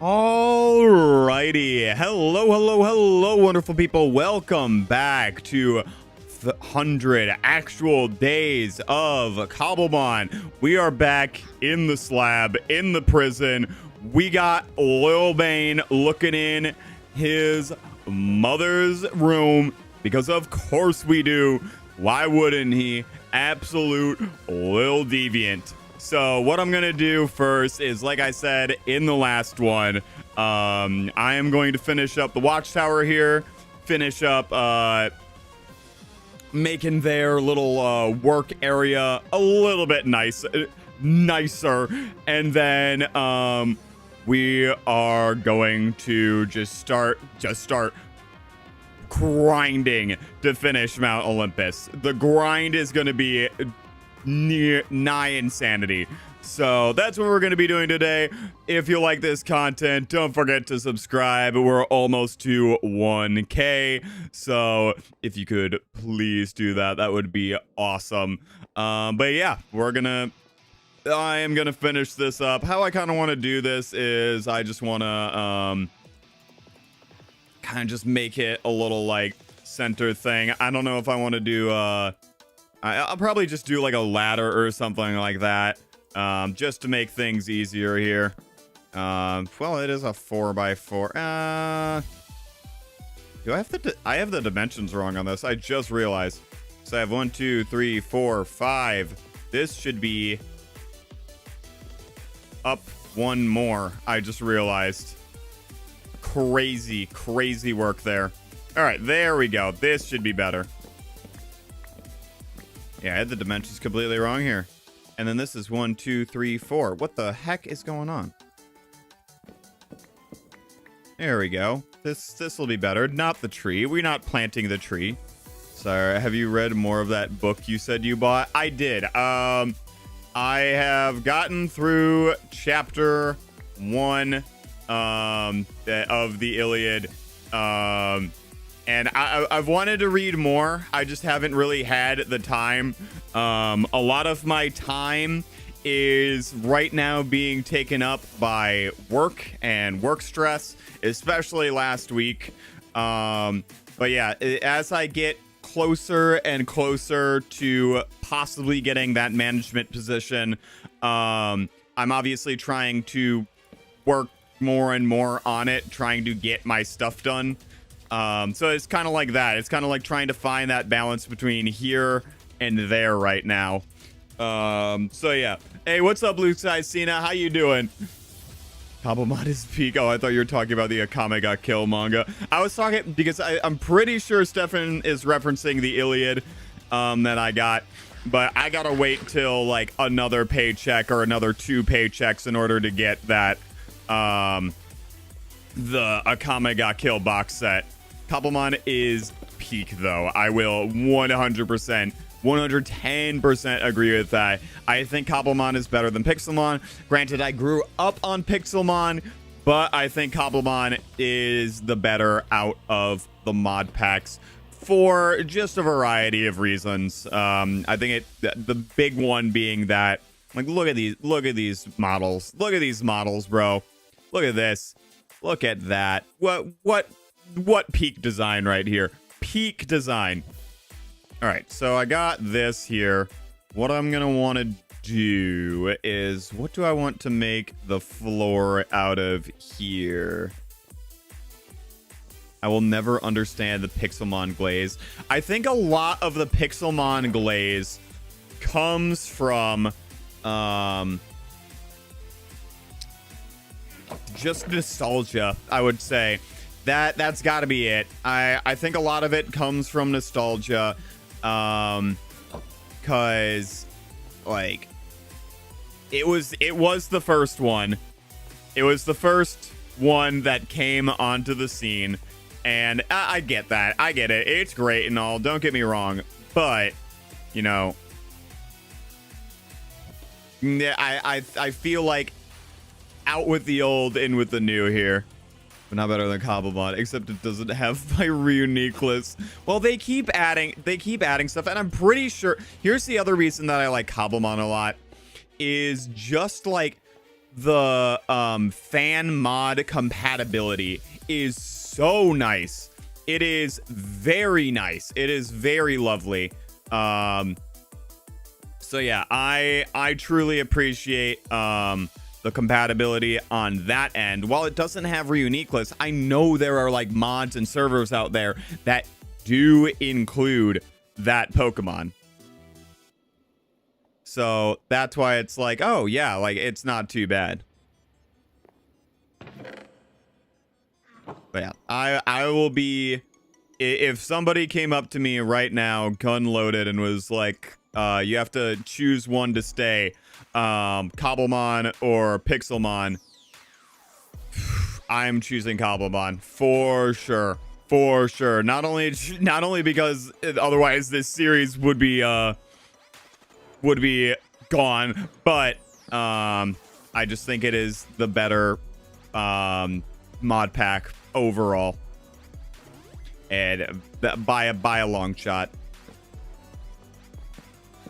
Alrighty, hello, wonderful people. Welcome back to 100 actual days of Cobblemon. We are back in the slab, in the prison. We got Lil Bane looking in his mother's room, because of course we do. Why wouldn't he? Absolute Lil Deviant. So what I'm going to do first is, like I said in the last one, I am going to finish up the watchtower here, finish up making their little work area a little bit nicer, and then we are going to just start grinding to finish Mount Olympus. The grind is going to be nigh insanity. So that's what we're going to be doing today. If you like this content, don't forget to subscribe. We're almost to 1K. So if you could please do that, that would be awesome. But yeah, I am going to finish this up. How I kind of want to do this is I just want to kind of just make it a little like center thing. I don't know if I want to do I'll probably just do like a ladder or something like that, just to make things easier here. Well, it is a 4x4. Do I have the dimensions wrong on this? I just realized. So I have 1, 2, 3, 4, 5. This should be up one more. I just realized. Crazy work there. All right, there we go. This should be better. Yeah, I had the dimensions completely wrong here. And then this is 1, 2, 3, 4. What the heck is going on? There we go. This will be better. Not the tree. We're not planting the tree. Sorry, have you read more of that book you said you bought? I did. I have gotten through chapter 1 of the Iliad. And I've wanted to read more. I just haven't really had the time. A lot of my time is right now being taken up by work and work stress, especially last week. But yeah, as I get closer and closer to possibly getting that management position, I'm obviously trying to work more and more on it, trying to get my stuff done. So it's kind of like that. It's kind of like trying to find that balance between here and there right now. So yeah. Hey, what's up, Blue Sky Cena? How you doing? Cobblemon is peak. Oh, I thought you were talking about the Akame ga Kill manga. I was talking because I'm pretty sure Stefan is referencing the Iliad that I got. But I gotta wait till like another paycheck or another 2 paychecks in order to get that the Akame ga Kill box set. Cobblemon is peak, though. I will 100%, 110% agree with that. I think Cobblemon is better than Pixelmon. Granted, I grew up on Pixelmon, but I think Cobblemon is the better out of the mod packs for just a variety of reasons. I think the big one being that, like, look at these models. Look at these models, bro. Look at this. Look at that. What peak design right here. Peak design. All right, so I got this here. What I'm going to want to do is, what do I want to make the floor out of here? I will never understand the Pixelmon glaze. I think a lot of the Pixelmon glaze comes from just nostalgia, I would say. That's got to be it. I think a lot of it comes from nostalgia, cause like it was the first one. It was the first one that came onto the scene, and I get that. I get it. It's great and all. Don't get me wrong, but you know, I feel like out with the old, in with the new here. But not better than Cobblemon, except it doesn't have my uniqueness. Well, they keep adding stuff, and I'm pretty sure. Here's the other reason that I like Cobblemon a lot, is just like the fan mod compatibility is so nice. It is very nice. It is very lovely. So yeah, I truly appreciate the compatibility on that end. While it doesn't have reuniqueness, I know there are like mods and servers out there that do include that Pokemon. So that's why it's like, oh yeah, like it's not too bad. But yeah, I will be, if somebody came up to me right now, gun loaded, and was like, you have to choose one to stay, Cobblemon or Pixelmon, I'm choosing Cobblemon for sure. For sure. Not only because otherwise this series would be gone, but I just think it is the better mod pack overall, and by a long shot.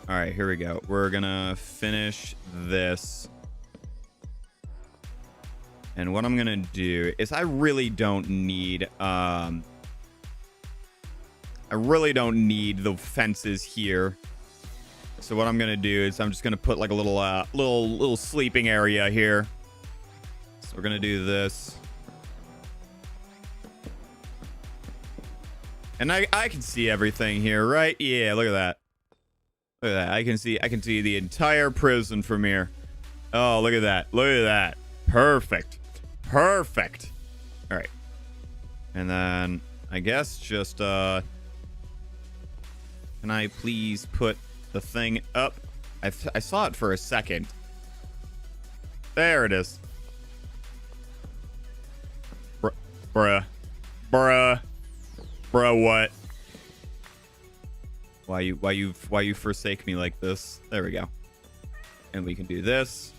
All right, here we go. We're gonna finish this, and what I'm gonna do is I really don't need the fences here. So what I'm gonna do is I'm just gonna put like a little sleeping area here. So we're gonna do this, and I can see everything here, right? Yeah, look at that. Look at that. I can see the entire prison from here. Oh, look at that. Look at that. Perfect. Perfect. All right. And then I guess just can I please put the thing up? I saw it for a second. There it is. Bruh. What? Why you forsake me like this? There we go. And we can do this.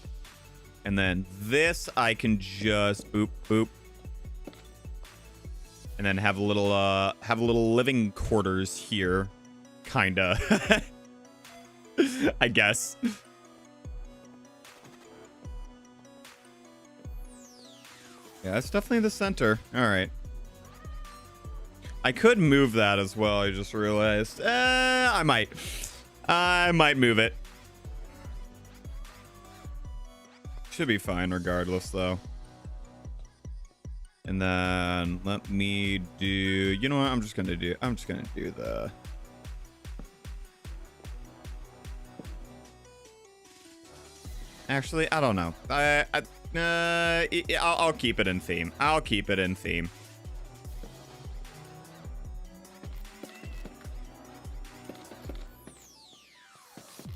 And then this I can just boop boop. And then have a little living quarters here. Kinda. I guess. Yeah, that's definitely the center. All right. I could move that as well. I just realized. I might move it. Should be fine regardless, though. And then let me do. You know what? I'm just gonna do the. Actually, I don't know. I'll keep it in theme. I'll keep it in theme.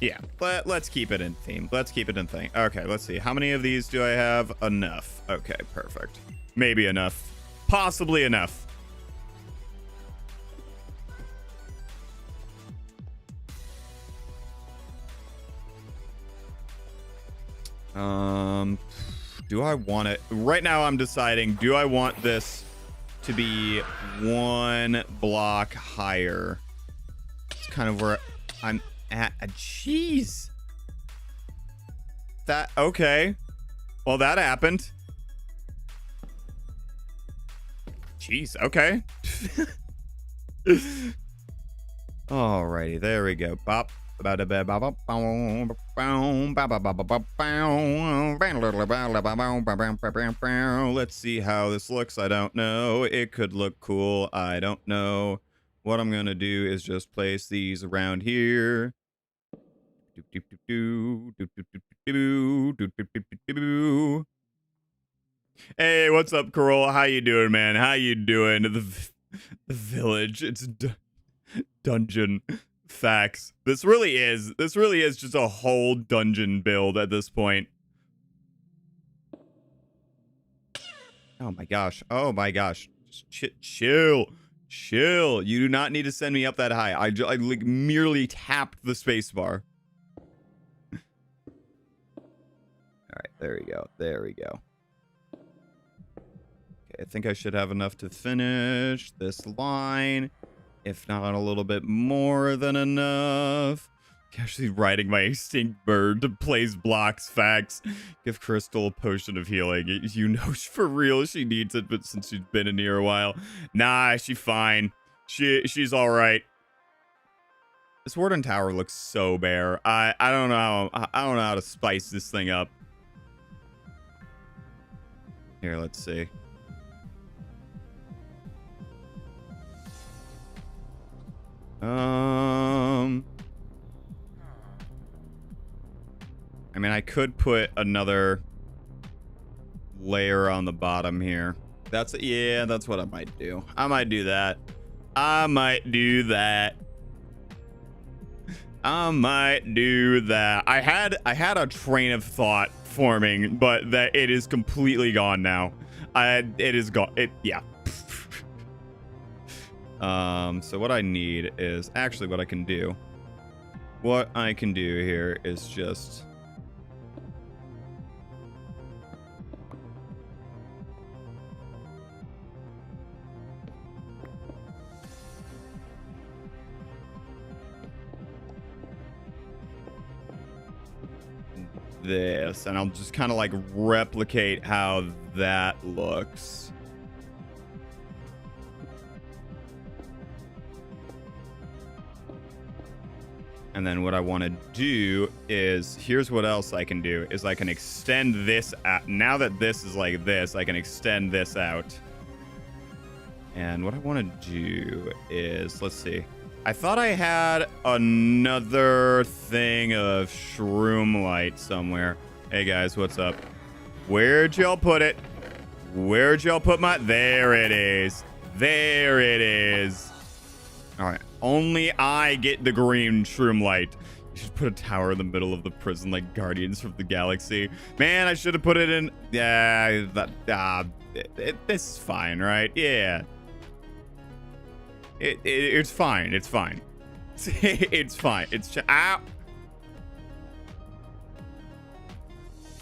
Yeah, let's keep it in theme. Let's keep it in theme. Okay, let's see. How many of these do I have? Enough. Okay, perfect. Maybe enough. Possibly enough. Do I want it? Right now I'm deciding, do I want this to be one block higher? It's kind of where I'm at. Jeez. That, okay. Well, that happened. Jeez, okay. Alrighty, there we go. Bop. Let's see how this looks. I don't know. It could look cool. I don't know. What I'm gonna do is just place these around here. Hey, what's up, Coral? How you doing, man? How you doing? The village. It's dungeon. Facts. This really is just a whole dungeon build at this point. Oh my gosh. Oh my gosh. Just chill. You do not need to send me up that high. I like merely tapped the spacebar. All right, there we go. Okay, I think I should have enough to finish this line. If not a little bit more than enough. Casually riding my extinct bird to place blocks. Facts. Give Crystal a potion of healing. You know, for real, she needs it, but since she's been in here a while. Nah, she's fine. She's all right. This Warden Tower looks so bare. I don't know how to spice this thing up. Here, let's see. I mean, I could put another layer on the bottom here. Yeah, that's what I might do. I might do that. I might do that. I had a train of thought forming, but that it is completely gone now. It is gone. Yeah. So what I need is actually what I can do. What I can do here is just this, and I'll just kind of like replicate how that looks. And then what I want to do is, here's what else I can do, is I can extend this out. Now that this is like this, I can extend this out. And what I want to do is, let's see. I thought I had another thing of shroom light somewhere. Hey guys, what's up? Where'd y'all put it? Where'd y'all put my... There it is. There it is. All right. Only I get the green shroom light. You should put a tower in the middle of the prison like Guardians of the Galaxy. Man, I should have put it in... Yeah, this is fine, right? Yeah. It's fine. It's fine. It's fine. It's... Ow!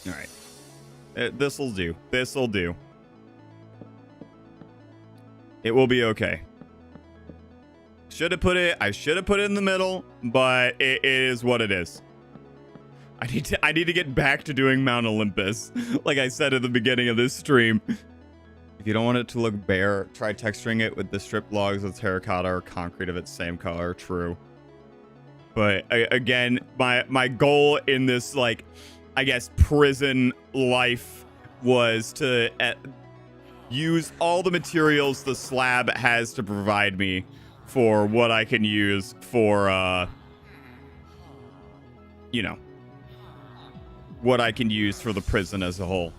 All right. This'll do. This'll do. It will be okay. I should have put it in the middle, but it is what it is. I need to get back to doing Mount Olympus, like I said at the beginning of this stream. If you don't want it to look bare, try texturing it with the strip logs of terracotta or concrete of its same color. True. But again, my goal in this, like, I guess, prison life was to use all the materials the slab has to provide me for what I can use for, you know, what I can use for the prison as a whole.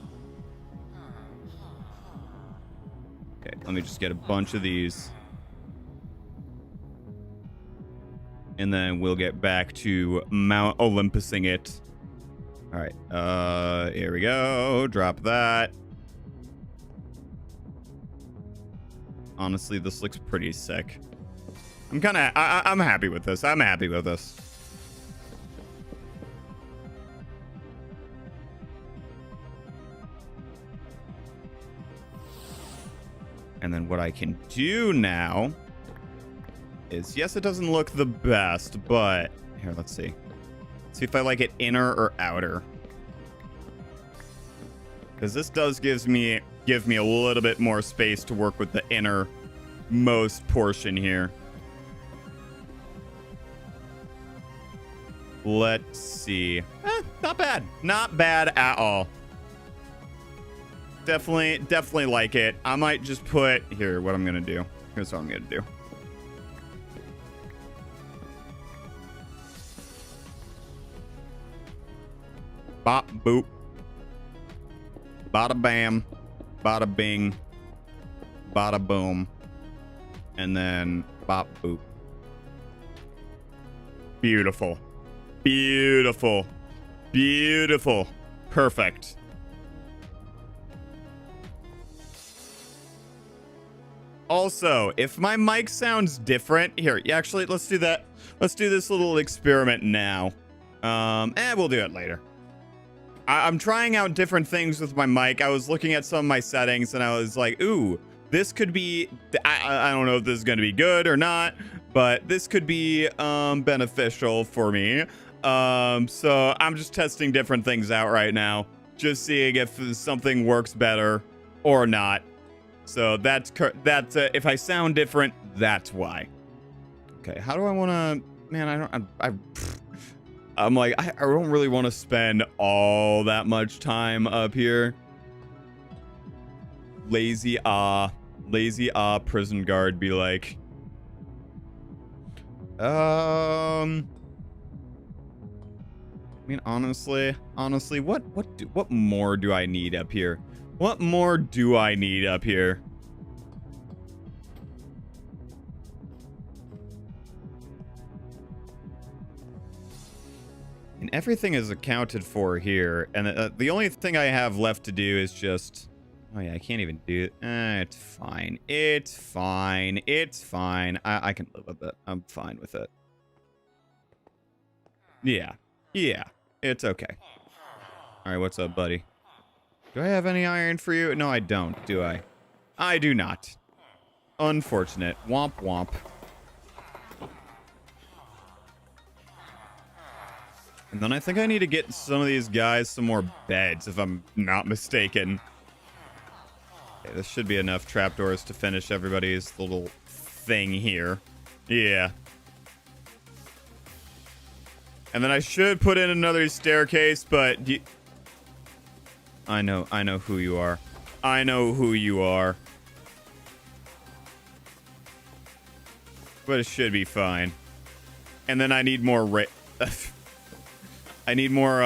Okay, let me just get a bunch of these. And then we'll get back to Mount Olympusing it. All right, here we go. Drop that. Honestly, this looks pretty sick. I'm happy with this. I'm happy with this. And then what I can do now is, yes, it doesn't look the best, but here, let's see. See if I like it inner or outer. Because this does give me a little bit more space to work with the innermost portion here. Let's see. Not bad. Not bad at all. Definitely like it. I might just put here what I'm gonna do. Here's what I'm gonna do. Bop boop. Bada bam. Bada bing. Bada boom. And then bop boop. Beautiful. Beautiful. Beautiful. Perfect. Also, if my mic sounds different, here, actually, let's do that. Let's do this little experiment now. We'll do it later. I'm trying out different things with my mic. I was looking at some of my settings and I was like, ooh, this could be, I don't know if this is going to be good or not, but this could be beneficial for me. So I'm just testing different things out right now, just seeing if something works better or not. So that's if I sound different, that's why. Okay, how do I want to? Man, I'm like, I don't really want to spend all that much time up here. Lazy prison guard be like, I mean, honestly, what more do I need up here? What more do I need up here? And everything is accounted for here. And the only thing I have left to do is just... Oh, yeah, I can't even do it. It's fine. It's fine. It's fine. I can live with it. I'm fine with it. Yeah. Yeah. It's okay. All right, what's up, buddy? Do I have any iron for you? No, I don't, do I? I do not. Unfortunate. Womp womp. And then I think I need to get some of these guys some more beds, if I'm not mistaken. Okay, this should be enough trapdoors to finish everybody's little thing here. Yeah. And then I should put in another staircase, but... I know who you are. I know who you are. But it should be fine. And then I need more I need more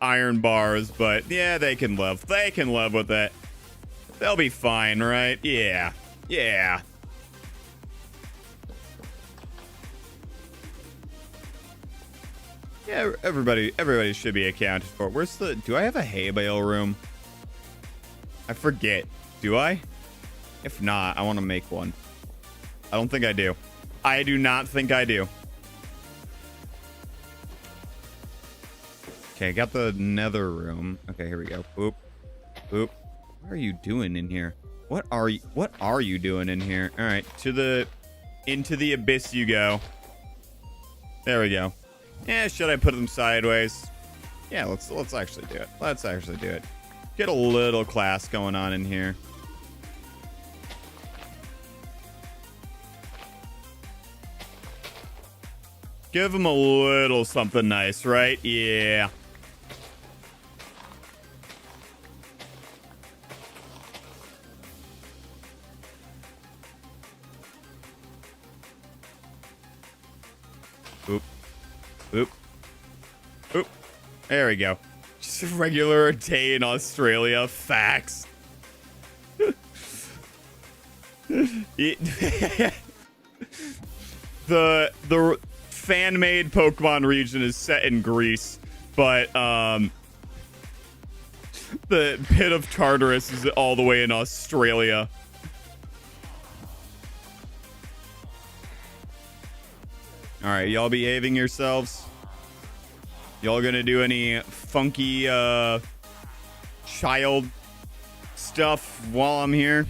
iron bars, but yeah, they can live. They can live with it. They'll be fine, right? Yeah. Yeah. Yeah, everybody should be accounted for. Where's the... Do I have a hay bale room? I forget. Do I? If not, I want to make one. I don't think I do. I do not think I do. Okay, got the nether room. Okay, here we go. Boop. Boop. What are you doing in here? What are you doing in here? All right, into the abyss you go. There we go. Yeah, should I put them sideways? Yeah, let's actually do it. Let's actually do it. Get a little class going on in here. Give them a little something nice, right? Yeah. Oop. Oop. Oop. There we go. Just a regular day in Australia. Facts. The fan-made Pokemon region is set in Greece, but the pit of Tartarus is all the way in Australia. All right, y'all behaving yourselves? Y'all gonna do any funky child stuff while I'm here?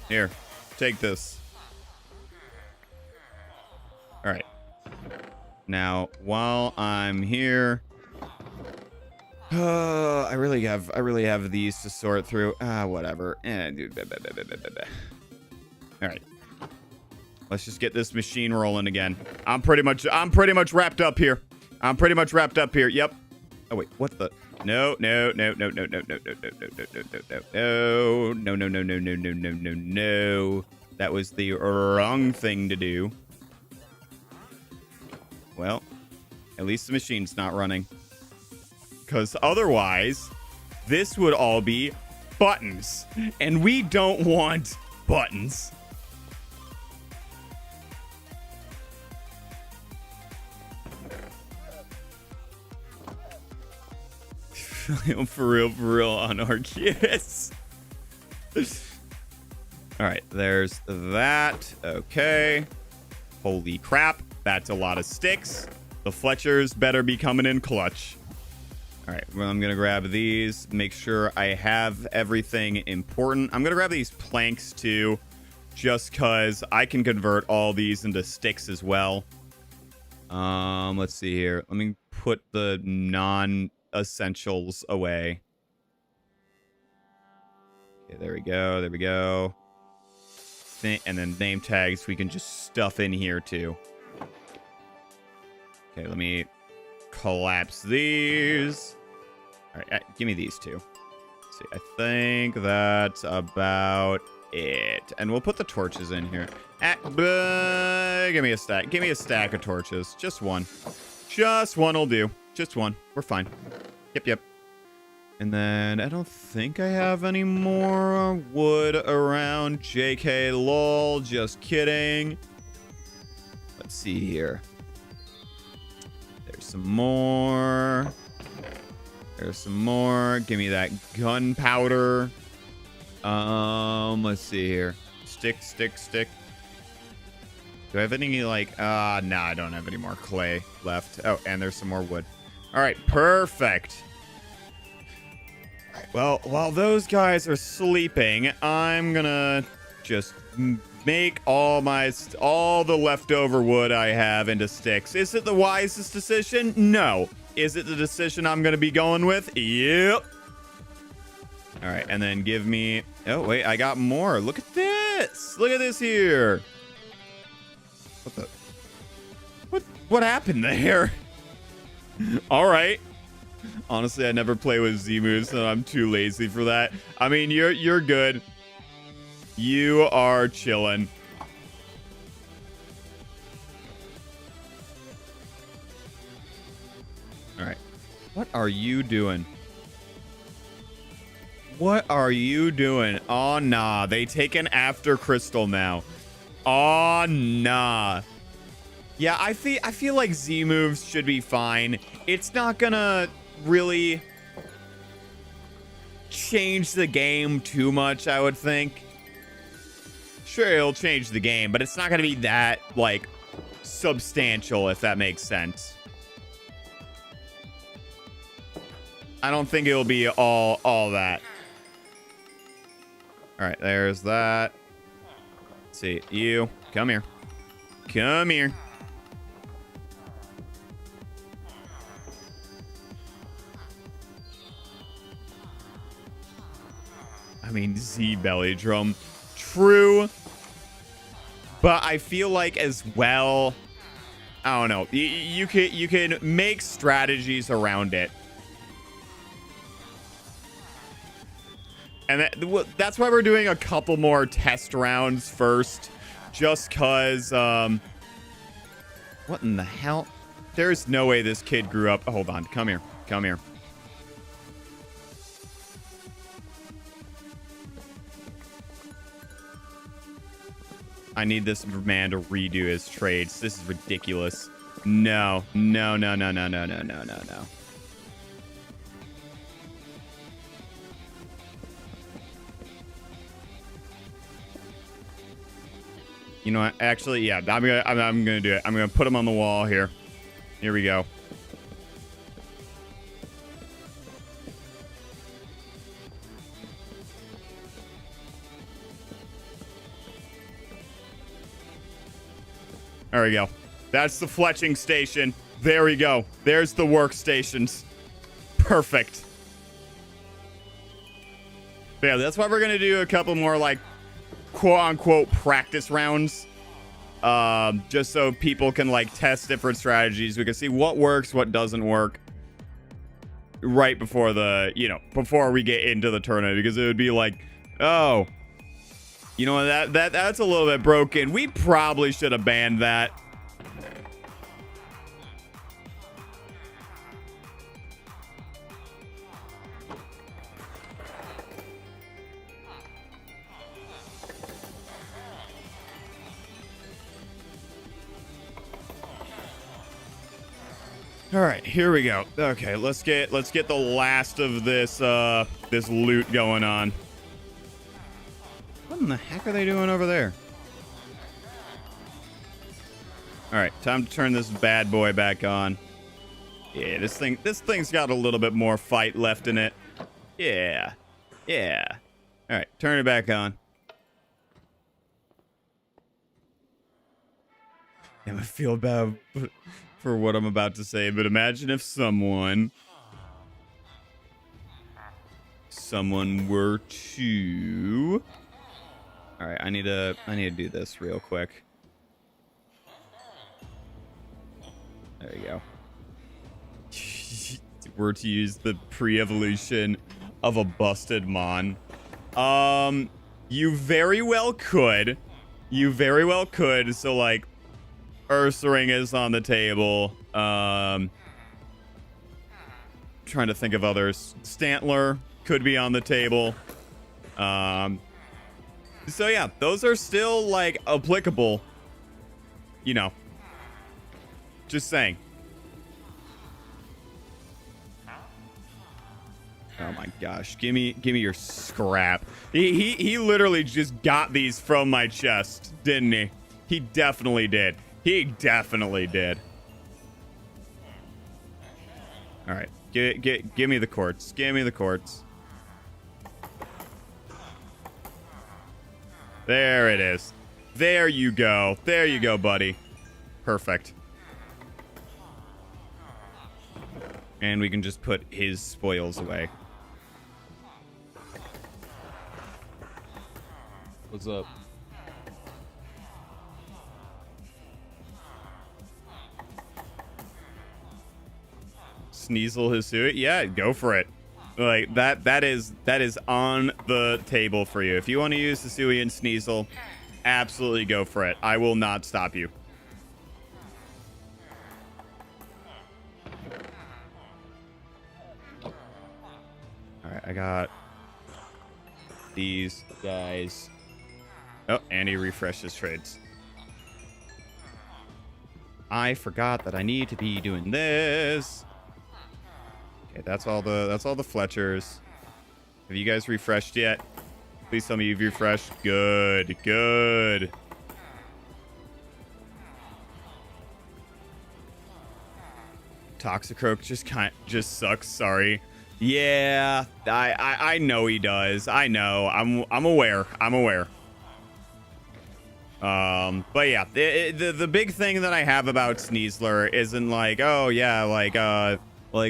Here, take this. All right. Now, while I'm here, I really have these to sort through. Whatever. All right. Let's just get this machine rolling again. I'm pretty much wrapped up here. Yep. Oh wait, what the? No. That was the wrong thing to do. Well, at least the machine's not running. Because otherwise, this would all be buttons. And we don't want buttons. For real on Arceus. All right, there's that. Okay. Holy crap. That's a lot of sticks. The Fletchers better be coming in clutch. All right, well, I'm going to grab these. Make sure I have everything important. I'm going to grab these planks, too, just because I can convert all these into sticks as well. Let's see here. Let me put the non-essentials away. Okay, there we go. There we go. And then name tags we can just stuff in here too. Okay, let me collapse these. All right, give me these two. Let's see, I think that's about it. And we'll put the torches in here. Give me a stack. Give me a stack of torches. Just one. Just one will do. Just one. We're fine. Yep. And then I don't think I have any more wood around. JK, lol. Just kidding. Let's see here. There's some more. There's some more. Give me that gunpowder. Let's see here. Stick. Do I have any, like, nah, I don't have any more clay left. Oh, and there's some more wood. All right, perfect. Well, while those guys are sleeping, I'm gonna just make all the leftover wood I have into sticks. Is it the wisest decision? No. Is it the decision I'm gonna be going with? Yep. All right, and then give me... Oh, wait, I got more. Look at this. Look at this here. What the... What happened there? All right. Honestly, I never play with Z-moves, so I'm too lazy for that. I mean, you're good. You are chilling. All right. What are you doing? What are you doing? Oh, nah. They taken after Crystal now. Oh, nah. Yeah, I feel like Z moves should be fine. It's not gonna really change the game too much, I would think. Sure, it'll change the game, but it's not gonna be that, like, substantial, if that makes sense. I don't think it'll be all that. All right, there's that. Let's see, you, come here. Come here. I mean, Z belly drum. True. But I feel like as well, I don't know. You can make strategies around it. And that's why we're doing a couple more test rounds first. Just because, what in the hell? There's no way this kid grew up. Hold on. Come here. Come here. I need this man to redo his trades. This is ridiculous. No. No. You know what? Actually, yeah, I'm gonna do it. I'm gonna put him on the wall here. Here we go. There we go. That's the fletching station. There we go. There's the workstations. Perfect. But yeah, that's why we're going to do a couple more, like, quote-unquote practice rounds. Just so people can, like, test different strategies. We can see what works, what doesn't work. Right before the, before we get into the tournament. Because it would be like, oh... You know, that's a little bit broken. We probably should have banned that. All right, here we go. Okay, let's get the last of this this loot going on. What in the heck are they doing over there? All right, time to turn this bad boy back on. Yeah, this thing's got a little bit more fight left in it. Yeah. All right, turn it back on. I feel bad for what I'm about to say, but imagine if someone were to... All right, I need to do this real quick. There you go. Were to use the pre-evolution of a busted Mon. You very well could. You very well could. So like, Ursaring is on the table. Trying to think of others. Stantler could be on the table. So yeah, those are still like applicable. You know. Just saying. Oh my gosh, give me your scrap. He literally just got these from my chest, didn't he? He definitely did. He definitely did. All right, give me the quartz. Give me the quartz. There it is. There you go. There you go, buddy. Perfect. And we can just put his spoils away. What's up? Sneasel Hisui? Yeah, go for it. Like that is on the table for you. If you want to use Hisui and Sneasel, absolutely go for it. I will not stop you. All right, I got these guys. Oh, and he refreshed his trades. I forgot that I need to be doing this. Okay, that's all the Fletchers. Have you guys refreshed yet? Please tell me you've refreshed. Good, good. Toxicroak just sucks. Sorry. Yeah, I know he does. I know. I'm aware. I'm aware. But yeah, the big thing that I have about Sneasler isn't like, oh yeah, like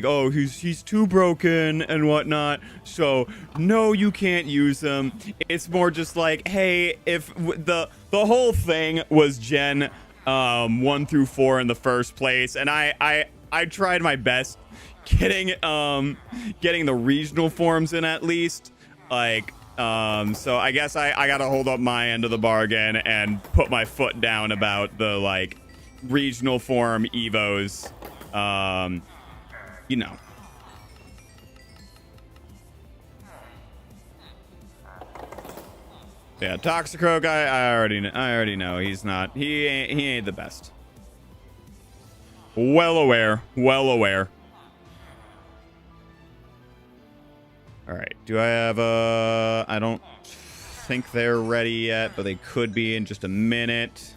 oh he's too broken and whatnot, so no, you can't use him. It's more just like, hey, if the whole thing was Gen 1 through 4 in the first place, and I tried my best getting the regional forms in at least, like. So I guess I gotta hold up my end of the bargain and put my foot down about the like regional form evos. You know. Yeah, Toxicroak, I already know he's not. He ain't the best. Well aware. Well aware. All right, do I have I don't think they're ready yet, but they could be in just a minute.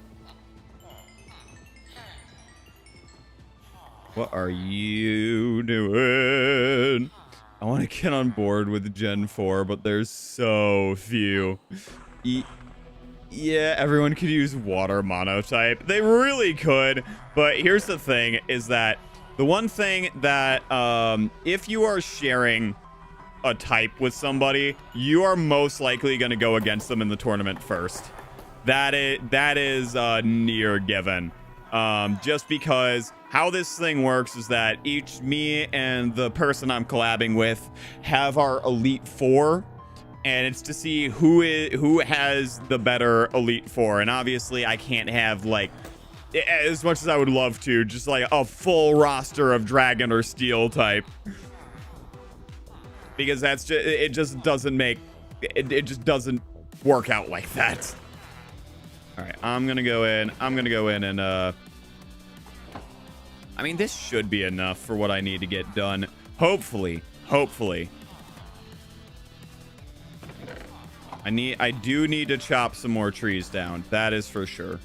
What are you doing? I want to get on board with Gen 4, but there's so few. Yeah, everyone could use water monotype. They really could, but here's the thing, is that the one thing that if you are sharing a type with somebody, you are most likely going to go against them in the tournament first. That is near given. Just because how this thing works is that me and the person I'm collabing with have our Elite Four, and it's to see who has the better Elite Four. And obviously I can't have, like, as much as I would love to, just like a full roster of Dragon or Steel type. Because that's just, it just doesn't make, it just doesn't work out like that. All right, I'm gonna go in and I mean, this should be enough for what I need to get done. Hopefully. I do need to chop some more trees down. That is for sure.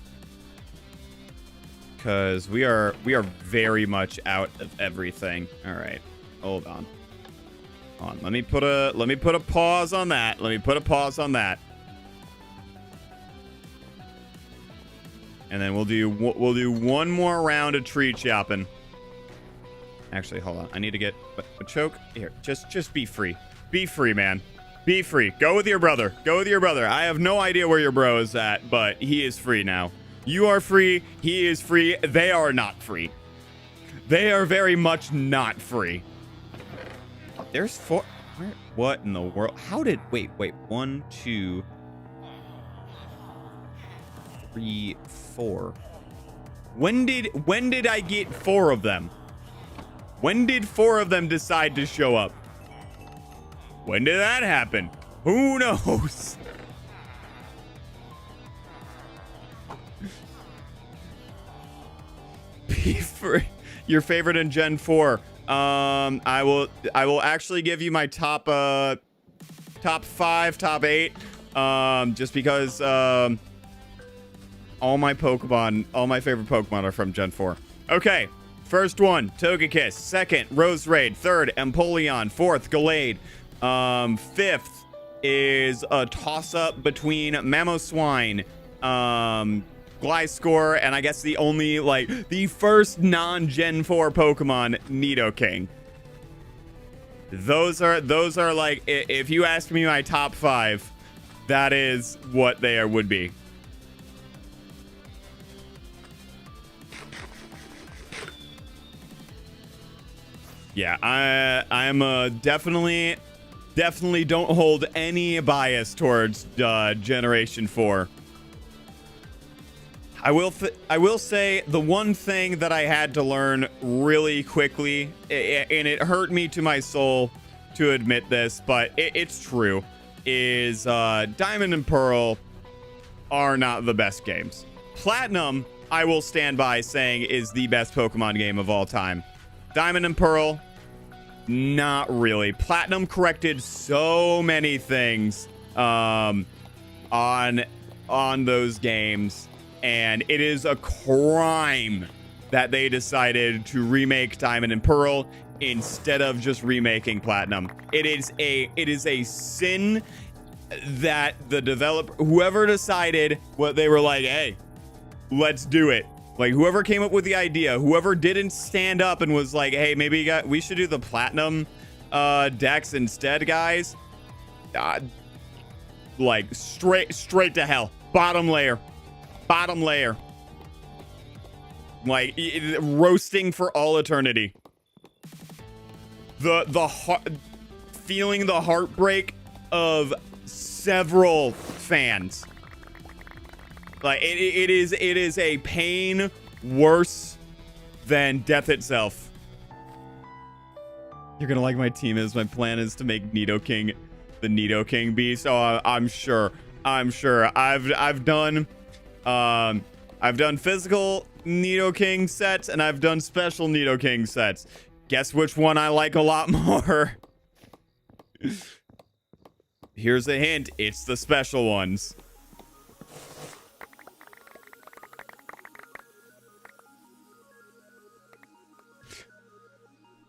Because we are very much out of everything. All right, hold on. Let me put a pause on that. And then we'll do one more round of tree chopping. Actually, hold on. I need to get a choke. Here, just be free. Be free, man. Be free. Go with your brother. Go with your brother. I have no idea where your bro is at, but he is free now. You are free. He is free. They are not free. They are very much not free. There's 4. Where? What in the world? How did... Wait. 1, 2, 3, 4. When did I get 4 of them? When did 4 of them decide to show up? When did that happen? Who knows? Your favorite in Gen 4. I will actually give you my top 5, top 8. Just because all my favorite Pokemon are from Gen 4. Okay. First one, Togekiss. Second, Roserade. Third, Empoleon. Fourth, Gallade. Fifth is a toss-up between Mamoswine, Gliscor, and I guess the first non-Gen 4 Pokemon, Nidoking. Those are like, if you ask me my top 5, that is what they would be. Yeah, I'm definitely don't hold any bias towards Generation 4. I will say the one thing that I had to learn really quickly, and it hurt me to my soul to admit this, but it's true, is Diamond and Pearl are not the best games. Platinum, I will stand by saying, is the best Pokemon game of all time. Diamond and Pearl, not really. Platinum corrected so many things on those games, and it is a crime that they decided to remake Diamond and Pearl instead of just remaking Platinum. It is a sin that the developer, whoever decided what, they were like, hey, let's do it. Like, whoever came up with the idea, whoever didn't stand up and was like, hey, maybe we should do the Platinum decks instead, guys. Like, straight to hell. Bottom layer. Like, roasting for all eternity. Feeling the heartbreak of several fans. Like, it is a pain worse than death itself. You're gonna like my team is. My plan is to make Nidoking the Nidoking beast. Oh, I'm sure. I've done physical Nidoking sets, and I've done special Nidoking sets. Guess which one I like a lot more? Here's a hint. It's the special ones.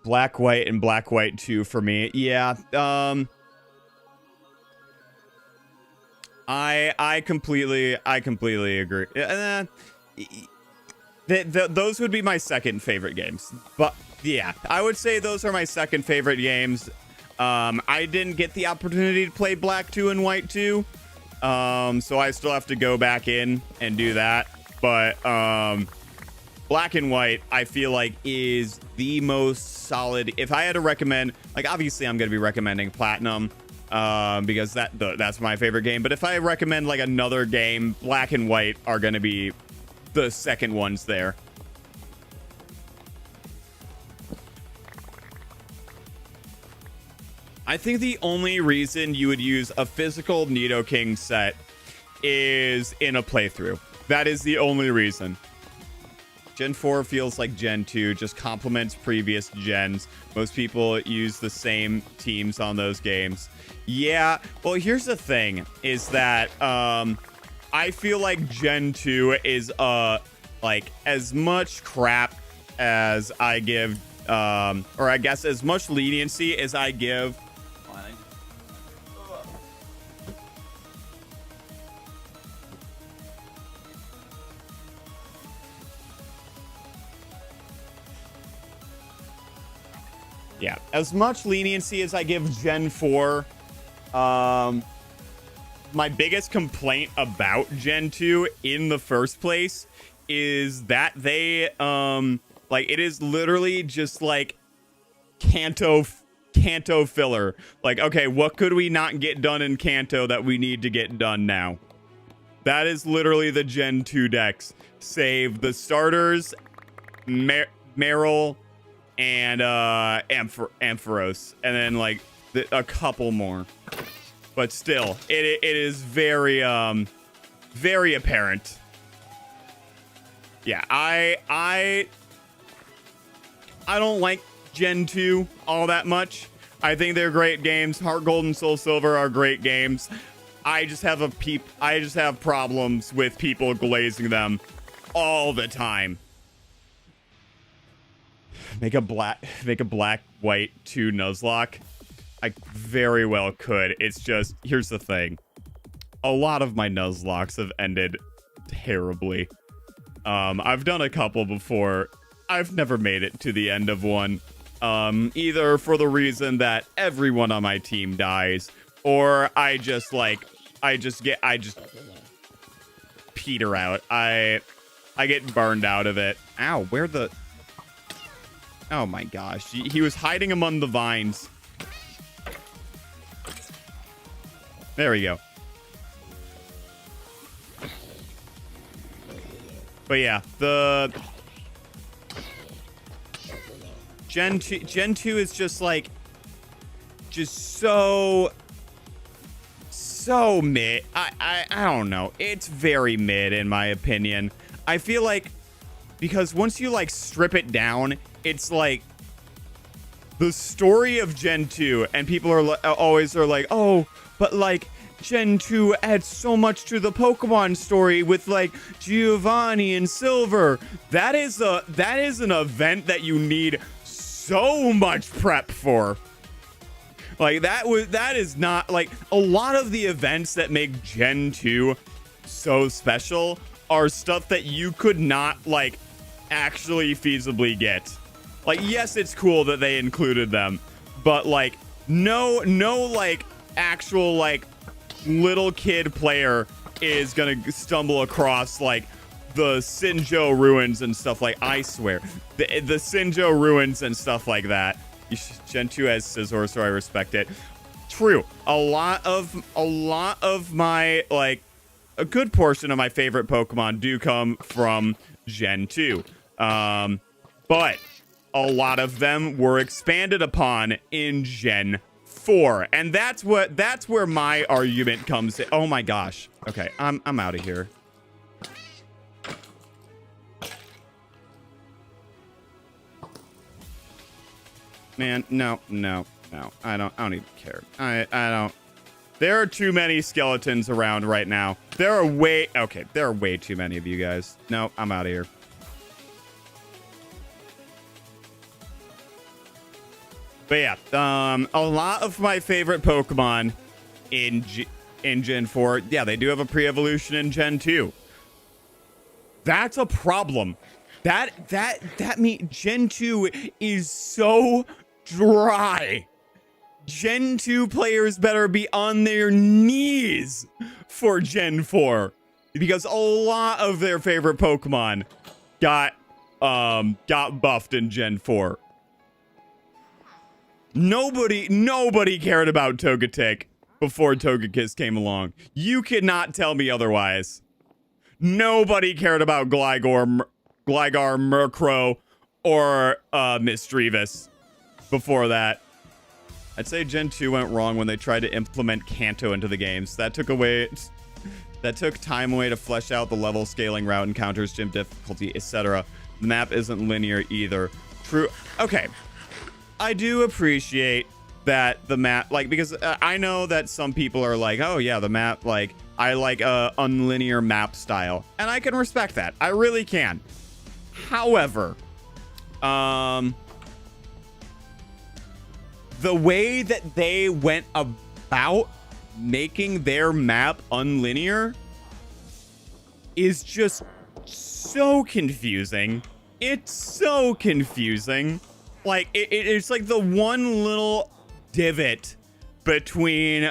Black, white, and black, white 2 for me. Yeah. I completely agree. Those would be my second favorite games. But yeah, I would say those are my second favorite games. I didn't get the opportunity to play Black 2 and White 2. So I still have to go back in and do that. But Black and White, I feel like, is the most solid. If I had to recommend, like, obviously I'm going to be recommending Platinum because that's my favorite game. But if I recommend like another game, Black and White are going to be the second ones there. I think the only reason you would use a physical Nidoking set is in a playthrough. That is the only reason. Gen 4 feels like Gen 2, just complements previous gens. Most people use the same teams on those games. Yeah, well, here's the thing, is that I feel like Gen 2 is like as much crap as I give, or I guess as much leniency as I give. Yeah, as much leniency as I give Gen 4, my biggest complaint about Gen 2 in the first place is that they, like, it is literally just, like, Kanto filler. Like, okay, what could we not get done in Kanto that we need to get done now? That is literally the Gen 2 decks. Save the starters, Meryl, and Ampharos, and then like a couple more. But still, it is very very apparent. Yeah, I don't like Gen 2 all that much. I think they're great games. Heart Gold and Soul Silver are great games. I just have problems with people glazing them all the time. Make a black white 2 Nuzlocke. I very well could. It's just, here's the thing. A lot of my Nuzlocks have ended terribly. I've done a couple before. I've never made it to the end of one. Either for the reason that everyone on my team dies, or I just peter out. I get burned out of it. Ow, where the... Oh my gosh. He was hiding among the vines. There we go. But yeah, the... Gen 2 is just like... Just so mid. I don't know. It's very mid in my opinion. I feel like because once you like strip it down, it's like the story of Gen 2, and people are always like, oh, but like Gen 2 adds so much to the Pokemon story with like Giovanni and Silver. That is an event that you need so much prep for. Like that is not like a lot of the events that make Gen 2 so special are stuff that you could not like actually feasibly get. Like, yes, it's cool that they included them, but like no like actual like little kid player is gonna stumble across like the Sinjo ruins and stuff. Like, I swear the Sinjo ruins and stuff like that. Gen 2 has Scizor, so I respect it. True. A lot of my, like, a good portion of my favorite Pokemon do come from Gen 2. But a lot of them were expanded upon in Gen 4. And that's where my argument comes in. Oh my gosh. Okay, I'm out of here. Man, no. I don't even care. I don't. There are too many skeletons around right now. There are way too many of you guys. No, I'm out of here. But yeah, a lot of my favorite Pokemon in Gen 4, yeah, they do have a pre-evolution in Gen 2. That's a problem. That means Gen 2 is so dry. Gen 2 players better be on their knees for Gen 4, because a lot of their favorite Pokemon got buffed in Gen 4. Nobody cared about Togetic before Togekiss came along. You cannot tell me otherwise. Nobody cared about Gligar, Murkrow, or Misdreavus before that. I'd say Gen 2 went wrong when they tried to implement Kanto into the games. That took time away to flesh out the level scaling route, encounters, gym difficulty, etc. The map isn't linear either. True. Okay. I do appreciate that the map, like, because I know that some people are like, oh yeah, the map, like, I like a unlinear map style, and I can respect that. I really can. However, the way that they went about making their map unlinear is just so confusing. It's so confusing. Like it's like the one little divot between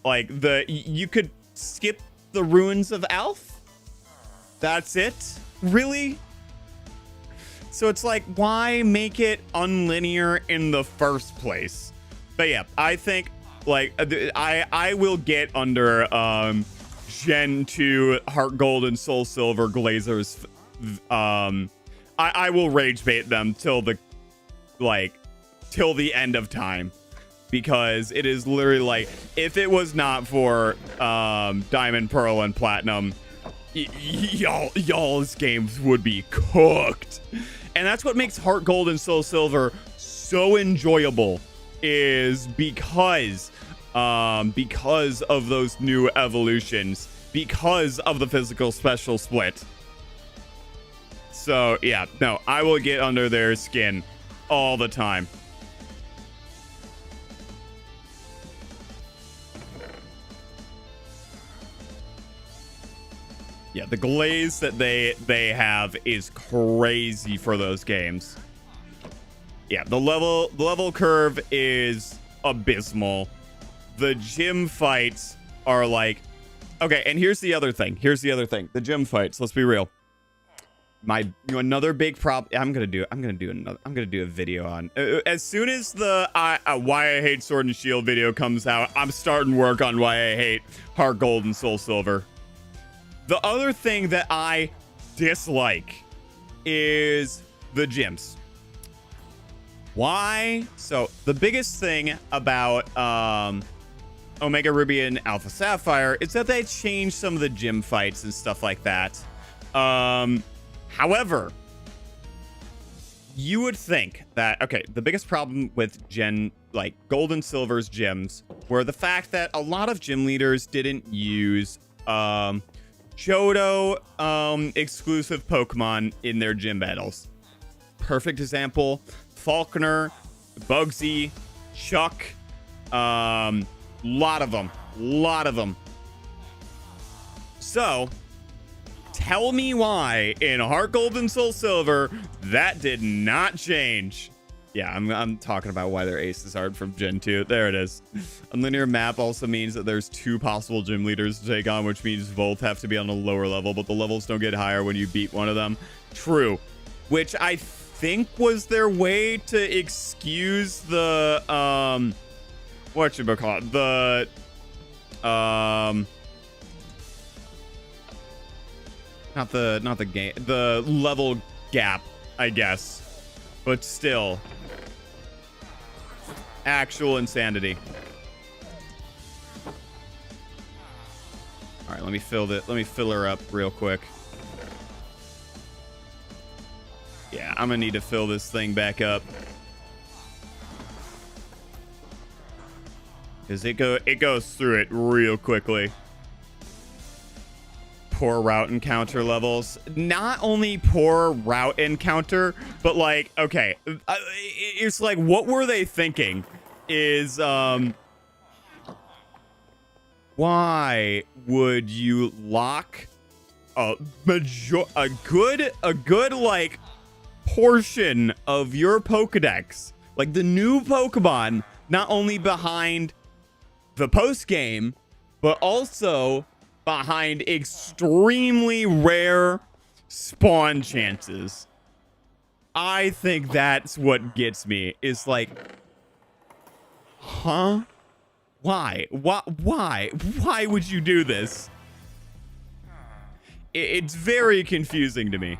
like you could skip the ruins of Alf. That's it, really. So it's like, why make it unlinear in the first place? But yeah, I think like I will get under Gen 2 Heart Gold and Soul Silver Glazers. I will rage bait them till the end of time, because it is literally like, if it was not for Diamond, Pearl, and Platinum, y'all's games would be cooked. And that's what makes Heart Gold and Soul Silver so enjoyable, is because of those new evolutions, because of the physical special split. So yeah, no, I will get under their skin all the time. Yeah, the glaze that they have is crazy for those games. Yeah, the level curve is abysmal. The gym fights are like, okay, and here's the other thing. The gym fights, let's be real. Another big problem. I'm gonna do a video on as soon as the why I hate Sword and Shield video comes out. I'm starting work on why I hate Heart Gold and Soul Silver. The other thing that I dislike is the gyms. Why? So the biggest thing about Omega Ruby and Alpha Sapphire is that they changed some of the gym fights and stuff like that. However, you would think that, okay, the biggest problem with Gold and Silver's gyms were the fact that a lot of gym leaders didn't use Johto exclusive Pokemon in their gym battles. Perfect example, Falconer, Bugsy, Chuck, lot of them. So tell me why in Heart Gold and Soul Silver that did not change. Yeah, I'm talking about why their aces aren't from Gen 2. There it is. A linear map also means that there's 2 possible gym leaders to take on, which means both have to be on a lower level, but the levels don't get higher when you beat one of them. True. Which I think was their way to excuse the whatchamacallit, the not the game, the level gap, I guess. But still, actual insanity. All right, let me fill her up real quick. Yeah, I'm gonna need to fill this thing back up, because it goes through it real quickly. Poor route encounter levels. Not only poor route encounter, but like, okay, it's like, what were they thinking? Is why would you lock a good like portion of your Pokedex, like the new Pokemon, not only behind the post game, but also behind extremely rare spawn chances? I think that's what gets me. Is like, huh? Why would you do this? It's very confusing to me.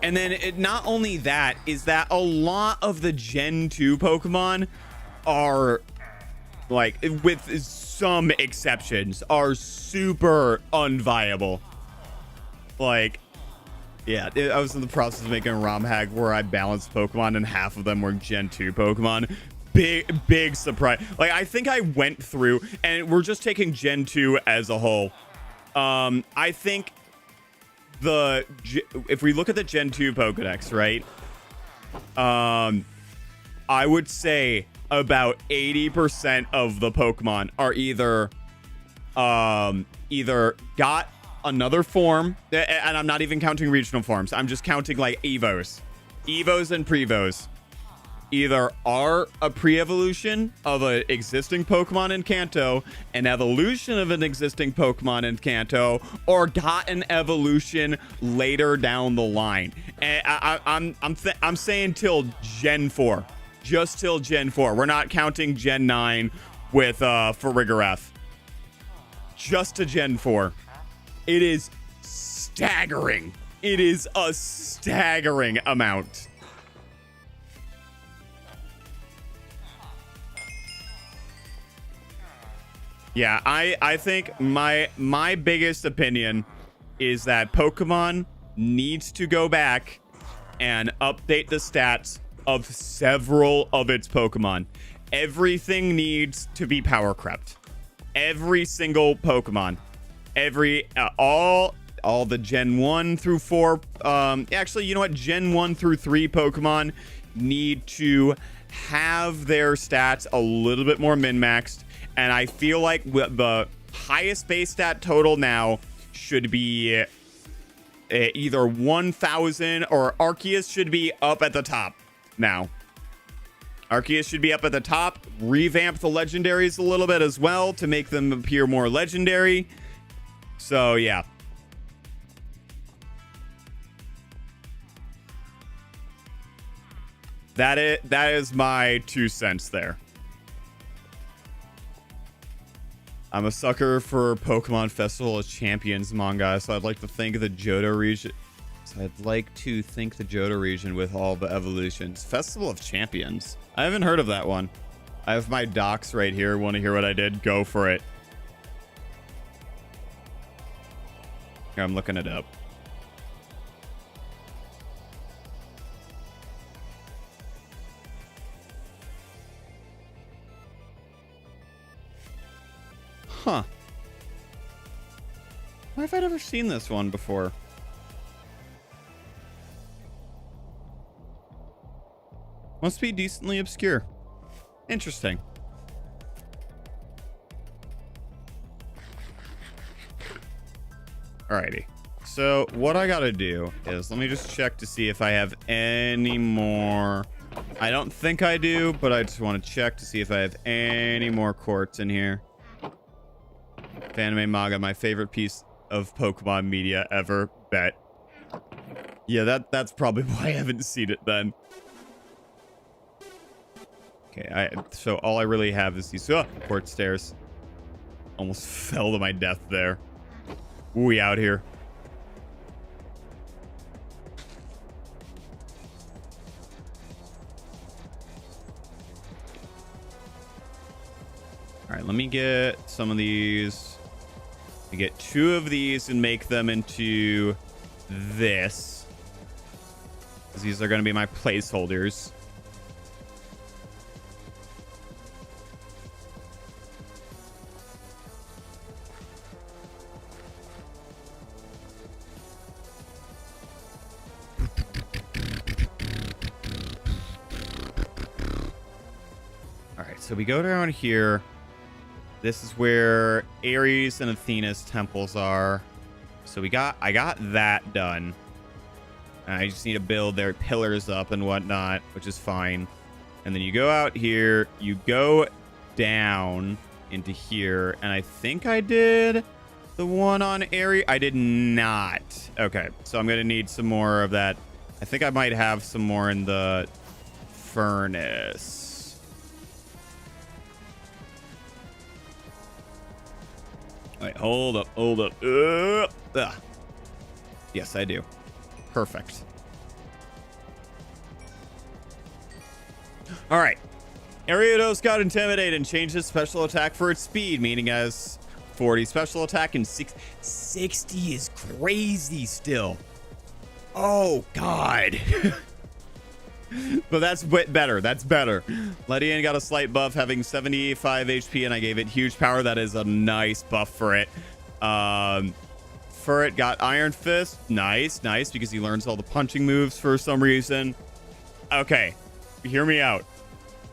And then not only that, is that a lot of the Gen 2 Pokemon are, like, with some exceptions, are super unviable. Like, yeah, I was in the process of making a ROM hack where I balanced Pokemon and half of them were Gen 2 Pokemon. Big surprise. Like, I think I went through, and we're just taking Gen 2 as a whole. I think if we look at the Gen 2 Pokedex, right? I would say about 80% of the Pokemon are either got another form, and I'm not even counting regional forms. I'm just counting like Evos. Evos and Prevos either are a pre-evolution of an existing Pokemon in Kanto, an evolution of an existing Pokemon in Kanto, or got an evolution later down the line. And I'm saying till Gen 4, just till Gen 4. We're not counting Gen 9 with for Rigoreth. Just to Gen 4. It is staggering. It is a staggering amount. Yeah, I think my biggest opinion is that Pokemon needs to go back and update the stats of several of its Pokemon. Everything needs to be power crept. Every single Pokemon. All the Gen 1 through 4. Actually, you know what? Gen 1 through 3 Pokemon need to have their stats a little bit more min-maxed. And I feel like the highest base stat total now should be either 1,000 or Arceus should be up at the top now. Arceus should be up at the top. Revamp the legendaries a little bit as well to make them appear more legendary. So, yeah. That is my 2 cents there. I'm a sucker for Pokemon Festival of Champions manga, so I'd like to thank the Johto region. With all the evolutions. Festival of Champions. I haven't heard of that one. I have my docs right here. Want to hear what I did? Go for it. Here, I'm looking it up. Huh. Where have I ever seen this one before? Must be decently obscure. Interesting. Alrighty. So what I gotta do is let me just check to see if I have any more. I don't think I do, but I just want to check to see if I have any more quartz in here. Anime manga, my favorite piece of Pokemon media ever. Bet. Yeah, that's probably why I haven't seen it then. Okay, so all I really have is these quartz stairs. Almost fell to my death there. We out here. All right, let me get some of these. I get 2 of these and make them into this. These are going to be my placeholders. All right, so we go down here. This is where Ares and Athena's temples are. So I got that done. I just need to build their pillars up and whatnot, which is fine. And then you go out here, you go down into here, and I think I did the one on Ares. I did not. Okay, so I'm gonna need some more of that. I think I might have some more in the furnace. Wait, hold up. Yes, I do. Perfect. All right. Ariados got intimidated and changed his special attack for its speed, meaning as 40 special attack and 60 is crazy still. Oh, God. But that's better. That's better. Ledian got a slight buff, having 75 HP, and I gave it huge power. That is a nice buff for it. Furret got Iron Fist. Nice, because he learns all the punching moves for some reason. Okay, hear me out.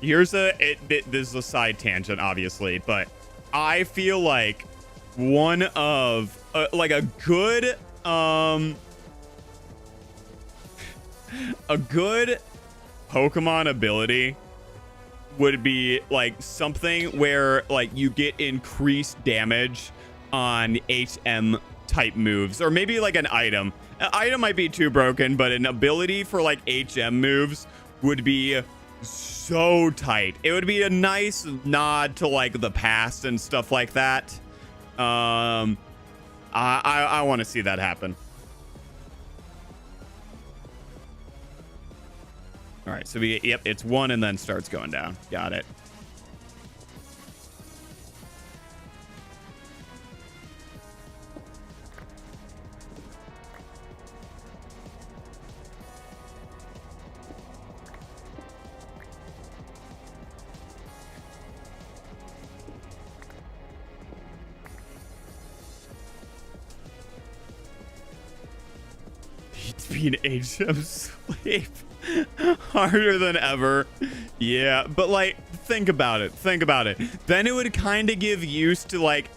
This is a side tangent, obviously, but I feel like one of like a good Pokemon ability would be like something where like you get increased damage on HM type moves, or maybe like an item. An item might be too broken, but an ability for like HM moves would be so tight. It would be a nice nod to like the past and stuff like that. I want to see that happen. All right, so yep, it's 1 and then starts going down. Got it. Being HM slave. Harder than ever. Yeah, but like think about it, then it would kind of give use to like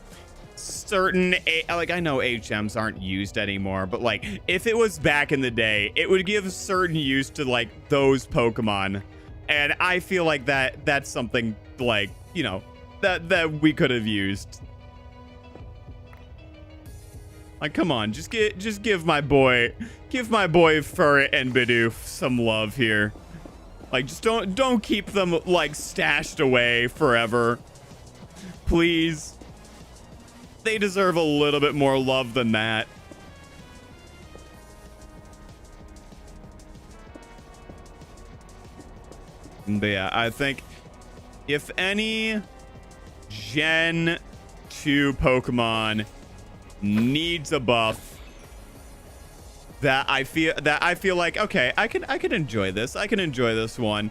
certain like, I know HMs aren't used anymore, but like if it was back in the day, it would give certain use to like those Pokemon, and I feel like that's something like, you know, that we could have used. Like, come on, just give my boy Furret and Bidoof some love here. Like, just don't keep them like stashed away forever, please. They deserve a little bit more love than that. But yeah, I think if any Gen 2 Pokemon needs a buff, that I feel like, okay, I can enjoy this. I can enjoy this one.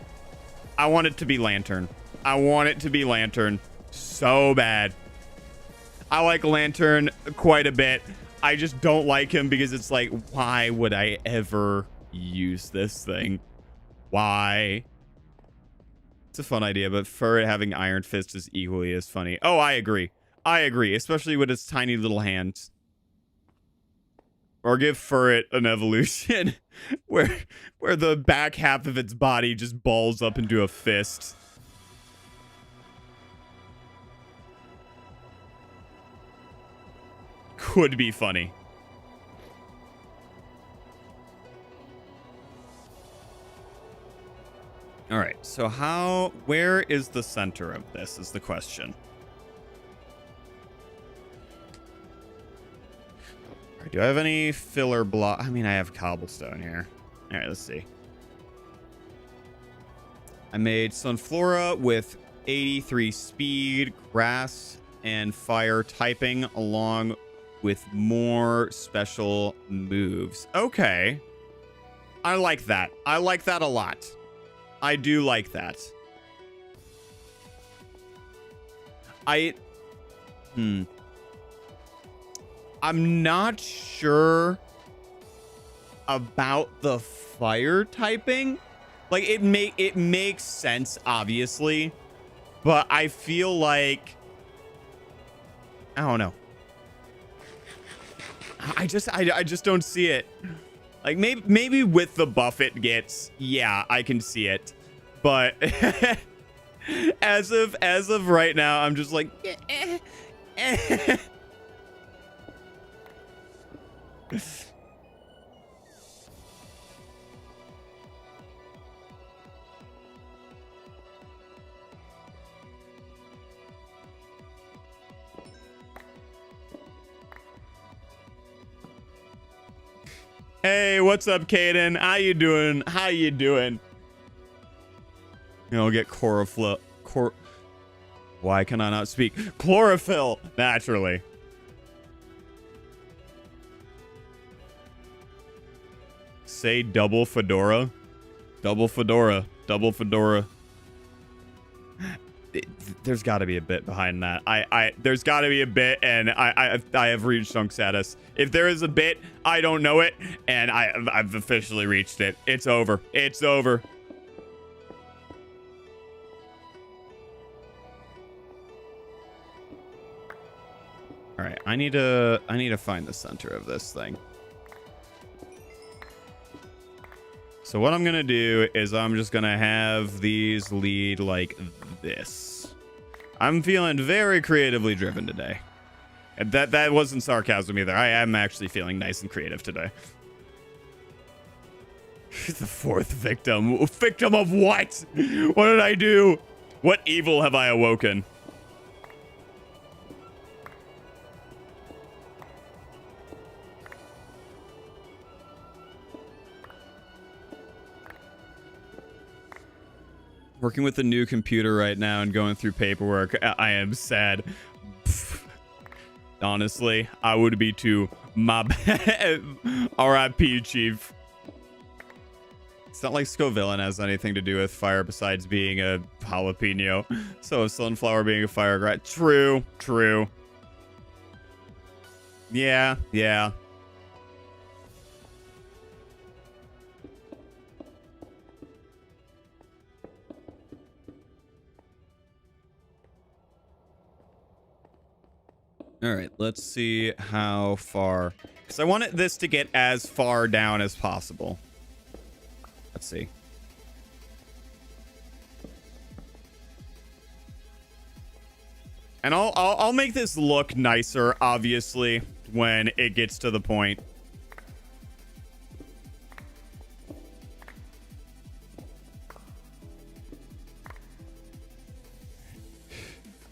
I want it to be Lantern. I want it to be Lantern so bad. I like Lantern quite a bit. I just don't like him because it's like, why would I ever use this thing? Why? It's a fun idea, but Furret having Iron Fist is equally as funny. Oh, I agree. I agree, especially with its tiny little hands. Or give Furret an evolution where the back half of its body just balls up into a fist. Could be funny. All right, so where is the center of this is the question. Do I have any filler block? I mean, I have cobblestone here. All right, let's see. I made Sunflora with 83 speed, grass, and fire typing, along with more special moves. Okay. I like that. I like that a lot. I do like that. I'm not sure about the fire typing. Like, it makes sense, obviously, but I feel like, I don't know. I just don't see it. Like, maybe with the buff it gets, yeah, I can see it. But as of right now, I'm just like, Hey, what's up, Caden? How you doing? How you doing? You know, get chlorophyll. Why can I not speak? Chlorophyll, naturally. Say double fedora. Double fedora. Double fedora. There's got to be a bit behind that. There's got to be a bit, and I have reached chunk status. If there is a bit, I don't know it, and I've officially reached it. It's over. It's over. All right, I need to find the center of this thing. So what I'm gonna do is I'm just gonna have these lead like this. I'm feeling very creatively driven today. And that wasn't sarcasm either. I am actually feeling nice and creative today. The fourth victim. Victim of what? What did I do? What evil have I awoken? Working with a new computer right now and going through paperwork. I am sad. Pfft. Honestly, I would be too. My bad. R.I.P. Chief. It's not like Scovillain has anything to do with fire besides being a jalapeno. So Sunflower being a fire. True. True. Yeah. Yeah. All right, let's see how far. Because I wanted this to get as far down as possible. Let's see. And I'll make this look nicer, obviously, when it gets to the point.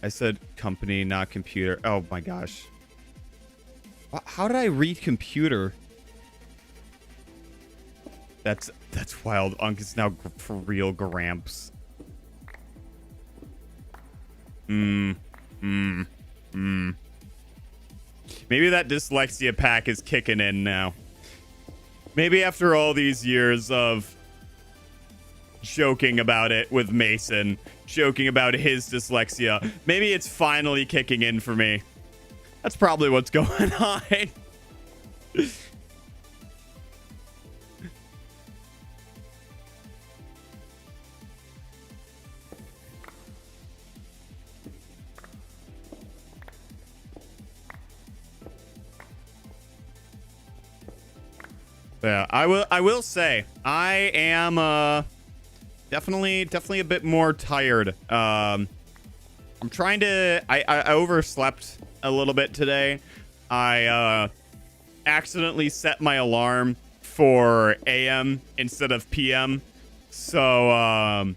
I said company, not computer. Oh my gosh. How did I read computer? That's wild. Unk is now for real Gramps. Maybe that dyslexia pack is kicking in now. Maybe after all these years of joking about it with Mason, joking about his dyslexia, maybe it's finally kicking in for me. That's probably what's going on. Yeah, I will say I am definitely a bit more tired. I'm trying to I overslept a little bit today. I accidentally set my alarm for AM instead of PM. So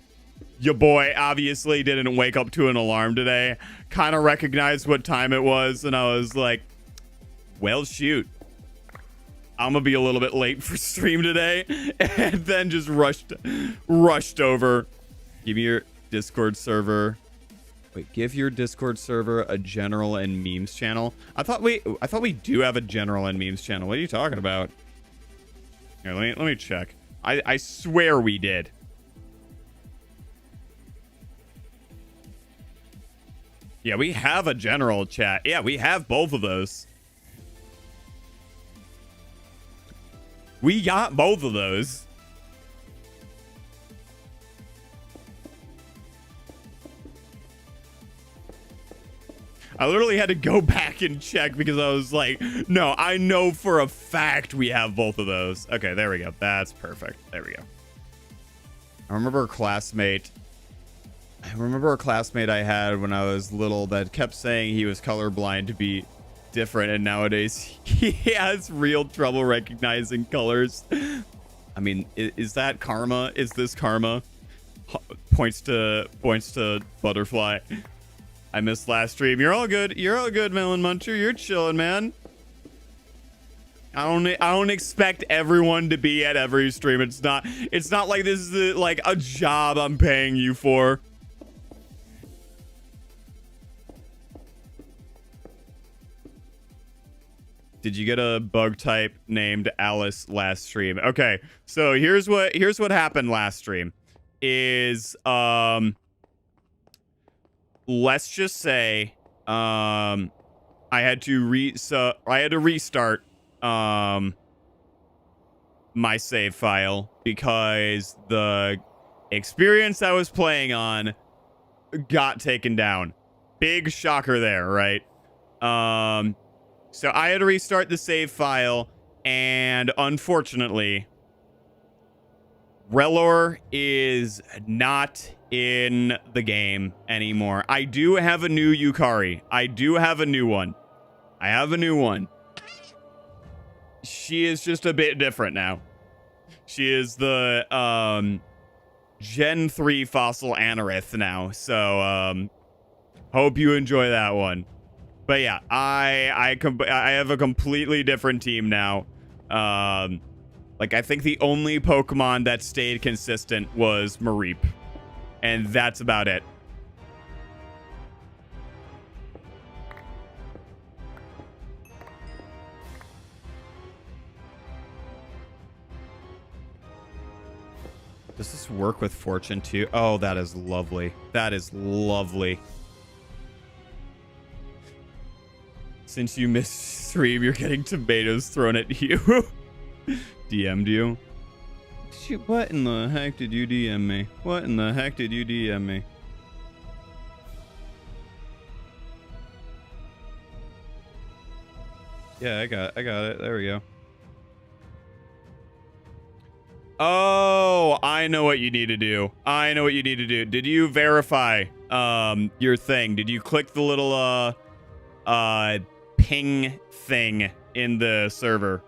your boy obviously didn't wake up to an alarm today. Kind of recognized what time it was, and I was like, well, shoot. I'm gonna be a little bit late for stream today, and then just rushed over. Give me your Discord server. Wait, give your Discord server a general and memes channel. I thought we do have a general and memes channel. What are you talking about? Here, let me check. I swear we did. Yeah, we have a general chat. Yeah, we have both of those. We got both of those. I literally had to go back and check because I was like, no, I know for a fact we have both of those. Okay, there we go. That's perfect. There we go. I remember a classmate I had when I was little that kept saying he was colorblind to be different, and nowadays he has real trouble recognizing colors. I mean, is that karma? Is this karma? Points to butterfly. I missed last stream. You're all good. You're all good, Melon Muncher. You're chilling, man. I don't expect everyone to be at every stream. It's not like this is like a job I'm paying you for. Did you get a bug type named Alice last stream? Okay, so here's what happened last stream. Is let's just say I had to restart my save file because the experience I was playing on got taken down. Big shocker there, right? So I had to restart the save file, and unfortunately, Relor is not in the game anymore. I do have a new Yukari. I do have a new one. I have a new one. She is just a bit different now. She is the Gen 3 Fossil Anorith now. So hope you enjoy that one. But yeah, I have a completely different team now. Like, I think the only Pokemon that stayed consistent was Mareep. And that's about it. Does this work with Fortune too? Oh, that is lovely. That is lovely. Since you missed stream, you're getting tomatoes thrown at you. DM'd you? What in the heck did you DM me? What in the heck did you DM me? Yeah, I got it. There we go. Oh, I know what you need to do. I know what you need to do. Did you verify your thing? Did you click the little ping thing in the server?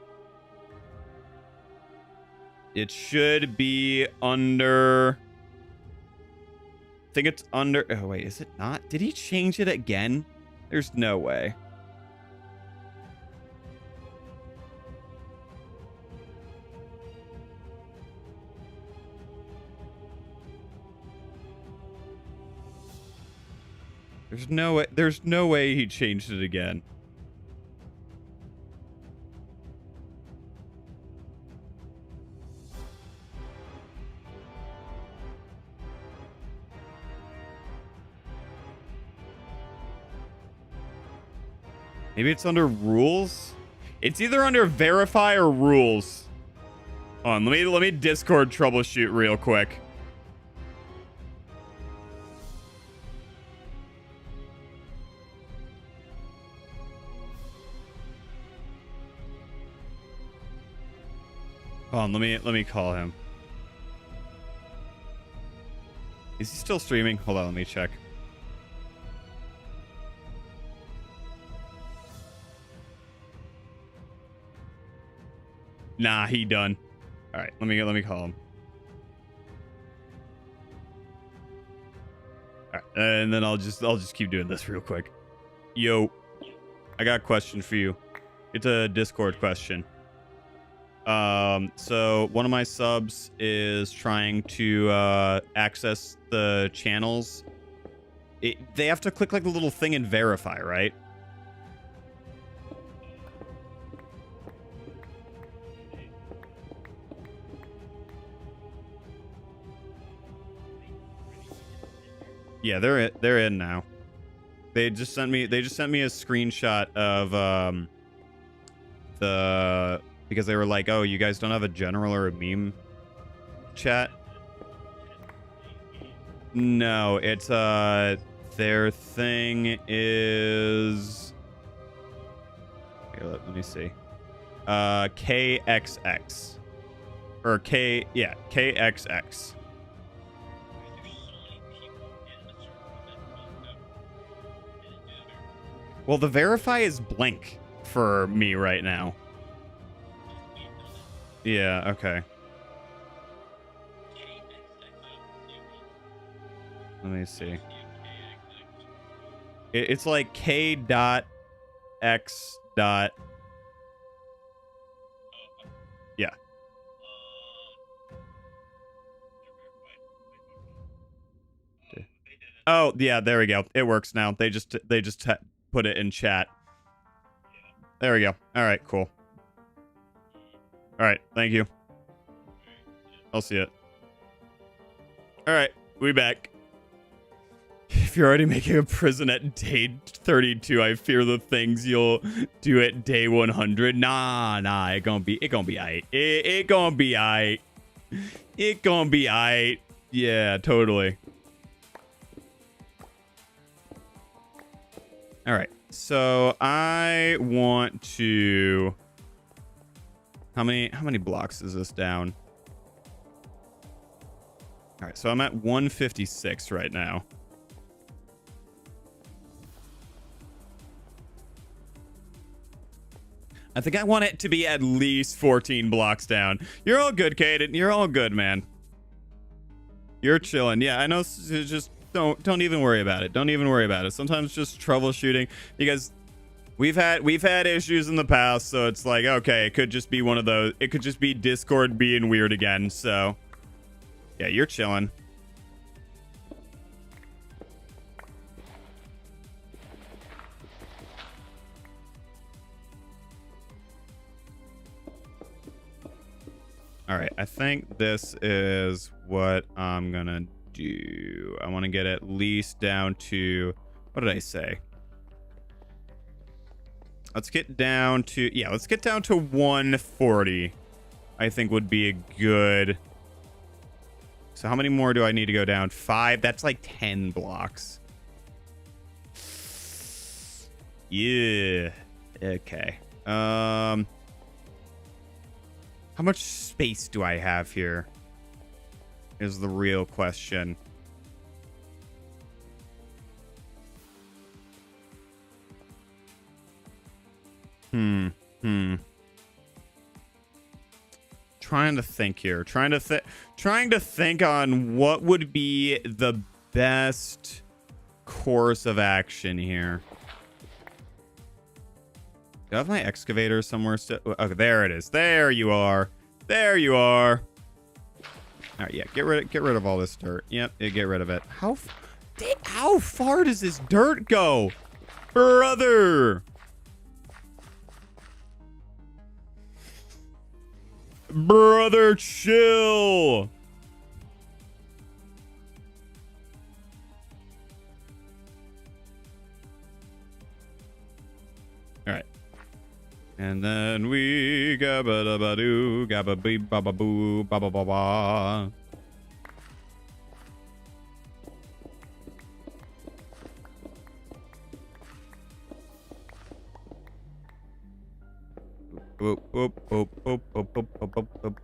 It should be under... I think it's under... Oh, wait, is it not? Did he change it again? There's no way. There's no way he changed it again. Maybe it's under rules? It's either under verify or rules. Hold on, let me Discord troubleshoot real quick. Hold on, let me call him. Is he still streaming? Hold on, let me check. Nah, he done. All right, let me call him. All right, and then I'll just keep doing this real quick. Yo, I got a question for you. It's a Discord question. So one of my subs is trying to access the channels. They have to click like the little thing and verify, right? Yeah, they're in now. They just sent me a screenshot of because they were like, "Oh, you guys don't have a general or a meme chat?" No, it's their thing is here, let me see. KXX or KXX. Well, the verify is blank for me right now. Yeah, okay. Let me see. It's like K.X. Yeah. Oh, yeah, there we go. It works now. They just put it in chat. There we go. All right, cool. All right, thank you. I'll see it. All right, we back. If you're already making a prison at day 32, I fear the things you'll do at day 100. Nah, it gonna be aight. It gonna be aight. It gonna be aight. Yeah, totally. All right. So I want to... How many blocks is this down? All right, so I'm at 156 right now. I think I want it to be at least 14 blocks down. You're all good, Caden. You're all good, man. You're chilling. Yeah, I know. Just don't even worry about it. Don't even worry about it. Sometimes just troubleshooting, because we've had issues in the past, so it's like, okay, it could just be one of those. It could just be Discord being weird again. So yeah, you're chilling. All right, I think this is what I'm gonna do. I want to get at least down to, what did I say? Let's get down to, yeah, let's get down to 140. I think would be a good. So how many more do I need to go down? 5. That's like 10 blocks. Yeah. Okay. How much space do I have here? Is the real question. Trying to think here. Trying to think on what would be the best course of action here. Do I have my excavator somewhere still? Okay, there it is. There you are. There you are. All right, yeah. Get rid of all this dirt. Yep, yeah, get rid of it. How far does this dirt go, brother? Brother, chill. All right. And then we gabba da ba doo, gabba beep ba ba boo, ba ba ba ba.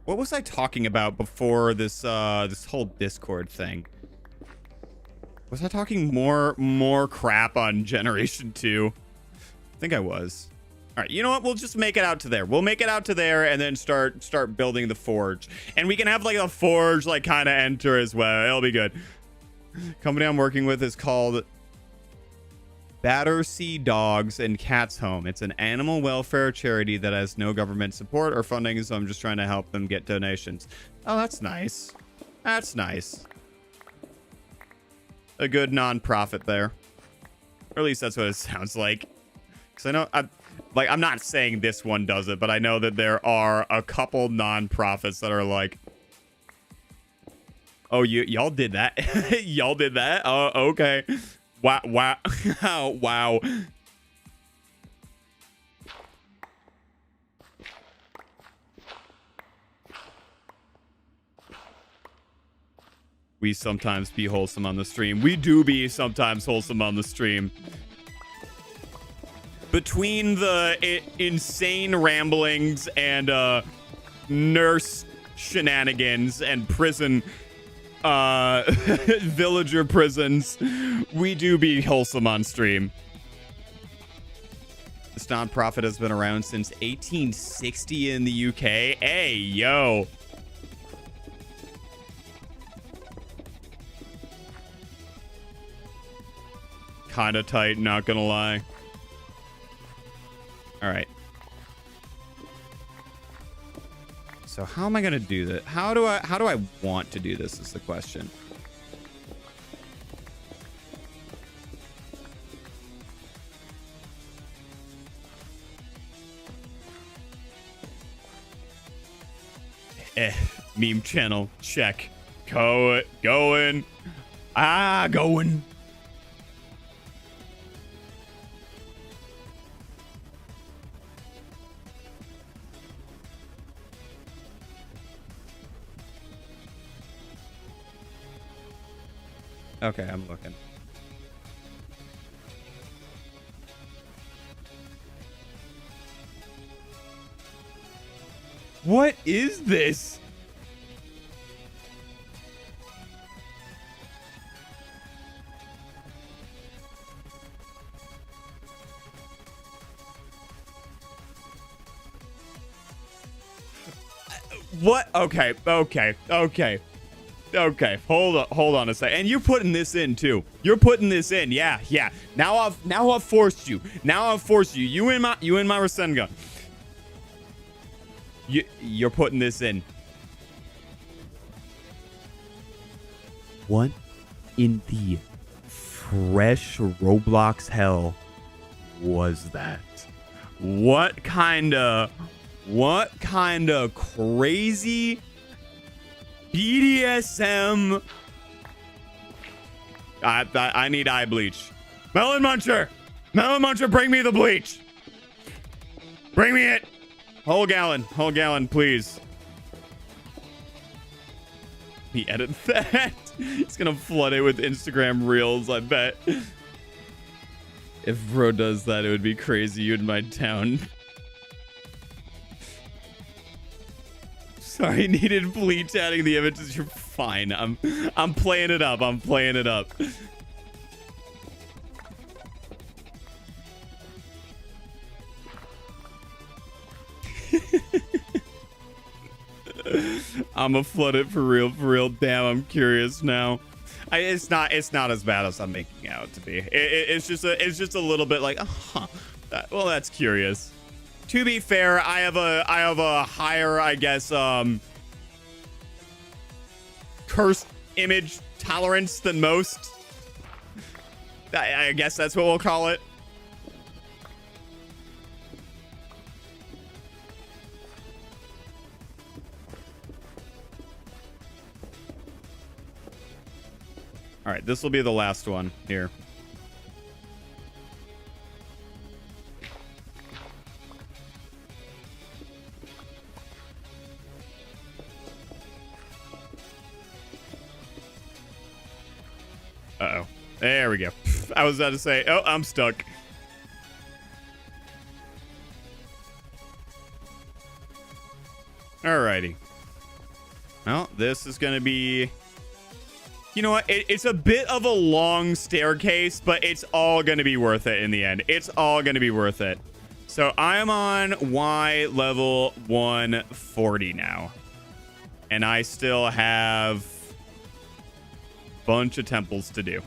What was I talking about before this this whole Discord thing? Was I talking more crap on Generation 2? I think I was. All right, you know what? We'll just make it out to there. We'll make it out to there and then start building the forge. And we can have like a forge like kind of enter as well. It'll be good. Company I'm working with is called Battersea Dogs and Cats Home. It's an animal welfare charity that has no government support or funding, so I'm just trying to help them get donations. Oh, that's nice. That's nice. A good non-profit there. Or at least that's what it sounds like. Because I know, I'm not saying this one does it, but I know that there are a couple non-profits that are like, oh, y'all did that? Y'all did that? Oh, okay. Wow. Wow. Wow. We sometimes be wholesome on the stream. We do be sometimes wholesome on the stream. Between the insane ramblings and nurse shenanigans and prison villager prisons, we do be wholesome on stream. This nonprofit has been around since 1860 in the UK. Hey, yo. Kind of tight, not gonna lie. All right. So how am I going to do this? How do I want to do this is the question. Meme channel check. Going. Going. Okay, I'm looking. What is this? What? Okay. Hold on a second. And you're putting this in too. You're putting this in. Yeah. Now I've forced you. You and my Rasengan. You're putting this in. What in the fresh Roblox hell was that? What kind of crazy BDSM? I need eye bleach. Melon Muncher, bring me the bleach. Bring me it. Whole gallon, please. He edit that. He's gonna flood it with Instagram reels, I bet. If bro does that, it would be crazy. You in my town. Sorry, needed bleach adding the images. You're fine. I'm playing it up. I'ma flood it for real. Damn, I'm curious now. It's not as bad as I'm making out to be. It's just a little bit like, well, that's curious. To be fair, I have a higher, I guess, cursed image tolerance than most. I guess that's what we'll call it. All right, this will be the last one here. Uh-oh. There we go. I was about to say, oh, I'm stuck. Alrighty. Well, this is going to be... You know what? It's a bit of a long staircase, but it's all going to be worth it in the end. It's all going to be worth it. So I am on Y level 140 now. And I still have a bunch of temples to do.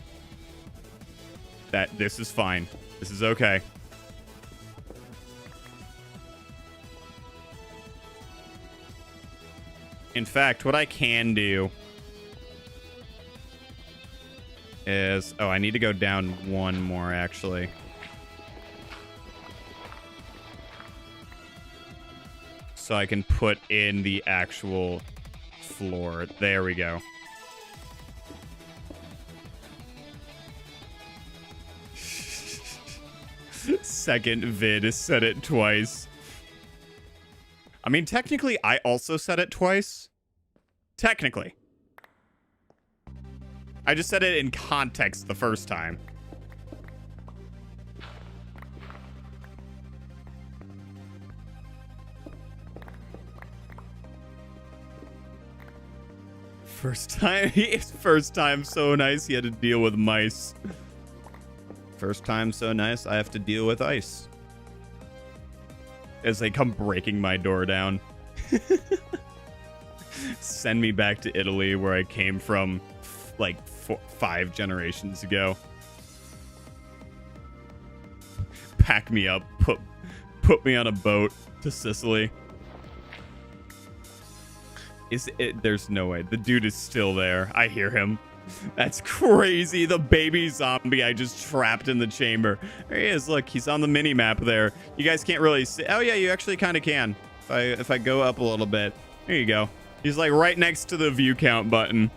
This is fine. This is okay. In fact, what I can do is... Oh, I need to go down one more, actually. So I can put in the actual floor. There we go. Second vid said it twice. I mean, technically, I also said it twice. Technically. I just said it in context the first time. First time so nice he had to deal with mice. First time so nice I have to deal with ice. As they come breaking my door down. Send me back to Italy where I came from like 5 generations ago. Pack me up, put me on a boat to Sicily. There's no way. The dude is still there. I hear him. That's crazy. The baby zombie I just trapped in the chamber. There he is. Look, he's on the mini map there. You guys can't really see. Oh yeah, you actually kind of can. If I go up a little bit. There you go. He's like right next to the view count button.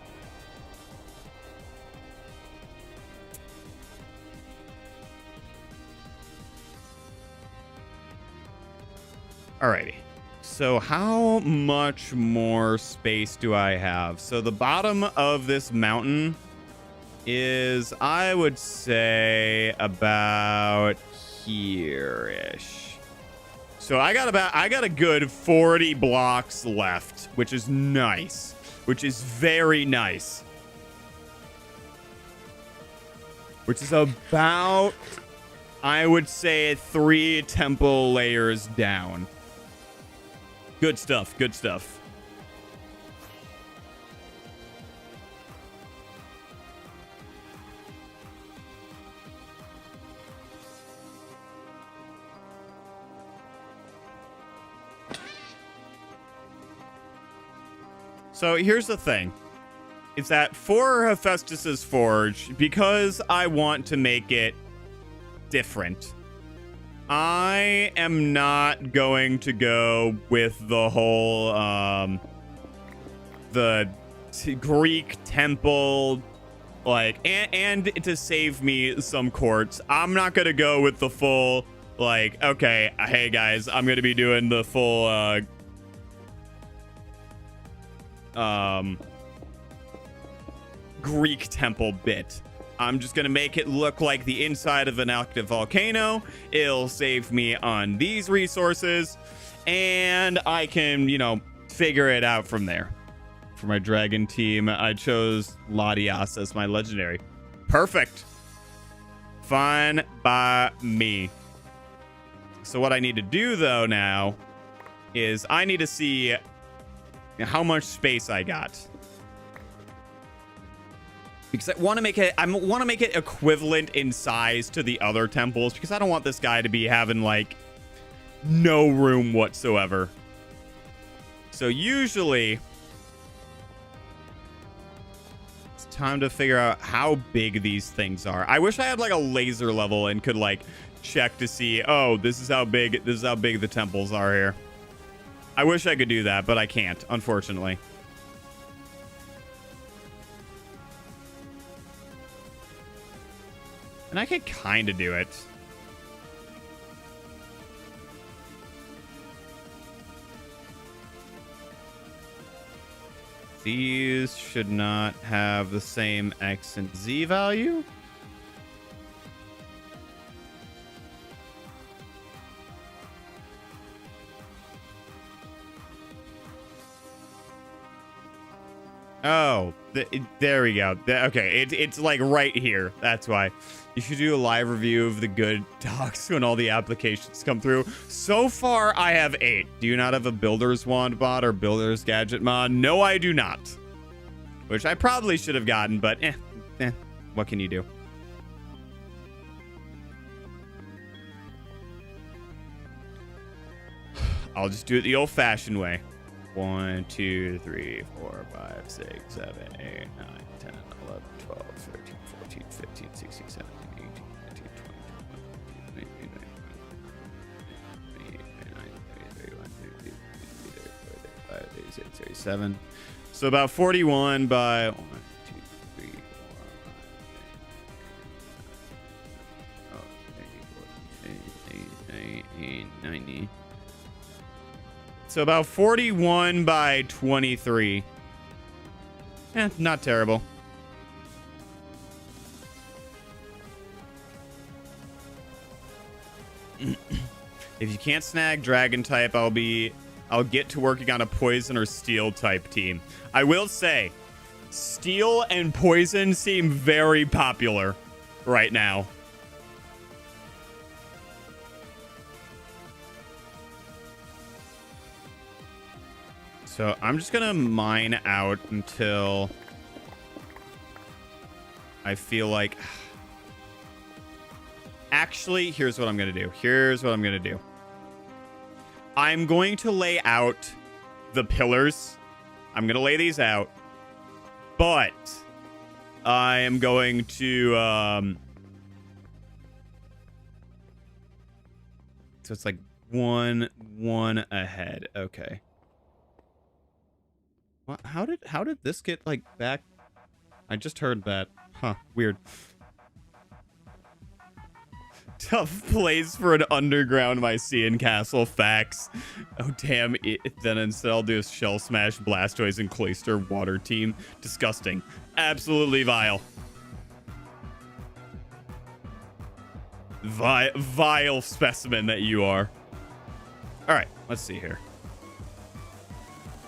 Alrighty. So how much more space do I have? So the bottom of this mountain is, I would say, about here-ish. So I got a good 40 blocks left, which is nice. Which is very nice. Which is about, I would say, 3 temple layers down. Good stuff. Good stuff. So here's the thing. Is that for Hephaestus's Forge, because I want to make it different, I am not going to go with the whole Greek temple, like, and to save me some quartz. I'm not gonna go with the full, like, okay, hey guys, I'm gonna be doing the full Greek temple bit. I'm just gonna make it look like the inside of an active volcano. It'll save me on these resources, and I can, you know, figure it out from there. For my dragon team, I chose Latias as my legendary. Perfect. Fine by me. So what I need to do though now is I need to see how much space I got. Because I want to make it equivalent in size to the other temples, because I don't want this guy to be having like no room whatsoever. So usually it's time to figure out how big these things are. I wish I had like a laser level and could like check to see, oh, this is how big the temples are here. I wish I could do that, but I can't, unfortunately. And I could kind of do it. These should not have the same X and Z value. Oh, there we go. Okay, it's like right here. That's why. You should do a live review of the good docs when all the applications come through. So far, I have 8. Do you not have a Builder's Wand mod or Builder's Gadget mod? No, I do not. Which I probably should have gotten, but what can you do? I'll just do it the old-fashioned way. 1, 2, 3, 4, 5, 6, 7, 8, 9, 10, 11, 12, 13, 14, 15, 16, 17, 18, 19, 20, 21, 22, 23, 37. So about 41 by 1, 2, 3, 4, 5, 90. So about 41 by 23. Not terrible. If you can't snag dragon type, I'll get to working on a poison or steel type team. I will say, steel and poison seem very popular right now. So I'm just gonna mine out until I feel like... Actually, here's what I'm gonna do. I'm going to lay out the pillars. I'm gonna lay these out. But I am going to... So it's like one ahead. Okay. How did this get like back? I just heard that. Huh, weird. Tough place for an underground Mycenaean castle. Facts. Oh damn. Then instead I'll do a Shell Smash, Blastoise, and Cloyster water team. Disgusting. Absolutely vile. Vile specimen that you are. All right, let's see here.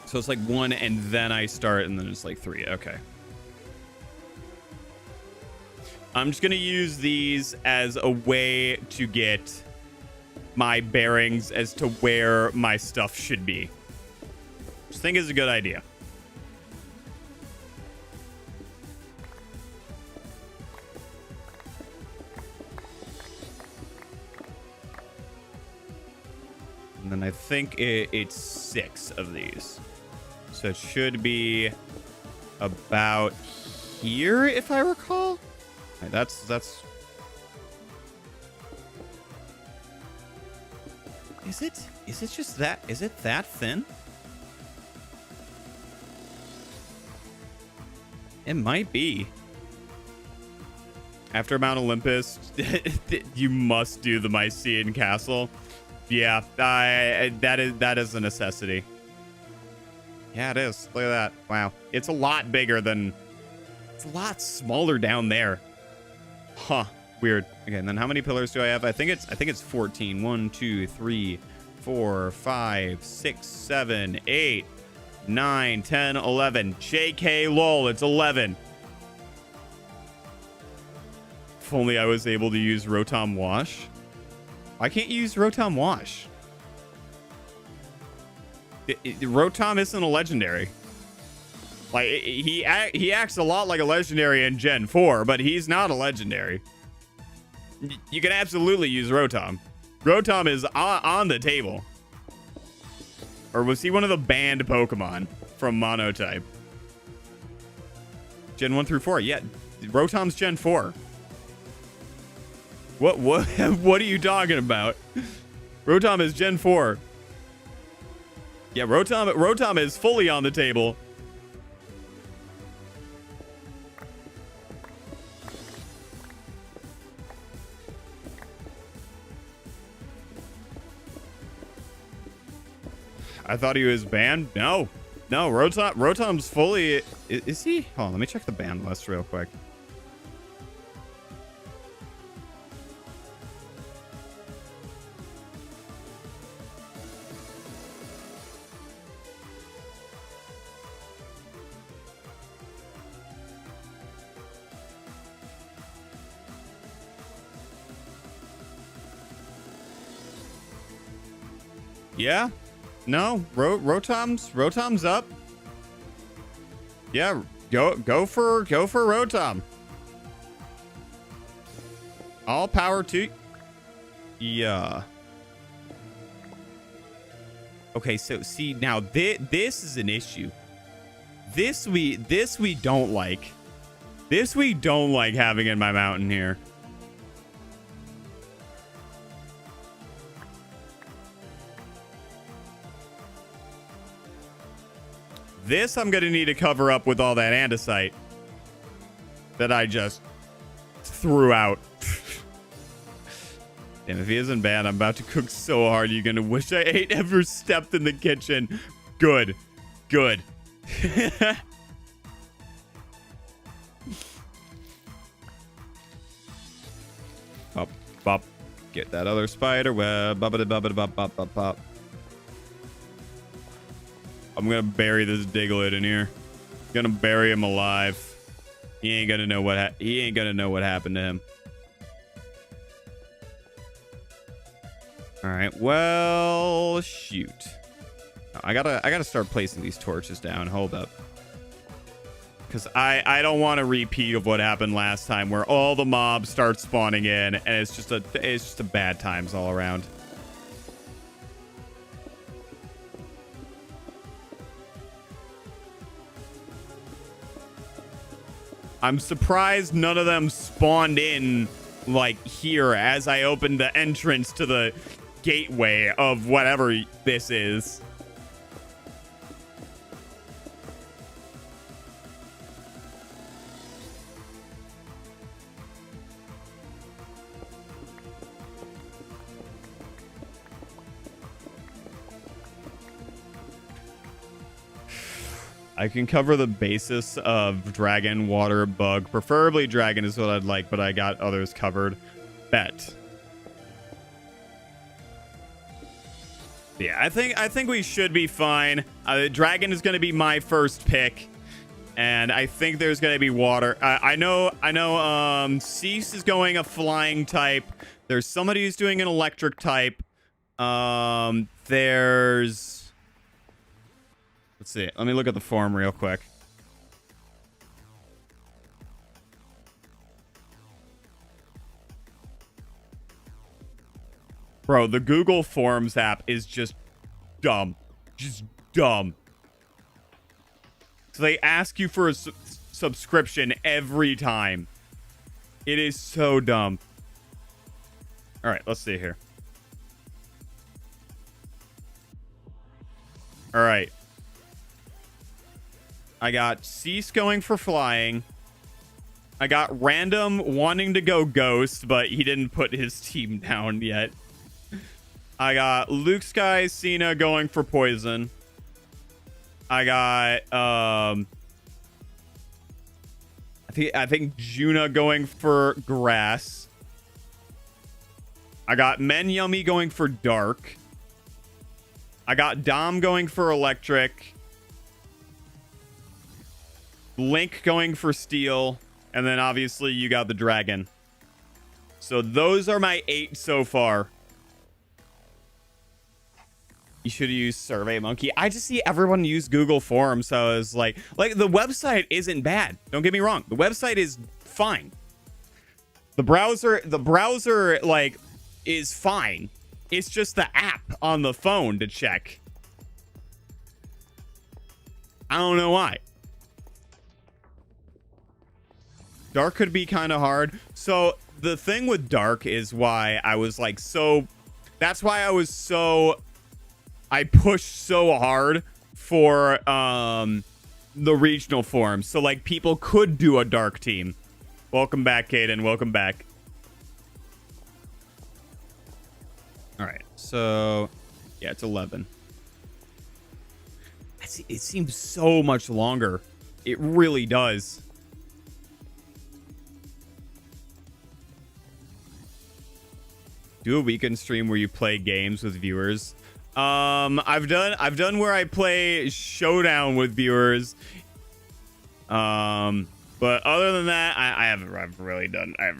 So it's like 1 and then I start and then it's like 3. Okay. I'm just going to use these as a way to get my bearings as to where my stuff should be. Which I think is a good idea. And then I think it's 6 of these. So it should be about here, if I recall. Right, that's... Is it just that? Is it that thin? It might be. After Mount Olympus, you must do the Mycenaean Castle. Yeah, that is a necessity. Yeah, it is. Look at that. Wow. It's a lot bigger than... It's a lot smaller down there. Huh. Weird. Okay, and then how many pillars do I have? I think it's 14. 1, 2, 3, 4, 5, 6, 7, 8, 9, 10, 11. JK lol, it's 11. If only I was able to use Rotom Wash. I can't use Rotom Wash. Rotom isn't a legendary. Like, he acts a lot like a legendary in Gen 4, but he's not a legendary. You can absolutely use Rotom. Rotom is on the table. Or was he one of the banned Pokemon from Monotype? Gen 1 through 4. Yeah, Rotom's Gen 4. What what are you talking about? Rotom is Gen 4. Yeah, Rotom is fully on the table. I thought he was banned. No, Rotom's fully. Is he? Hold on, let me check the ban list real quick. Yeah. No, Rotom's up. Yeah, go for Rotom. All power to. Yeah. Okay, so see now this is an issue. This we don't like. This we don't like having in my mountain here. This I'm going to need to cover up with all that andesite that I just threw out. Damn, if he isn't bad, I'm about to cook so hard you're going to wish I ain't ever stepped in the kitchen. Good. Good. Up, up. Get that other spider web. Bop. I'm gonna bury this Diglett in here. Gonna bury him alive. He ain't gonna know what happened to him. All right. Well, shoot. I gotta start placing these torches down. Hold up. Because I don't want a repeat of what happened last time, where all the mobs start spawning in, and it's just a bad times all around. I'm surprised none of them spawned in, like, here as I opened the entrance to the gateway of whatever this is. I can cover the basis of dragon, water, bug. Preferably dragon is what I'd like, but I got others covered. Bet. Yeah, I think we should be fine. Dragon is going to be my first pick, and I think there's going to be water. I know. Cease is going a flying type. There's somebody who's doing an electric type. There's. Let's see. Let me look at the form real quick. Bro, the Google Forms app is just dumb. Just dumb. So they ask you for a subscription every time. It is so dumb. All right, let's see here. All right. I got Cease going for flying. I got Random wanting to go Ghost, but he didn't put his team down yet. I got Luke Sky Cena going for poison. I got I think Juna going for grass. I got Men Yummy going for dark. I got Dom going for electric. Link going for steel. And then obviously you got the dragon. So those are my 8 so far. You should use SurveyMonkey. I just see everyone use Google Forms, so I was like the website isn't bad. Don't get me wrong. The website is fine. The browser like is fine. It's just the app on the phone to check. I don't know why. Dark could be kind of hard. So the thing with Dark is why I was like so. That's why I pushed so hard for the regional forums. So like people could do a Dark team. Welcome back, Caden. Welcome back. All right. So yeah, it's 11. It seems so much longer. It really does. Do a weekend stream where you play games with viewers. I've done where I play Showdown with viewers. But other than that, I haven't really done. I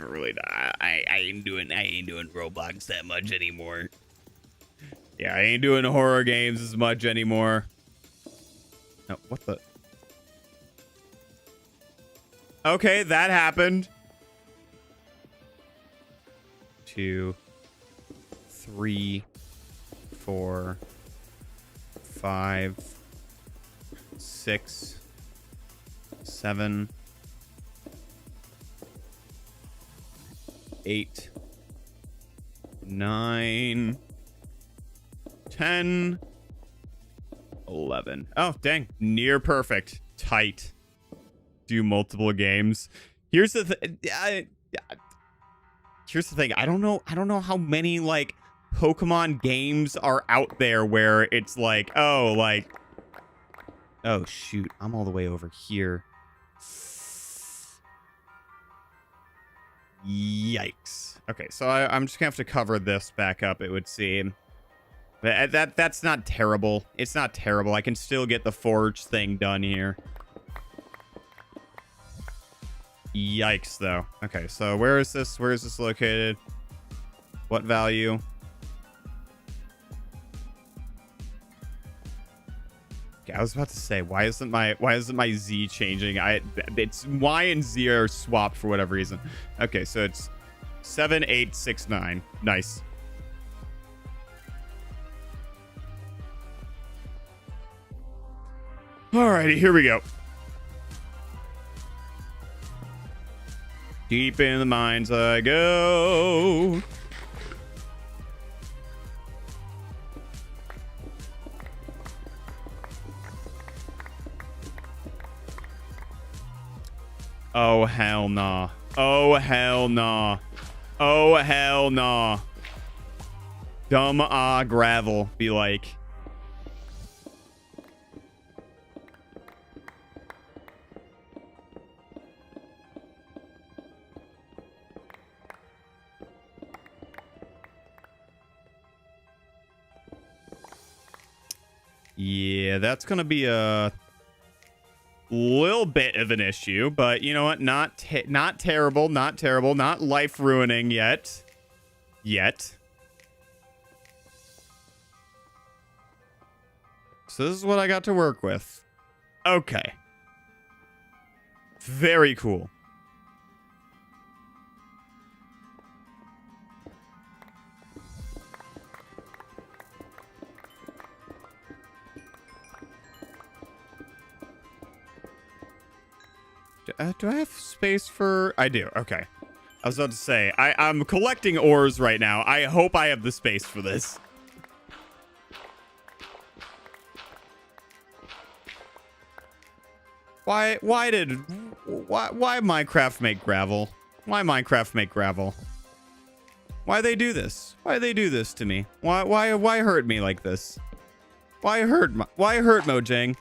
ain't doing Roblox that much anymore. Yeah, I ain't doing horror games as much anymore. No, what the? Okay, that happened. 2, 3, 4, 5, 6, 7, 8, 9, 10, 11. Oh, dang. Near perfect. Tight. Do multiple games. Here's the thing. I don't know how many like Pokemon games are out there where it's like, oh shoot, I'm all the way over here. Yikes. Okay, so I'm just gonna have to cover this back up, it would seem. But that's not terrible. It's not terrible. I can still get the forge thing done here. Yikes, though. Okay, so where is this? Where is this located? What value? Okay, I was about to say, why isn't my Z changing? It's Y and Z are swapped for whatever reason. Okay, so it's 7869. Nice. Alrighty, here we go. Deep in the mines I go. Oh, hell nah. Oh, hell nah. Oh, hell nah. Dumb gravel, be like. Yeah, that's gonna be a little bit of an issue, but you know what? Not terrible, not terrible, not life ruining yet. So this is what I got to work with. Okay. Very cool. Do I have space for... I do. Okay. I was about to say, I'm collecting ores right now. I hope I have the space for this. Why Minecraft make gravel? Why Minecraft make gravel? Why they do this? Why they do this to me? Why hurt me like this? Why hurt Mojang?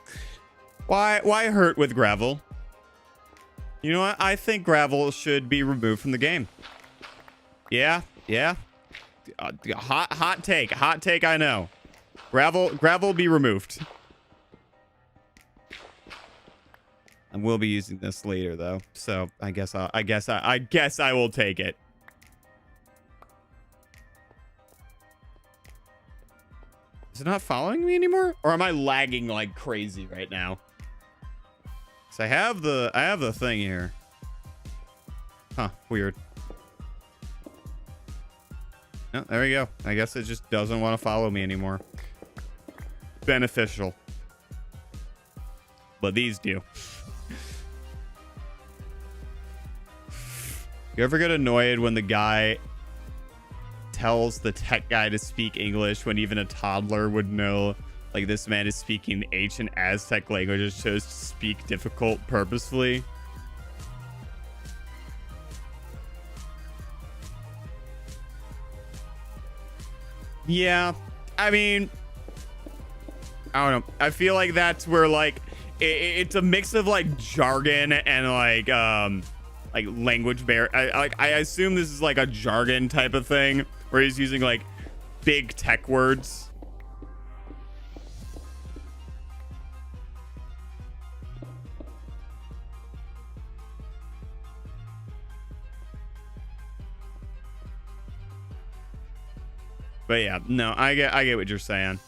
Why hurt with gravel? You know what? I think gravel should be removed from the game. Yeah. Hot take, I know. Gravel be removed. I will be using this later though, so I guess I will take it. Is it not following me anymore? Or am I lagging like crazy right now? So I have the thing here. Huh, weird. Oh, there we go. I guess it just doesn't want to follow me anymore. Beneficial. But these do. You ever get annoyed when the guy tells the tech guy to speak English when even a toddler would know, like, this man is speaking ancient Aztec languages, chose to speak difficult purposefully? Yeah, I mean, I don't know. I feel like that's where, like, it's a mix of, like, jargon and, like language I assume this is like a jargon type of thing where he's using like big tech words. But yeah, no, I get what you're saying.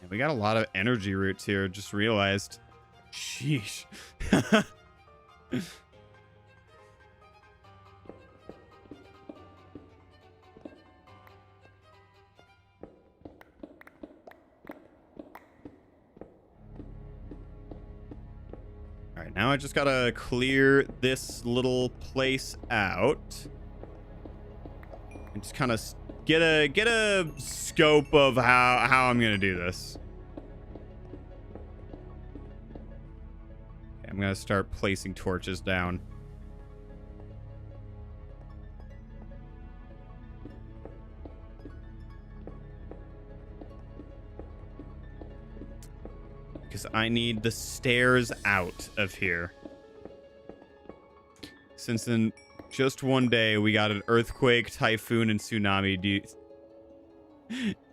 Yeah, we got a lot of energy roots here, just realized. Sheesh. Now I just gotta clear this little place out and just kind of get a scope of how I'm gonna do this. Okay, I'm gonna start placing torches down. Because I need the stairs out of here. Since in just one day we got an earthquake, typhoon, and tsunami. Do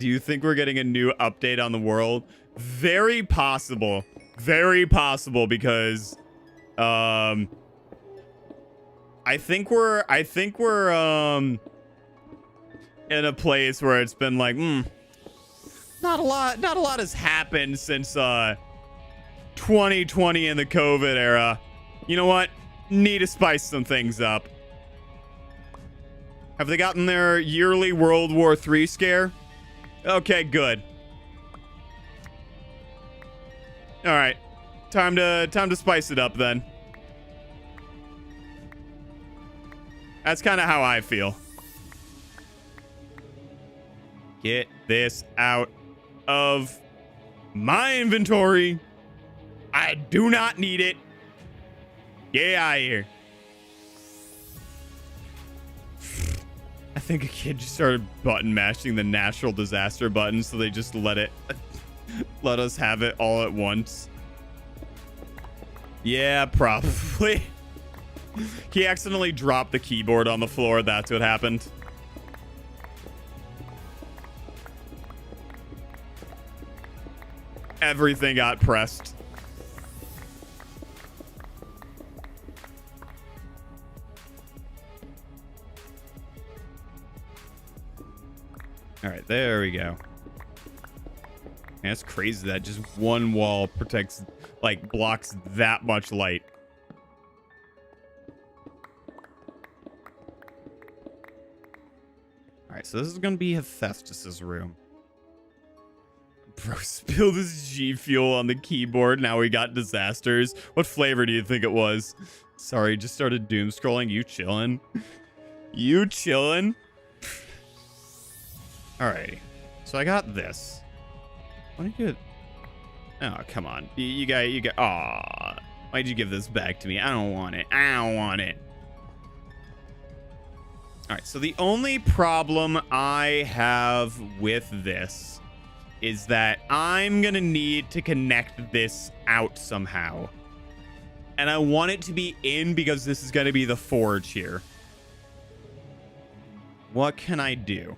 you think we're getting a new update on the world? Very possible. Very possible, because I think we're in a place where it's been like, not a lot has happened since 2020 in the COVID era. You know what? Need to spice some things up. Have they gotten their yearly World War III scare? Okay, good. All right, time to spice it up then. That's kind of how I feel. Get this out of my inventory. I do not need it. Get out of here. I think a kid just started button mashing the natural disaster button, so they just let us have it all at once. Yeah, probably. He accidentally dropped the keyboard on the floor. That's what happened. Everything got pressed. All right, there we go. Man, it's crazy that just one wall protects, like, blocks that much light. All right, so this is gonna be Hephaestus's room. Bro, spilled his G Fuel on the keyboard. Now we got disasters. What flavor do you think it was? Sorry, just started doom scrolling. You chillin'? You chillin'? Alrighty. So I got this. What did you... Oh, come on. You got... Aw. Why'd you give this back to me? I don't want it. I don't want it. Alright, so the only problem I have with this is that I'm gonna need to connect this out somehow. And I want it to be in because this is gonna be the forge here. What can I do?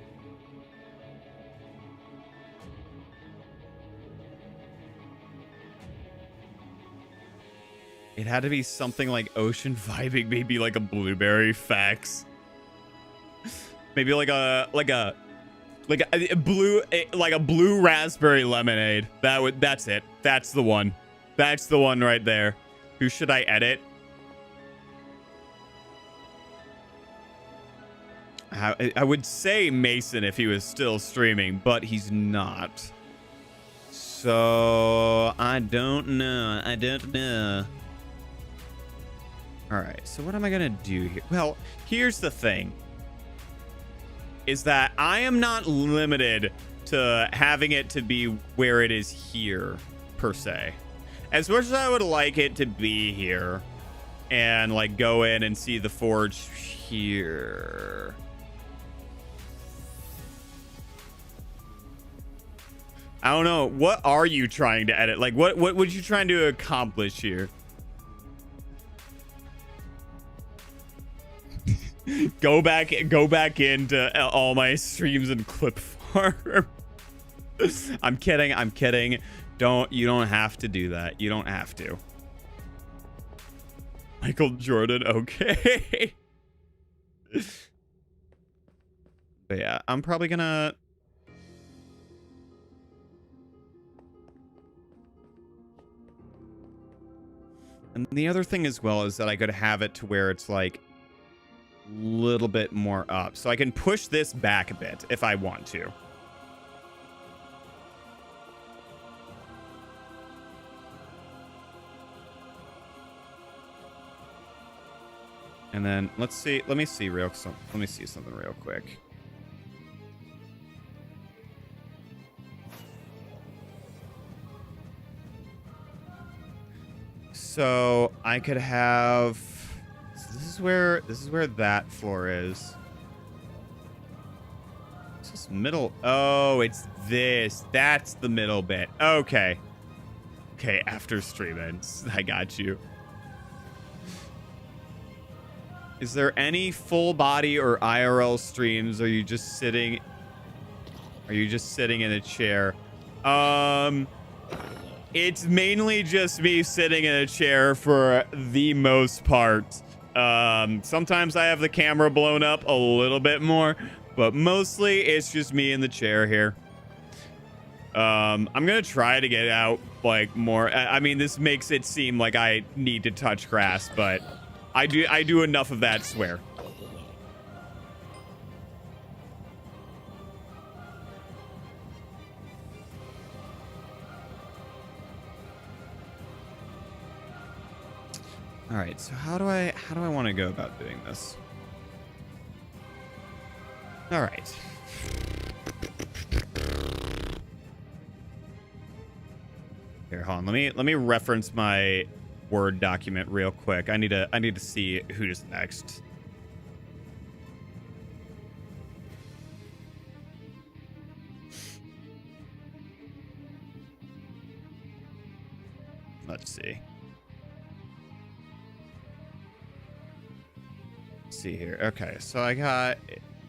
It had to be something like ocean vibing, maybe like a blueberry facts. Maybe like a blue raspberry lemonade. That's it. That's the one. That's the one right there. Who should I edit? I would say Mason if he was still streaming, but he's not. So I don't know. I don't know. All right. So what am I gonna do here? Well, here's the thing. Is that I am not limited to having it to be where it is here, per se. As much as I would like it to be here and like go in and see the forge here. I don't know. What are you trying to edit? Like what would you trying to accomplish here? Go back into all my streams and clip farm. I'm kidding. You don't have to do that. You don't have to. Michael Jordan, okay. But yeah, I'm probably gonna... And the other thing as well is that I could have it to where it's like little bit more up, so I can push this back a bit if I want to. And then let's see. Let me see something real quick. So I could have. This is where that floor is. Is this middle? Oh, it's this. That's the middle bit. Okay. Okay, after streaming. I got you. Is there any full body or IRL streams? Are you just sitting in a chair? It's mainly just me sitting in a chair for the most part. Sometimes I have the camera blown up a little bit more, but mostly it's just me in the chair here. I'm gonna try to get out like more. I mean, this makes it seem like I need to touch grass, but I do enough of that, swear. All right, so how do I want to go about doing this? All right. Here, hold on. Let me reference my Word document real quick. I need to see who's next. Let's see. See here. Okay, so I got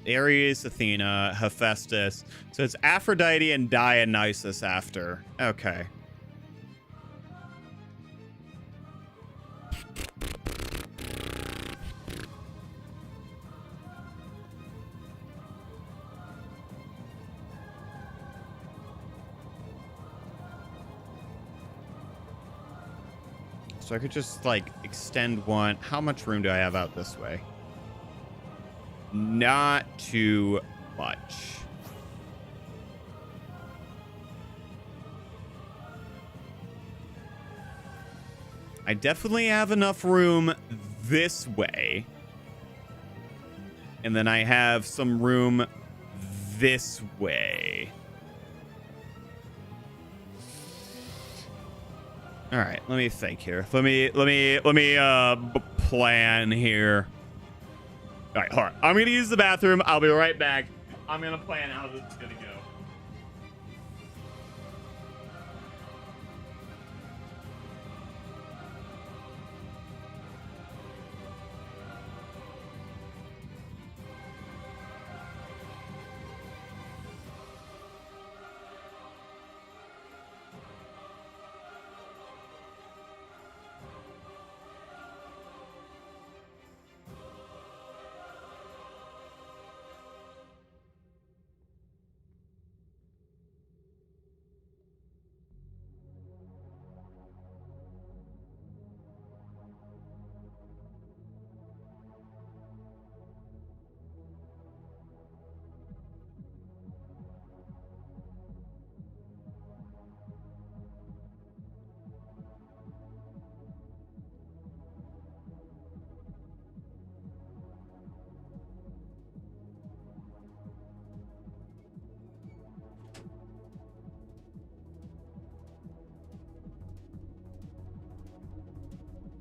Ares, Athena, Hephaestus. So it's Aphrodite and Dionysus after. Okay. So I could just like extend one. How much room do I have out this way? Not too much. I definitely have enough room this way. And then I have some room this way. All right, let me think here. Let me plan here. All right, hold on. I'm gonna use the bathroom. I'll be right back. I'm gonna plan how this is gonna go.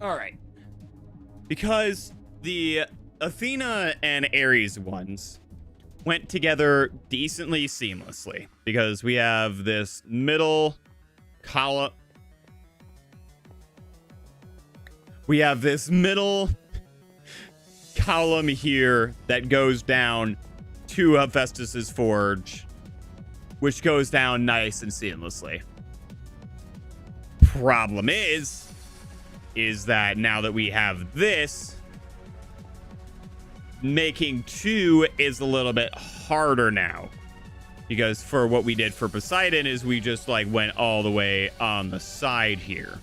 All right. Because the Athena and Ares ones went together decently seamlessly. Because we have this middle column. We have this middle column here that goes down to Hephaestus's Forge, which goes down nice and seamlessly. Problem is that now that we have this, making two is a little bit harder now. Because for what we did for Poseidon is we just like went all the way on the side here.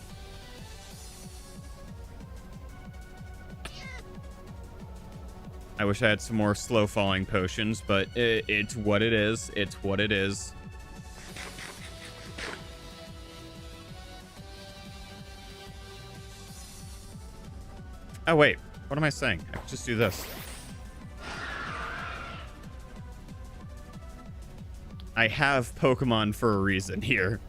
I wish I had some more slow falling potions, but it's what it is. It's what it is. Oh, wait. What am I saying? I could just do this. I have Pokemon for a reason here.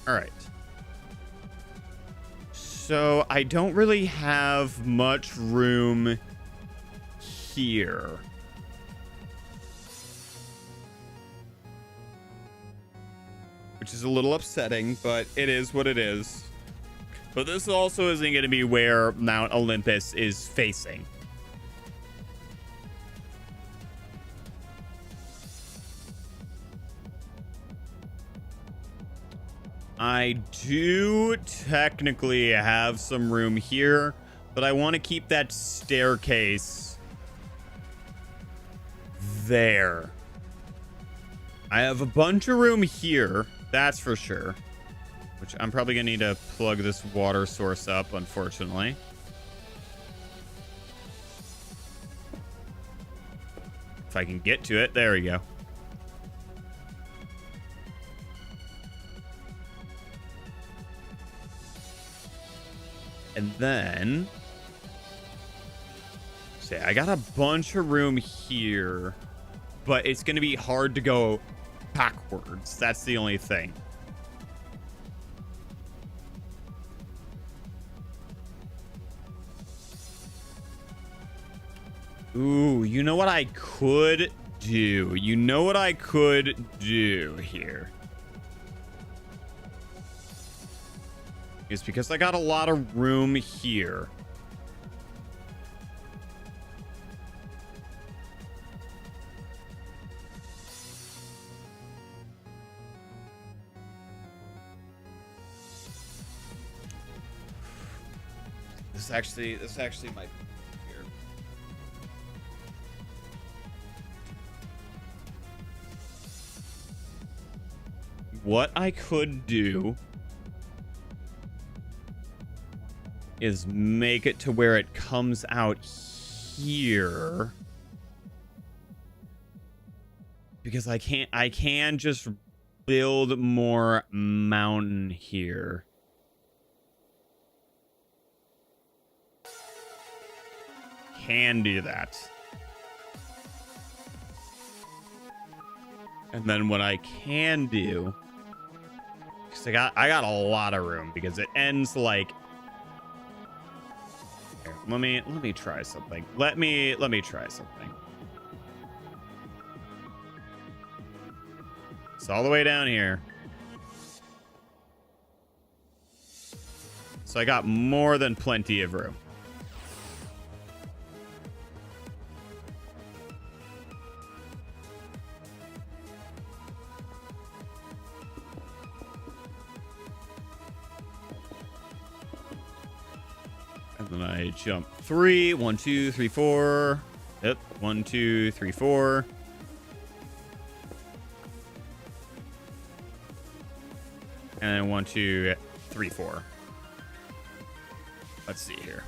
All right. So I don't really have much room here. Which is a little upsetting, but it is what it is. But this also isn't going to be where Mount Olympus is facing. I do technically have some room here, but I want to keep that staircase there. I have a bunch of room here, that's for sure. Which I'm probably going to need to plug this water source up, unfortunately. If I can get to it, there we go. And then, say, I got a bunch of room here, but it's going to be hard to go backwards. That's the only thing. Ooh, you know what I could do? You know what I could do here? Is because I got a lot of room here. This actually might be here. what I could do is make it to where it comes out here. Because I can just build more mountain here. Can do that. And then what I can do, because I got a lot of room, because it ends like here, let me try something. Let me try something. It's all the way down here. So I got more than plenty of room. And then I jump 3, 1, 2, 3, 4. Yep, 1, 2, 3, 4. And then 1, 2, 3, 4. Let's see here.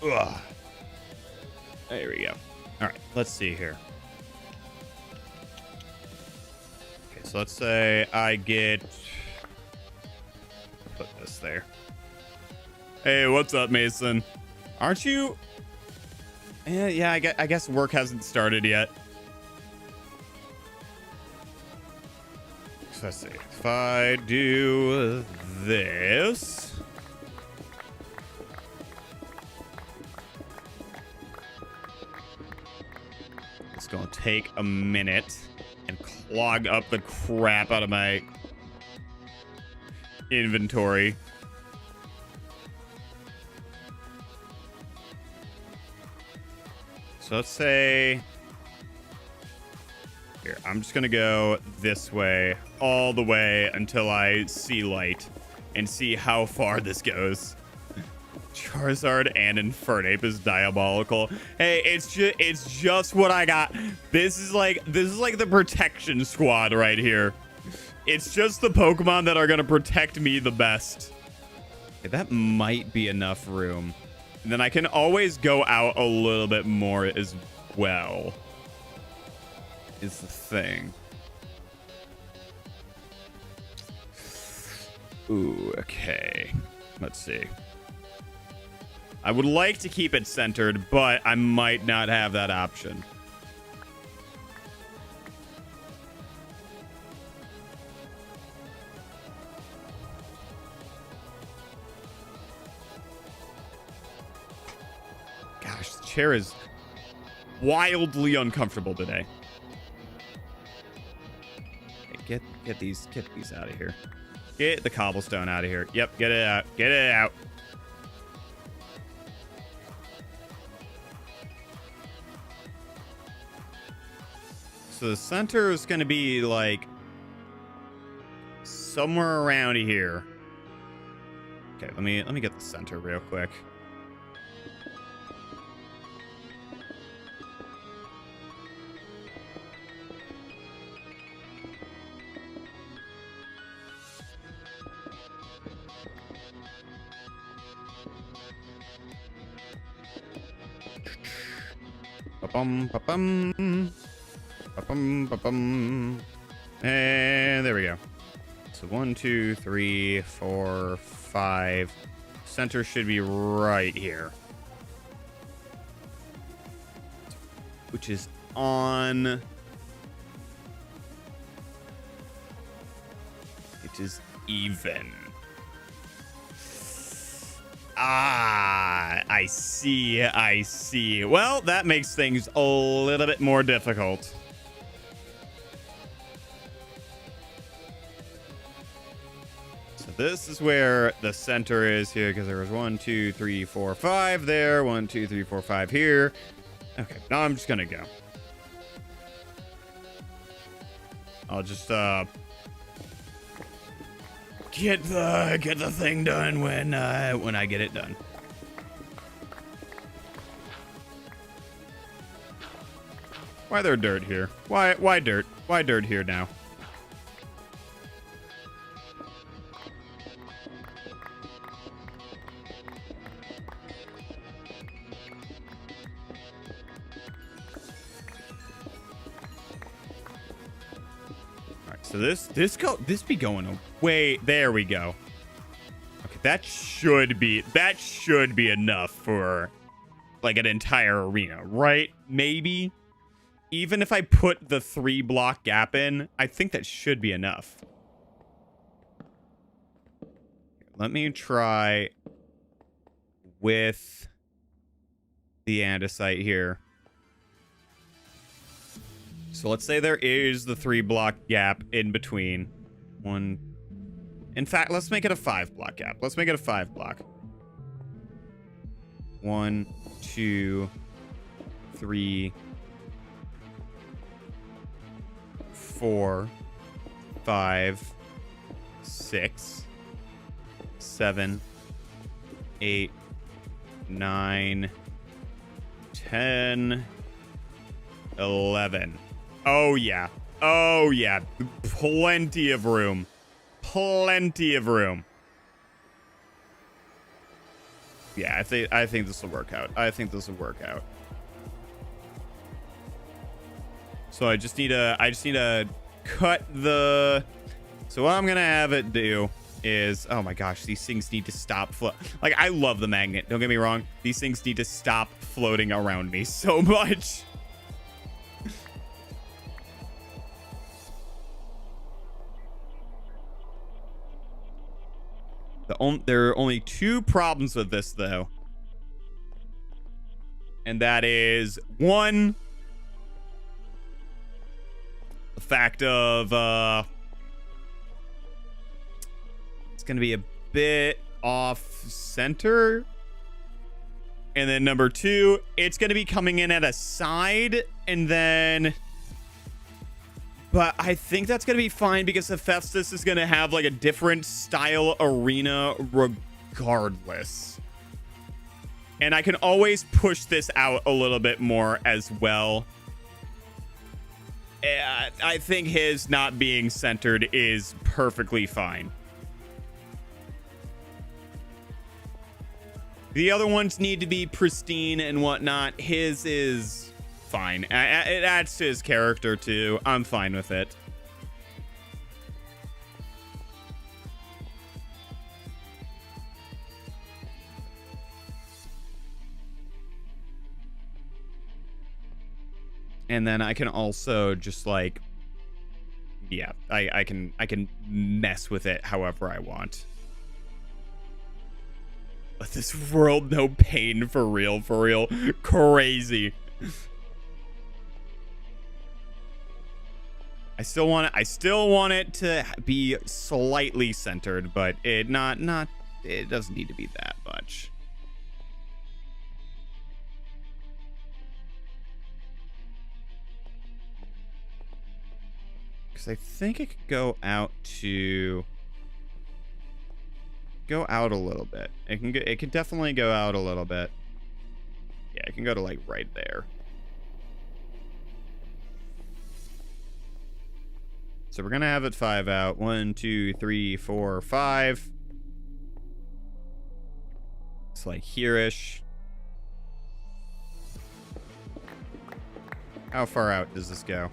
Ugh. There we go. All right, let's see here. Okay, so let's say I get... Put this there. Hey, what's up, Mason? Aren't you? Yeah, I guess work hasn't started yet. So let's see. If I do this, it's gonna take a minute and clog up the crap out of my inventory. So let's say here, I'm just gonna go this way all the way until I see light and see how far this goes. Charizard and Infernape is diabolical. Hey, it's just what I got. This is like the protection squad right here. It's just the Pokemon that are gonna protect me the best. Okay, that might be enough room. And then I can always go out a little bit more as well. Is the thing. Ooh, okay. Let's see. I would like to keep it centered, but I might not have that option. Gosh, the chair is wildly uncomfortable today. Okay, get these out of here. Get the cobblestone out of here. Yep, get it out. Get it out. So the center is going to be like somewhere around here. Okay, let me get the center real quick. Ba-bum, ba-bum. Ba-bum, ba-bum. And there we go. So 1, 2, 3, 4, 5. Center should be right here. Which is on... It is even. Ah, I see, I see. Well, that makes things a little bit more difficult. So this is where the center is here, because there was 1, 2, 3, 4, 5 there. 1, 2, 3, 4, 5 here. Okay, now I'm just gonna go. I'll just get the thing done when I get it done. Why there dirt here? Why dirt? Why dirt here now? So this be going away. There we go. Okay, that should be enough for like an entire arena, right? Maybe. Even if I put the 3-block gap in, I think that should be enough. Let me try with the andesite here. So let's say there is the 3-block gap in between. One. In fact, let's make it a 5-block gap. Let's make it a 5-block. 1, 2, 3, 4, 5, 6, 7, 8, 9, 10, 11. Oh, yeah. Oh, yeah. Plenty of room. Plenty of room. Yeah, I think this will work out. I think this will work out. So I just need to cut the... So what I'm going to have it do is... Oh, my gosh. These things need to stop... Like, I love the magnet. Don't get me wrong. These things need to stop floating around me so much. There are only 2 problems with this, though. And that is, 1, the fact of, it's going to be a bit off-center. And then number 2, it's going to be coming in at a side, and then... But I think that's going to be fine because Hephaestus is going to have like a different style arena regardless. And I can always push this out a little bit more as well. I think his not being centered is perfectly fine. The other ones need to be pristine and whatnot. His is... fine. It adds to his character too. I'm fine with it. And then I can also just like, yeah, I can mess with it however I want. But this world, no pain, for real, crazy. I still want it to be slightly centered, but it doesn't need to be that much. Because I think it could go out a little bit. It can definitely go out a little bit. Yeah, it can go to like right there. So we're gonna have it 5 out. 1, 2, 3, 4, 5. It's like here-ish. How far out does this go?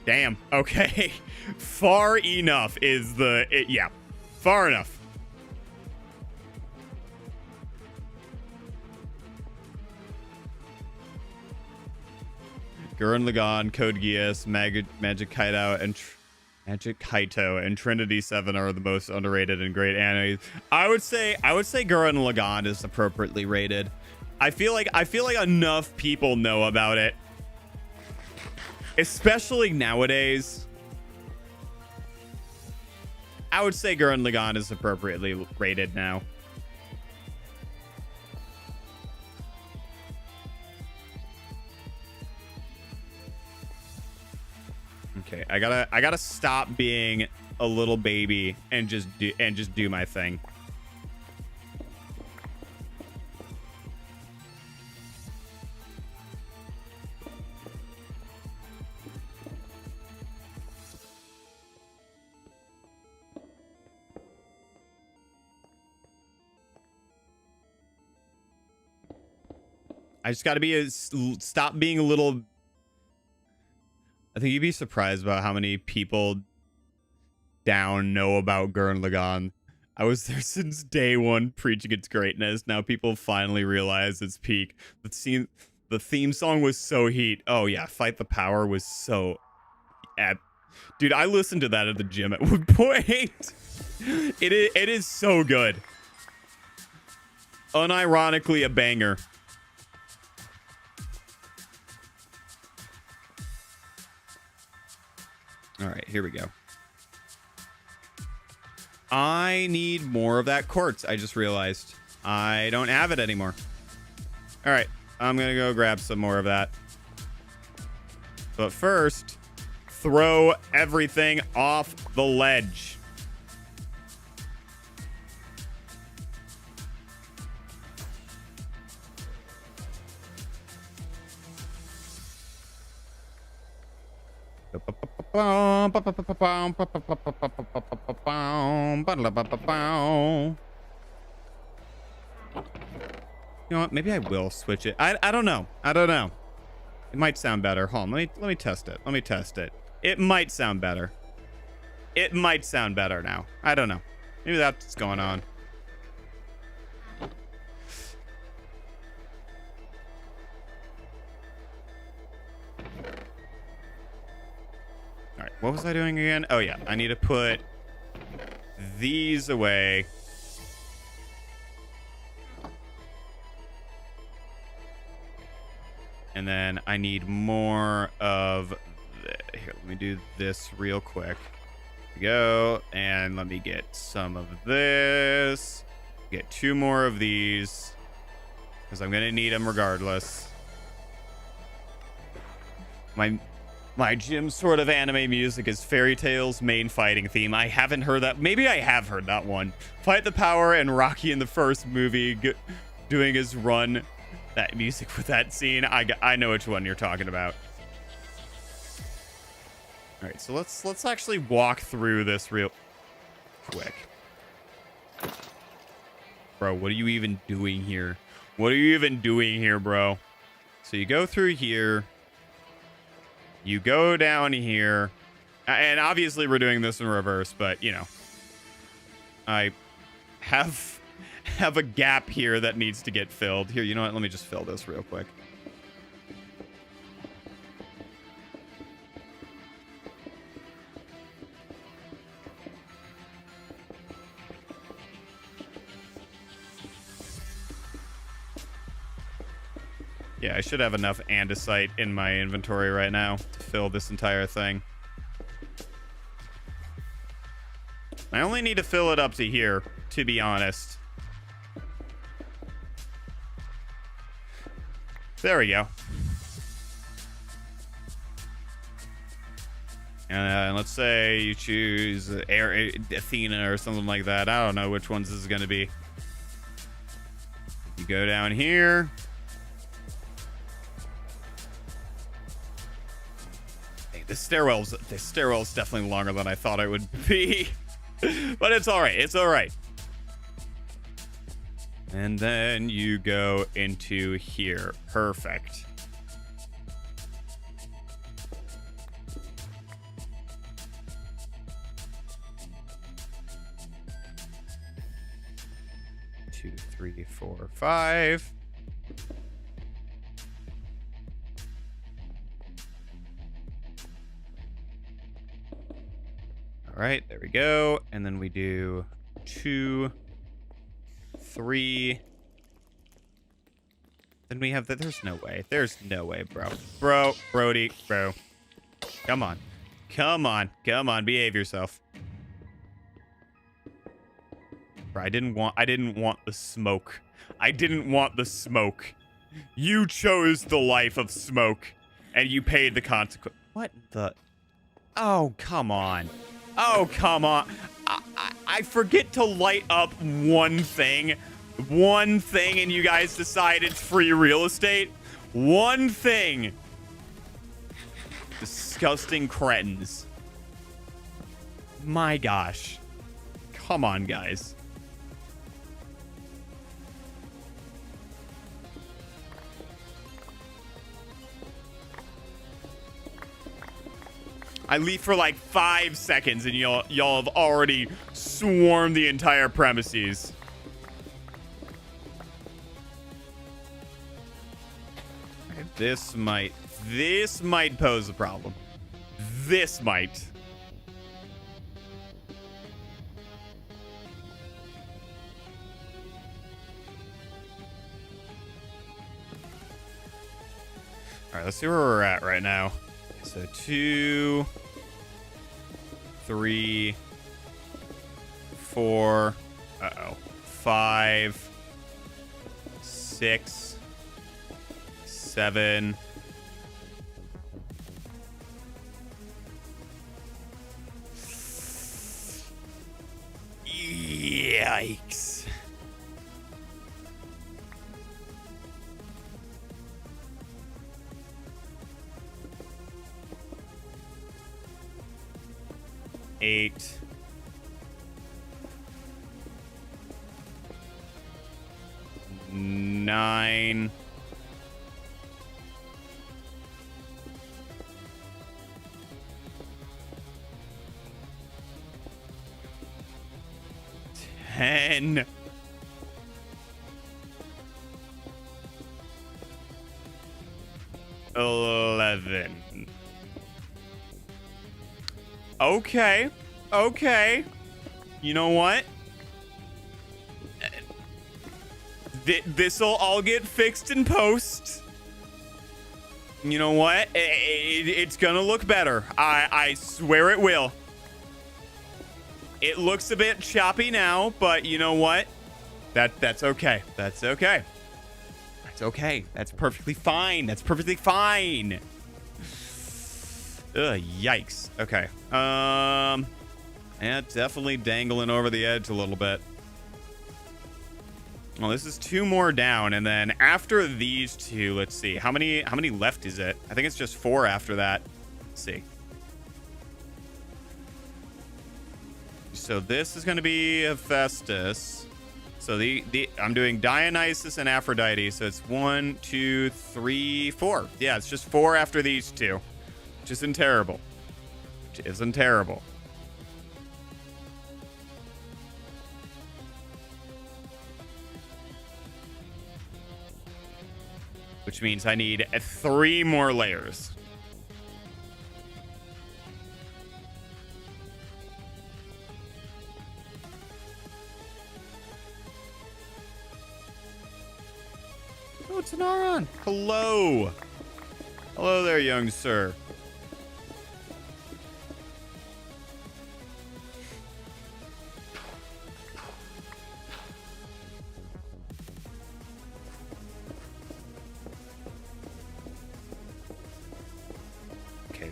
Damn. Okay. Far enough is yeah. Far enough. Gurren Lagann, Code Geass, Magic Kaito, and Trinity 7 are the most underrated and great animes. I would say Gurren Lagann is appropriately rated. I feel like enough people know about it, especially nowadays. I would say Gurren Lagann is appropriately rated now. Okay, I gotta stop being a little baby and just do my thing. I just got to be stop being a little. I think you'd be surprised about how many people down know about Gurren Lagann. I was there since day one preaching its greatness. Now people finally realize its peak. The theme song was so heat. Oh yeah, Fight the Power was so... Dude, I listened to that at the gym at one point. It is so good. Unironically a banger. All right, here we go. I need more of that quartz. I just realized I don't have it anymore. All right, I'm gonna go grab some more of that. But first, throw everything off the ledge. You know what? Maybe I will switch it. I don't know. I don't know. It might sound better. Hold on. Let me test it. Let me test it. It might sound better. It might sound better now. I don't know. Maybe that's what's going on. All right. What was I doing again? Oh, yeah. I need to put these away. And then I need more of... Here, let me do this real quick. Here we go. And let me get some of this. Get 2 more of these. Because I'm going to need them regardless. My gym sort of anime music is Fairy Tail's main fighting theme. I haven't heard that. Maybe I have heard that one. Fight the Power and Rocky in the first movie doing his run. That music with that scene. I know which one you're talking about. All right, so let's actually walk through this real quick. Bro, what are you even doing here? What are you even doing here, bro? So you go through here. You go down here. And obviously we're doing this in reverse, but, you know. I have a gap here that needs to get filled. Here, you know what? Let me just fill this real quick. Yeah, I should have enough andesite in my inventory right now to fill this entire thing. I only need to fill it up to here, to be honest. There we go. And let's say you choose Athena or something like that. I don't know which ones this is going to be. You go down here. Hey, this stairwell's definitely longer than I thought it would be. But it's all right. It's all right. And then you go into here. Perfect. Two, 3, 4, 5. All right, there we go. And then we do 2, 3. Then we have that. There's no way. There's no way, bro. Brody, bro. Come on. Come on. Come on. Behave yourself. Bro, I didn't want the smoke. I didn't want the smoke. You chose the life of smoke, and you paid the consequence. What the? Oh, come on. Oh, come on. I forget to light up one thing, and you guys decide it's free real estate. One thing. Disgusting cretins. My gosh. Come on, guys. I leave for like 5 seconds and y'all have already swarmed the entire premises. Okay, this might pose a problem. This might. All right, let's see where we're at right now. So 2, 3, 4, 5, 6, 7. Yikes. Eight. 9. 10. 11. Okay. Okay. You know what? This'll all get fixed in post. You know what? It's gonna look better. I swear it will. It looks a bit choppy now, but you know what? That's okay. That's okay. That's okay. That's perfectly fine. That's perfectly fine. Ugh, yikes. Okay. Yeah, definitely dangling over the edge a little bit. Well, this is 2 more down, and then after these 2, let's see. How many left is it? I think it's just 4 after that. Let's see. So this is going to be Hephaestus. So I'm doing Dionysus and Aphrodite. So it's 1, 2, 3, 4. Yeah, it's just 4 after these 2. Which isn't terrible. Which isn't terrible. Which means I need 3 more layers. Oh, it's an Aron. Hello. Hello there, young sir.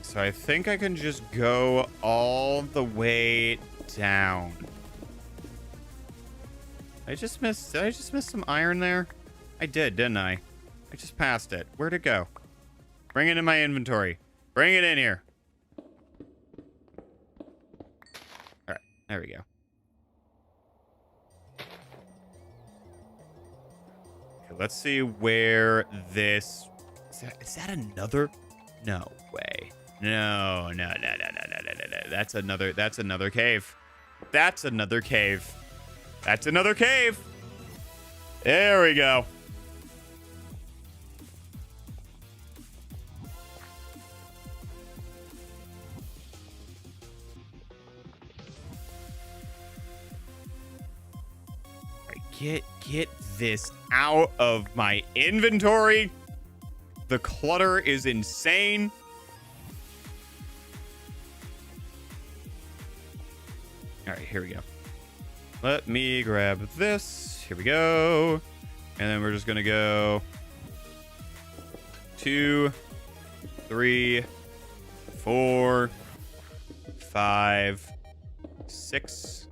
So I think I can just go all the way down. Did I just miss some iron there? I did, didn't I? I just passed it. Where'd it go? Bring it in my inventory. Bring it in here. All right, there we go. Okay, let's see where this... Is that another... No way. No. That's another cave. That's another cave. That's another cave. There we go. All right, get this out of my inventory. The clutter is insane. All right, here we go. Let me grab this. Here we go. And then we're just going to go 2, 3, 4, 5, 6,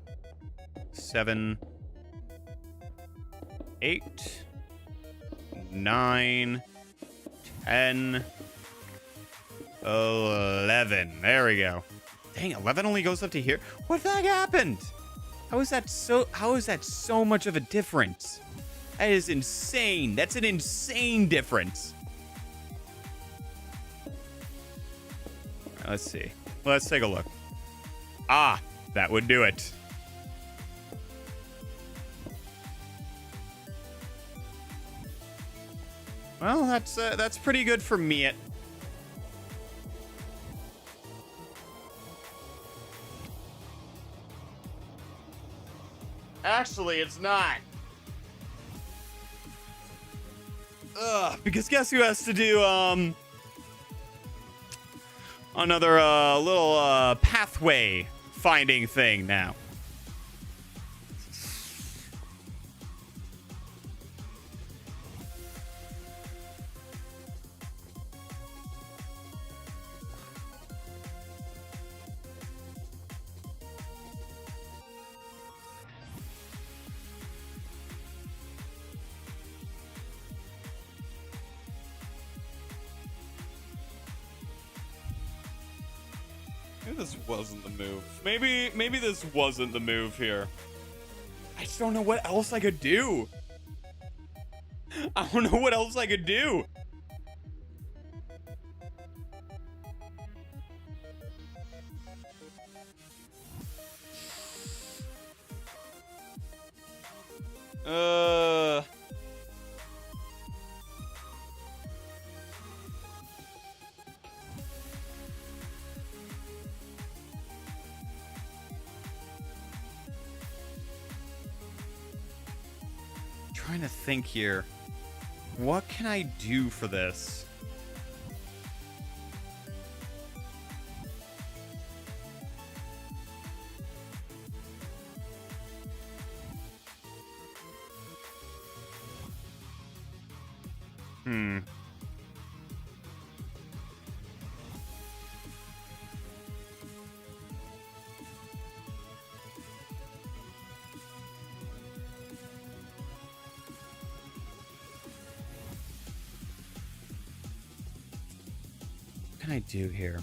7, 8, 9, 10, 11. There we go. Dang, 11 only goes up to here. What the heck happened? How is that so much of a difference? That is insane. That's an insane difference. Let's see. Let's take a look. Ah, that would do it. Well, that's pretty good for me. Actually, it's not. Ugh, because guess who has to do another little pathway finding thing now? Maybe this wasn't the move. Maybe this wasn't the move here. I just don't know what else I could do. I don't know what else I could do. Trying to think here. What can I do for this? What can I do here?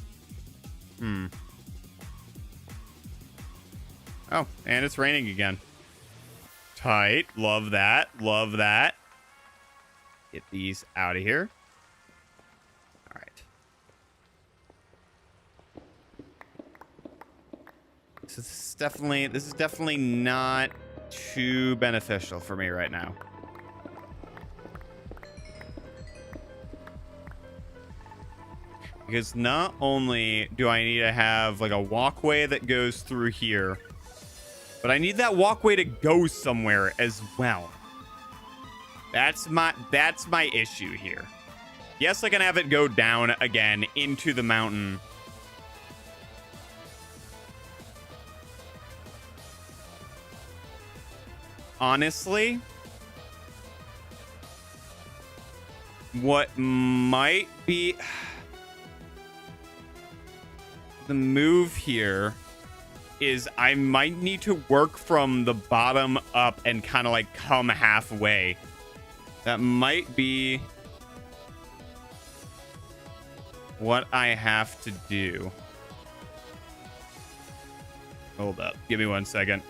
Oh, and it's raining again. Tight. Love that. Love that. Get these out of here. All right. So this is definitely not too beneficial for me right now. Because not only do I need to have like a walkway that goes through here, but I need that walkway to go somewhere as well. That's my issue here. Yes, I can have it go down again into the mountain. Honestly, what might be the move here is I might need to work from the bottom up and kind of like come halfway. That might be what I have to do. Hold up. Give me 1 second.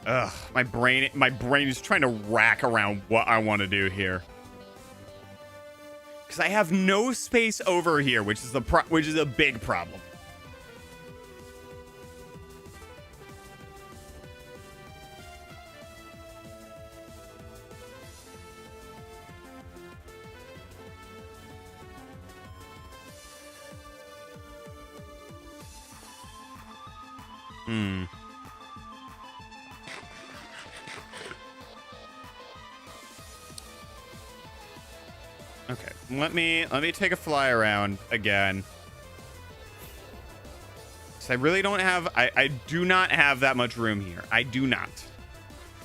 Ugh, my brain is trying to rack around what I want to do here. Because I have no space over here, which is a big problem. Okay, let me take a fly around again. So I really don't have I do not have that much room here. I do not.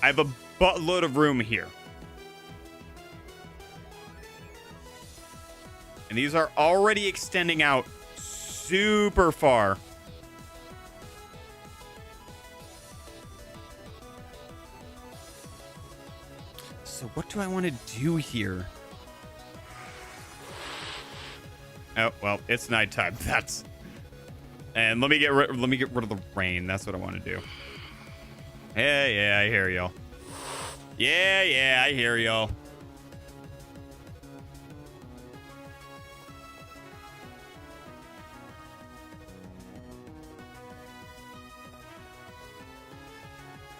I have a buttload of room here. And these are already extending out super far. So what do I want to do here? Oh, well, it's nighttime. That's... And let me get rid of the rain. That's what I want to do. Yeah, I hear y'all. Yeah, I hear y'all.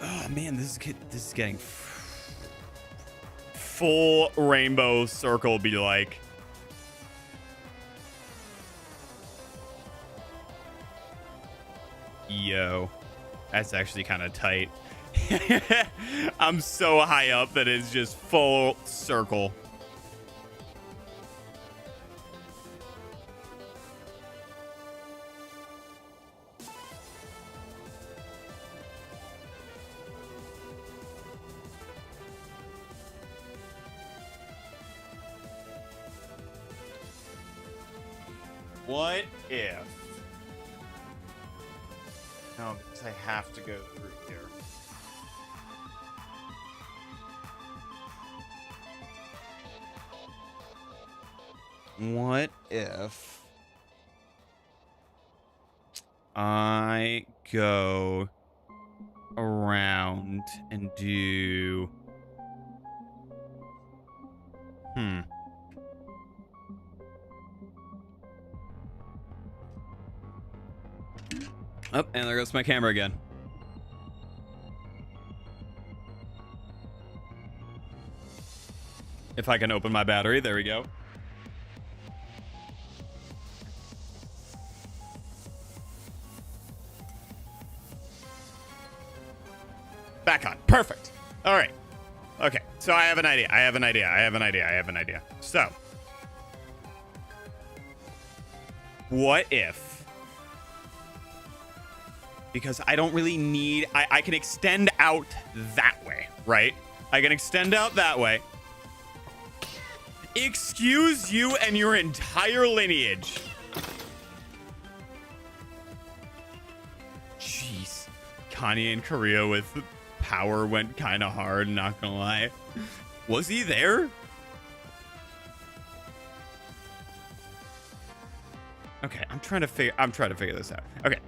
Oh man, this is getting full rainbow circle be like. Yo, that's actually kind of tight. I'm so high up that it's just full circle. What if? No, because I have to go through here. What if I go around and do... Oh, and there goes my camera again. If I can open my battery, there we go. Back on. Perfect. All right. Okay. So I have an idea. So, what if... Because I don't really need... I can extend out that way, right? I can extend out that way. Excuse you and your entire lineage. Jeez. Kanye in Korea with power went kind of hard, not gonna lie. Was he there? Okay, I'm trying to figure this out. Okay.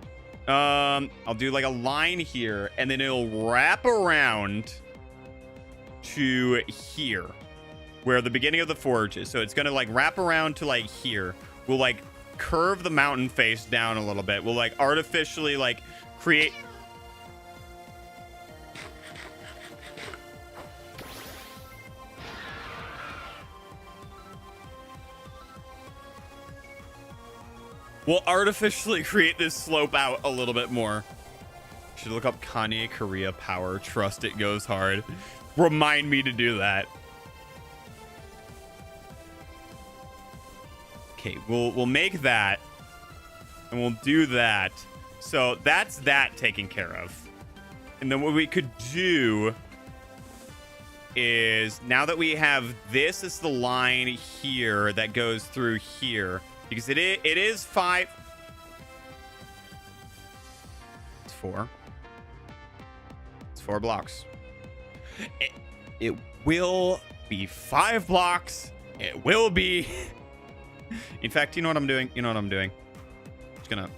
I'll do like a line here, and then it'll wrap around to here, where the beginning of the forge is. So it's gonna like wrap around to like here. We'll like curve the mountain face down a little bit. We'll like artificially like create... We'll artificially create this slope out a little bit more. Should look up Kanye Korea power. Trust it goes hard. Remind me to do that. Okay, we'll make that. And we'll do that. So that's that taken care of. And then what we could do is, now that we have this is the line here that goes through here. Because it is 5. It's 4. It's 4 blocks. It will be 5 blocks. It will be. In fact, you know what I'm doing? Just gonna.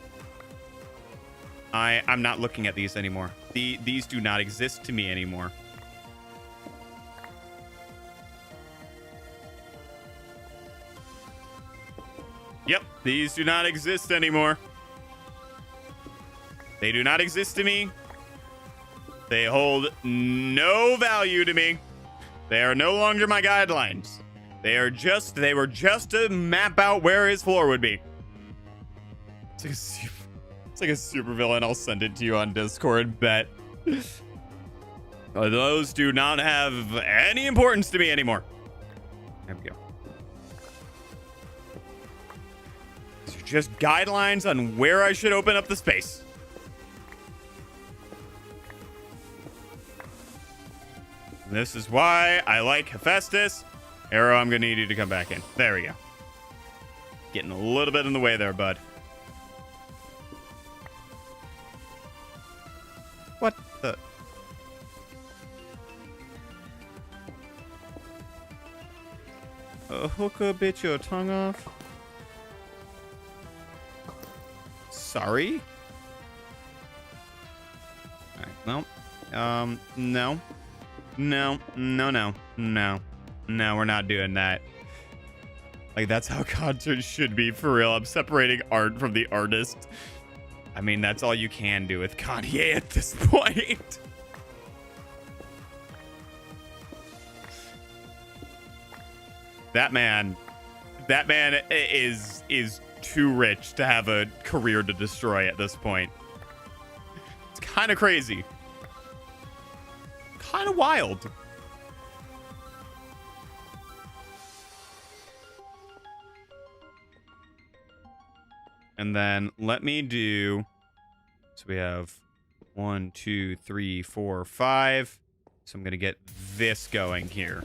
I'm not looking at these anymore. These do not exist to me anymore. Yep, these do not exist anymore. They do not exist to me. They hold no value to me. They are no longer my guidelines. They were just to map out where his floor would be. It's like a super villain. I'll send it to you on Discord, bet. Those do not have any importance to me anymore. There we go. Just guidelines on where I should open up the space. This is why I like Hephaestus. Arrow, I'm going to need you to come back in. There we go. Getting a little bit in the way there, bud. What the... A hooker bit your tongue off? Sorry? Alright, well, no. No, we're not doing that. Like, that's how content should be, for real. I'm separating art from the artist. I mean, that's all you can do with Kanye at this point. That man is too rich to have a career to destroy at this point. It's kind of crazy. Kind of wild. And then let me do, so we have 1, 2, 3, 4, 5. So I'm going to get this going here.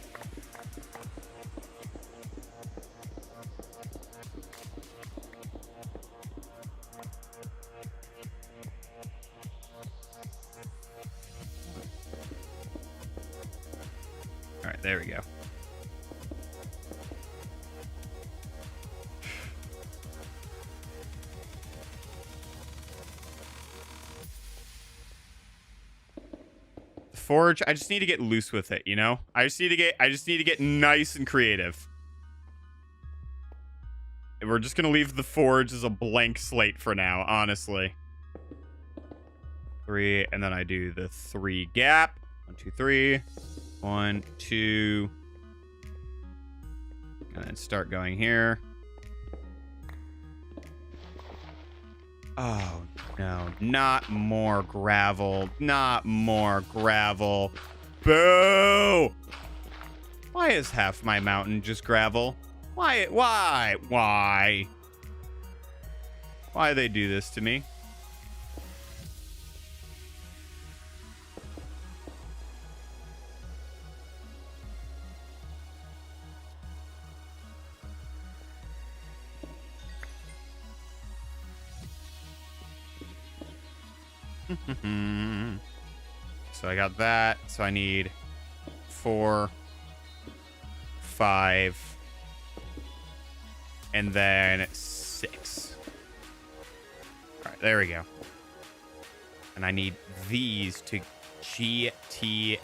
All right, there we go. Forge, I just need to get loose with it, you know? I just need to get nice and creative. And we're just gonna leave the forge as a blank slate for now, honestly. 3, and then I do the 3 gap. 1, 2, 3. 1, 2. And then start going here. Oh, no. Not more gravel. Not more gravel. Boo! Why is half my mountain just gravel? Why? Why they do this to me? So I got that. So I need 4, 5, and then 6. All right, there we go. And I need these to GTFO.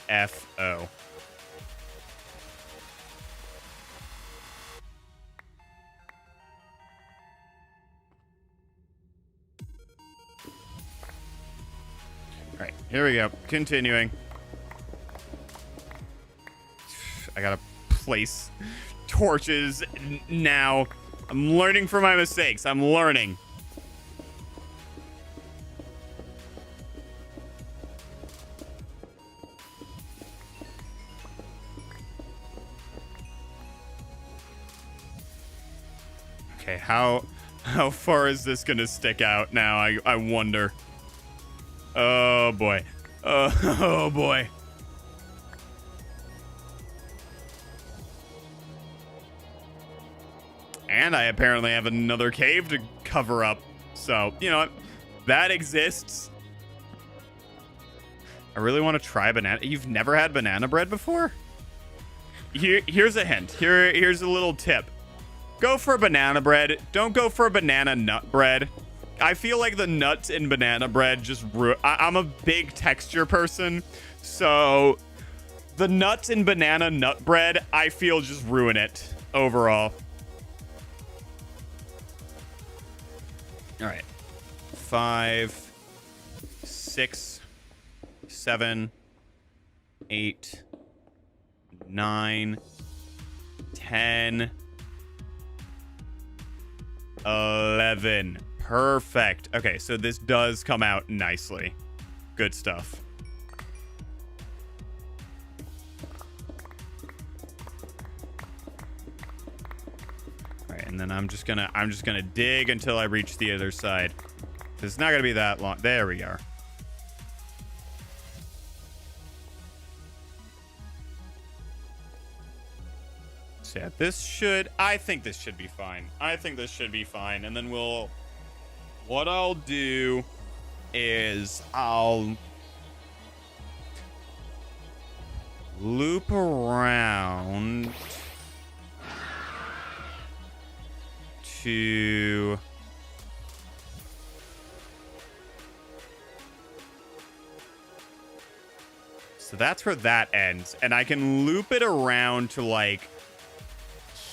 All right, here we go. Continuing. I gotta place torches now. I'm learning from my mistakes. I'm learning. Okay, how far is this gonna stick out now? I wonder. Oh boy. Oh boy. And I apparently have another cave to cover up. So, you know what? That exists. I really want to try banana. You've never had banana bread before? Here's a hint. Here's a little tip. Go for banana bread. Don't go for banana nut bread. I feel like the nuts in banana bread just I'm a big texture person. So the nuts in banana nut bread, I feel just ruin it overall. All right. 5, 6, 7, 8, 9, 10, 11. Perfect. Okay, so this does come out nicely. Good stuff. All right, and then I'm just gonna dig until I reach the other side. It's not gonna be that long. There we are. So yeah, I think this should be fine. I think this should be fine. And then what I'll do is I'll loop around to so that's where that ends, and I can loop it around to like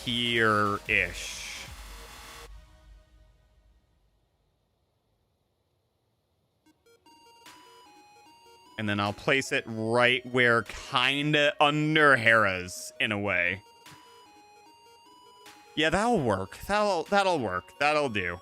here-ish. And then I'll place it right where kinda under Hera's in a way. Yeah, that'll work. That'll work. That'll do.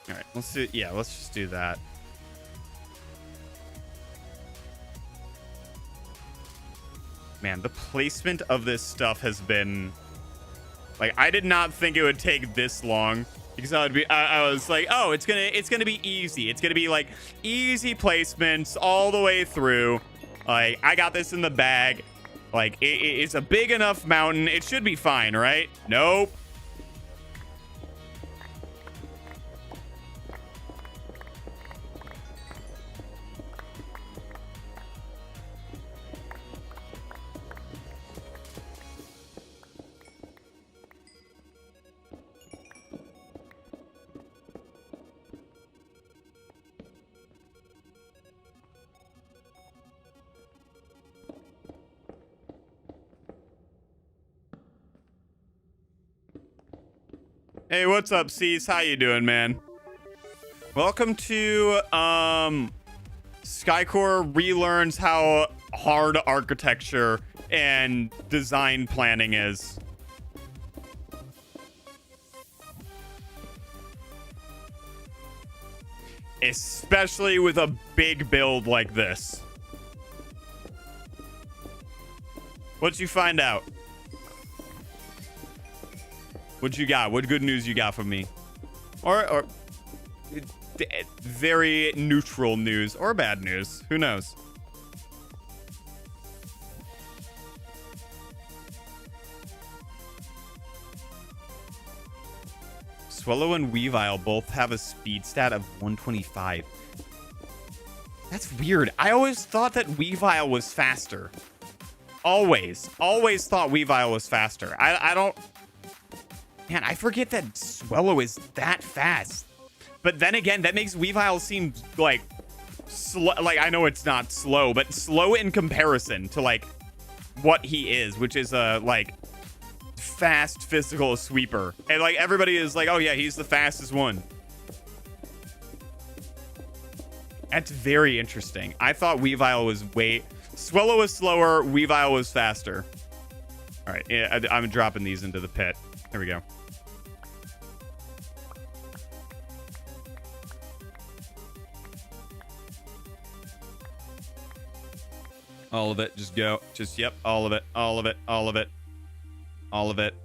All right, let's just do that. Man, the placement of this stuff has been like, I did not think it would take this long, because I was like, oh, it's gonna be easy. It's gonna be like easy placements all the way through. Like, I got this in the bag. Like, it's a big enough mountain. It should be fine, right? Nope. Hey, what's up, Cease? How you doing, man? Welcome to Skycore relearns how hard architecture and design planning is. Especially with a big build like this. What'd you find out? What you got? What good news you got for me? Or very neutral news or bad news. Who knows? Swallow and Weavile both have a speed stat of 125. That's weird. I always thought that Weavile was faster. Always thought Weavile was faster. I don't... Man, I forget that Swallow is that fast. But then again, that makes Weavile seem like slow. Like, I know it's not slow, but slow in comparison to like what he is, which is a like fast physical sweeper. And like everybody is like, oh yeah, he's the fastest one. That's very interesting. I thought Weavile was Swallow was slower, Weavile was faster. All right, yeah, I'm dropping these into the pit. Here we go. All of it. Just go. Just, yep. All of it. All of it. All of it. All of it.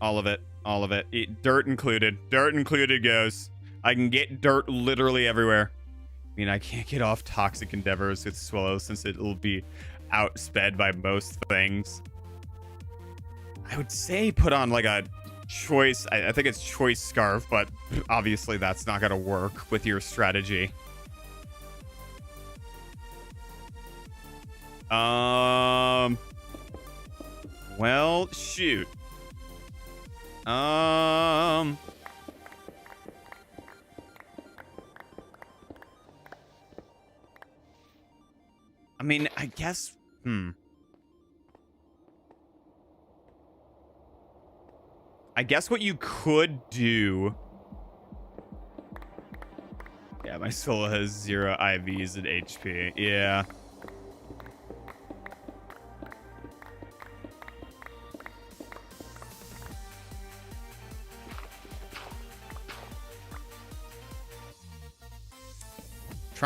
All of it. All of it. Dirt included. Dirt included goes. I can get dirt literally everywhere. I mean, I can't get off toxic endeavors with Swallow since it'll be outsped by most things. I would say put on like a choice. I think it's choice scarf, but obviously that's not going to work with your strategy. Well, shoot. I mean, I guess, I guess what you could do... Yeah, my solo has 0 IVs and HP. Yeah.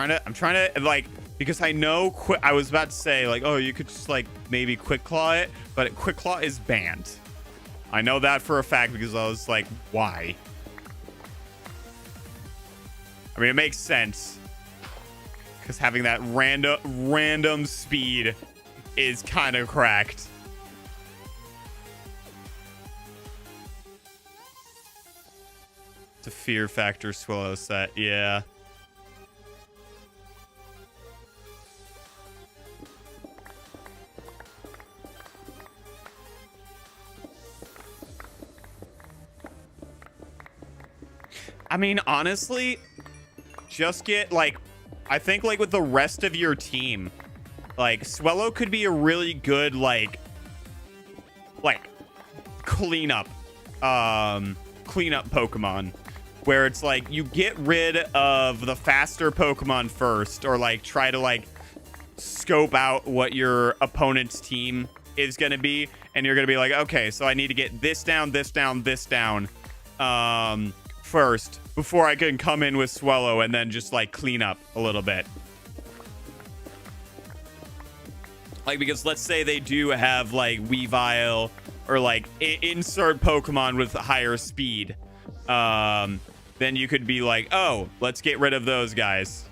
I'm trying to like, because I know I was about to say like, oh, you could just like maybe quick claw it, but quick claw is banned. I know that for a fact because I was like, why? I mean, it makes sense. Because having that random speed is kind of cracked. It's a fear factor Swallow set, yeah. I mean, honestly, just get, like, I think, like, with the rest of your team, like, Swellow could be a really good, like, cleanup Pokemon, where it's like, you get rid of the faster Pokemon first, or, like, try to, like, scope out what your opponent's team is going to be, and you're going to be like, okay, so I need to get this down, this down, this down, first before I can come in with Swellow and then just like clean up a little bit. Like, because let's say they do have like Weavile or like insert Pokemon with higher speed, then you could be like, oh, let's get rid of those guys.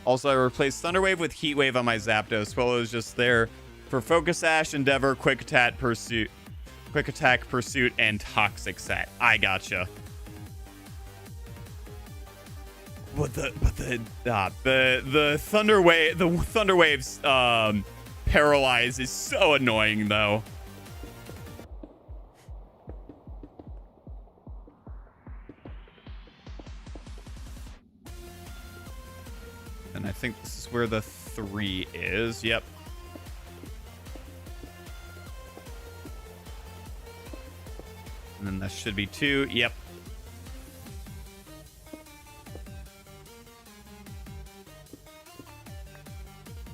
Also, I replaced Thunder Wave with Heat Wave on my Zapdos. Swellow is just there for Focus Sash, Endeavor, Quick Attack Pursuit, and Toxic Set. I gotcha. But the Thunder Wave's Paralyze is so annoying though. And I think this is where the 3 is. Yep. And then that should be 2. Yep.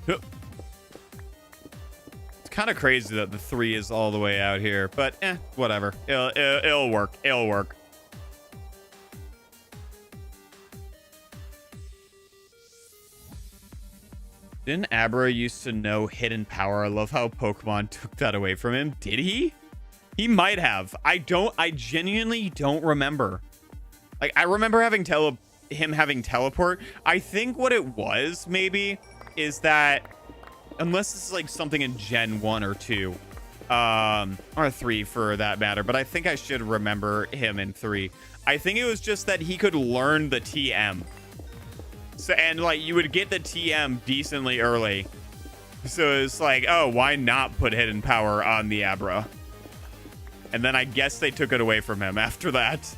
It's kind of crazy that the 3 is all the way out here, but whatever. It'll work. It'll work. Didn't Abra used to know hidden power? I love how Pokemon took that away from him. Did he? He might have. I genuinely don't remember. Like, I remember having him having teleport. I think what it was maybe is that, unless this is like something in Gen 1 or 2, or 3 for that matter, but I think I should remember him in 3. I think it was just that he could learn the TM. So, and like you would get the TM decently early. So it's like, oh, why not put hidden power on the Abra? And then I guess they took it away from him after that.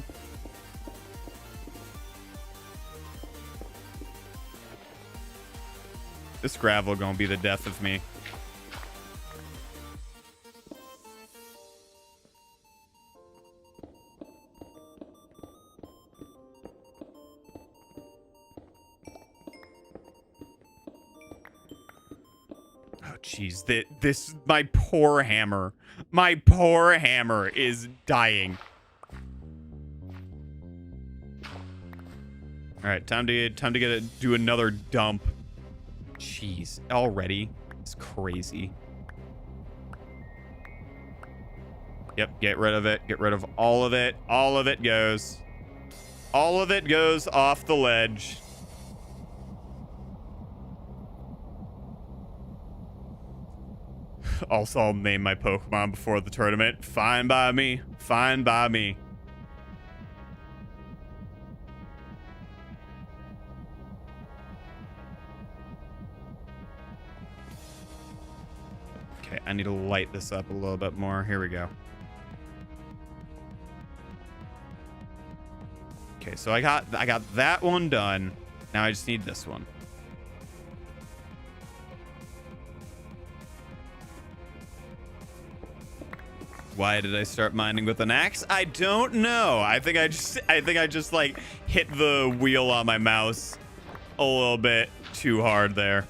This gravel gonna be the death of me. Oh, jeez. This, my poor hammer. My poor hammer is dying. All right, time to do another dump. Jeez, already? It's crazy. Yep, get rid of it. Get rid of all of it. All of it goes. All of it goes off the ledge. Also, I'll name my Pokemon before the tournament. Fine by me. Fine by me. Okay, I need to light this up a little bit more. Here we go. Okay, so I got that one done. Now I just need this one. Why did I start mining with an axe? I don't know. I think I just like hit the wheel on my mouse a little bit too hard there.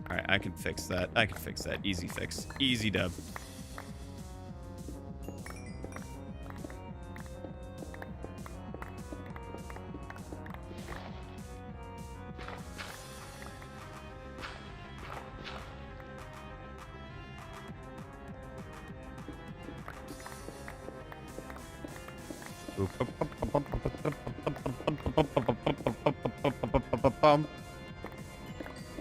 All right, I can fix that. I can fix that. Easy fix. Easy dub.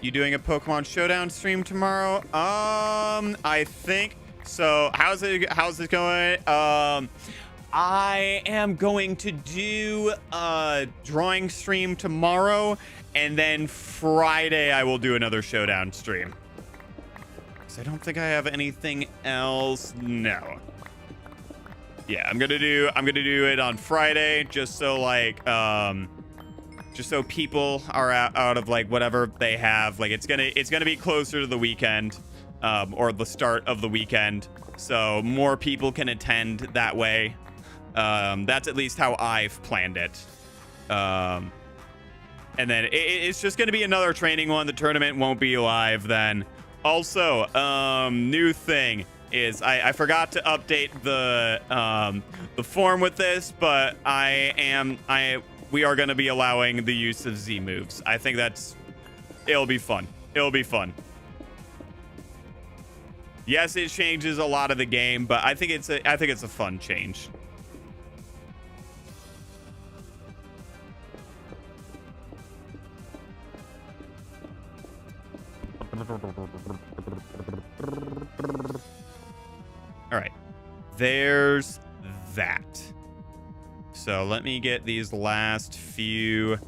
You doing a Pokemon Showdown stream tomorrow? I think so. How's it going? I am going to do a drawing stream tomorrow, and then Friday I will do another Showdown stream. I don't think I have anything else. No. Yeah, I'm gonna do it on Friday, just so like just so people are out of like whatever they have. Like it's gonna be closer to the weekend, or the start of the weekend, so more people can attend that way. That's at least how I've planned it. And then it's just gonna be another training one. The tournament won't be live then. Also, new thing is I forgot to update the form with this, but we are going to be allowing the use of Z moves. I think it'll be fun. It'll be fun. Yes, it changes a lot of the game, but I think it's a fun change. All right, there's that. So let me get these last few,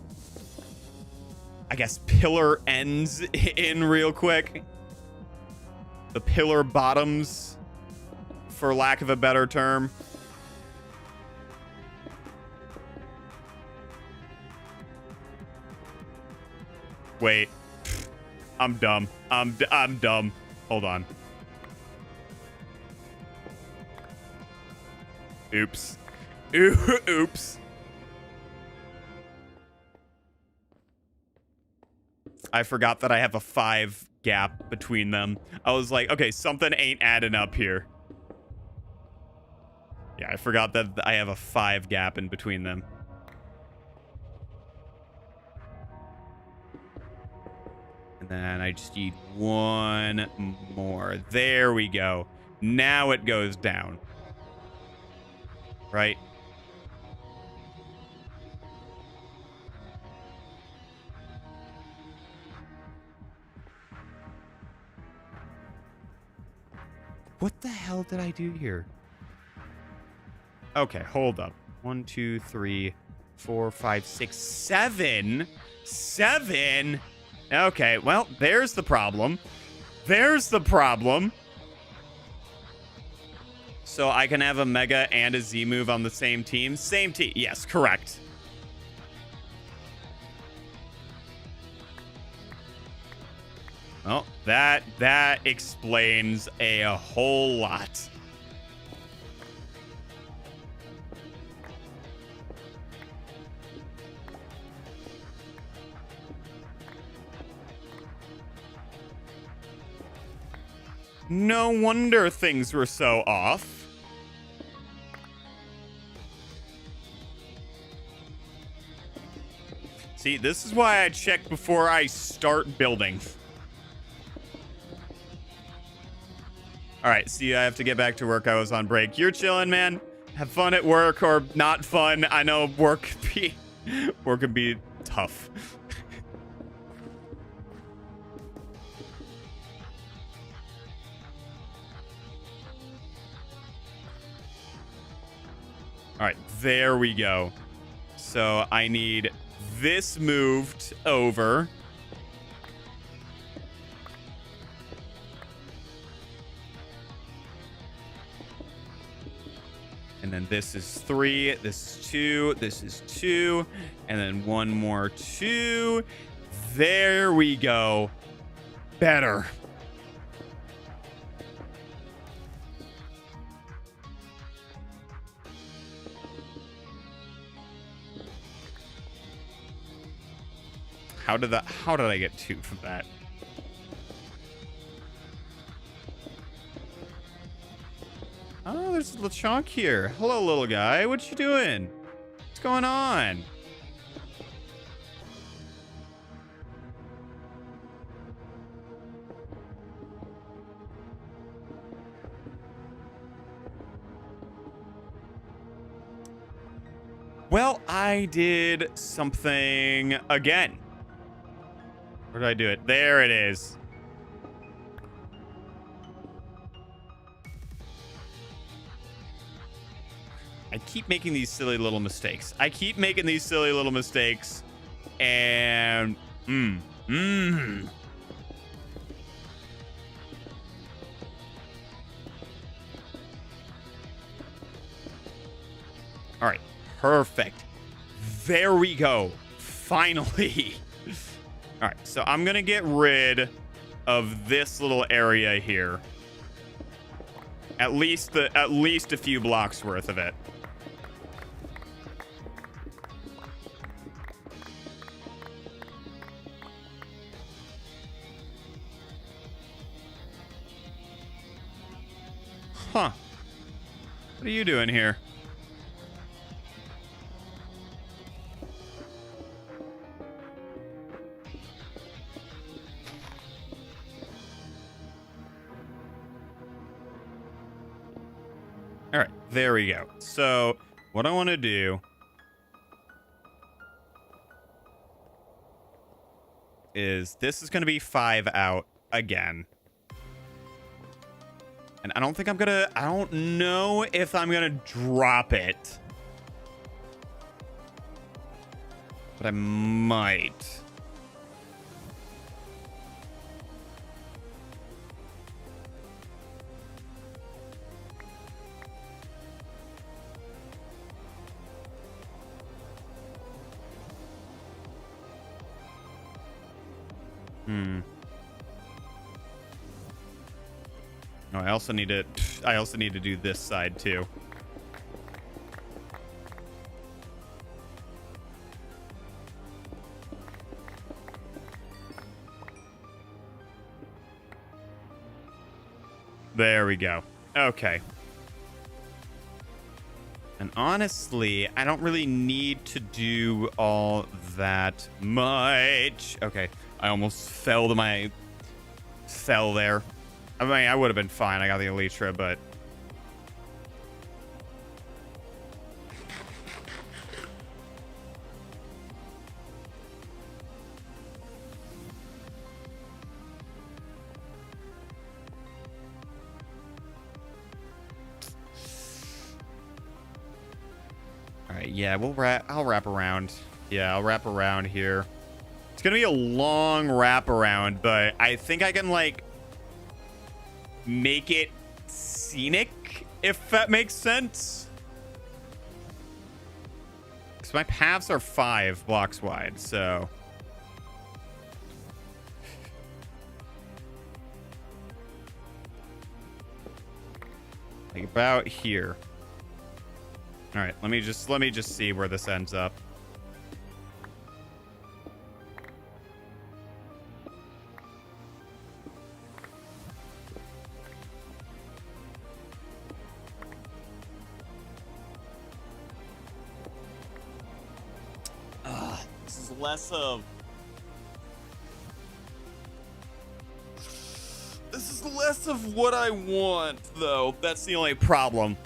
I guess, pillar ends in real quick. The pillar bottoms, for lack of a better term. Wait, I'm dumb. I'm dumb. Hold on. Oops. Oops. I forgot that I have a 5 gap between them. I was like, okay, something ain't adding up here. Yeah, I forgot that I have a 5 gap in between them. And then I just need one more. There we go. Now it goes down. Right? What the hell did I do here? Okay, hold up. 1, 2, 3, 4, 5, 6, 7. 7? Okay, well, there's the problem. There's the problem. So I can have a Mega and a Z move on the same team? Same team. Yes, correct. Well, that explains a whole lot. No wonder things were so off. See, this is why I check before I start building. All right, see, I have to get back to work. I was on break. You're chilling, man. Have fun at work, or not fun. I know work can be tough. All right, there we go. So I need this moved over. And then this is 3, this is 2, this is 2, and then one more 2. There we go. Better. How did I get 2 from that? Oh, there's LeChonk here. Hello, little guy. What you doing? What's going on? Well, I did something again. Where did I do it? There it is. I keep making these silly little mistakes. And all right, perfect. There we go. Finally. All right, so I'm gonna get rid of this little area here. At least a few blocks worth of it. Huh. What are you doing here? All right, there we go. So what I want to do is this is going to be 5 out again. And I don't know if I'm going to drop it. But I might. Oh, I also need to do this side too. There we go. Okay. And honestly, I don't really need to do all that much. Okay. I almost fell there. I mean, I would have been fine. I got the Elytra, but... Alright, yeah, I'll wrap around. Yeah, I'll wrap around here. It's gonna be a long wrap around, but I think I can, like, make it scenic, if that makes sense. Because my paths are 5 blocks wide, so... like about here. All right, let me just see where this ends up. This is less of... This is less of what I want, though. That's the only problem.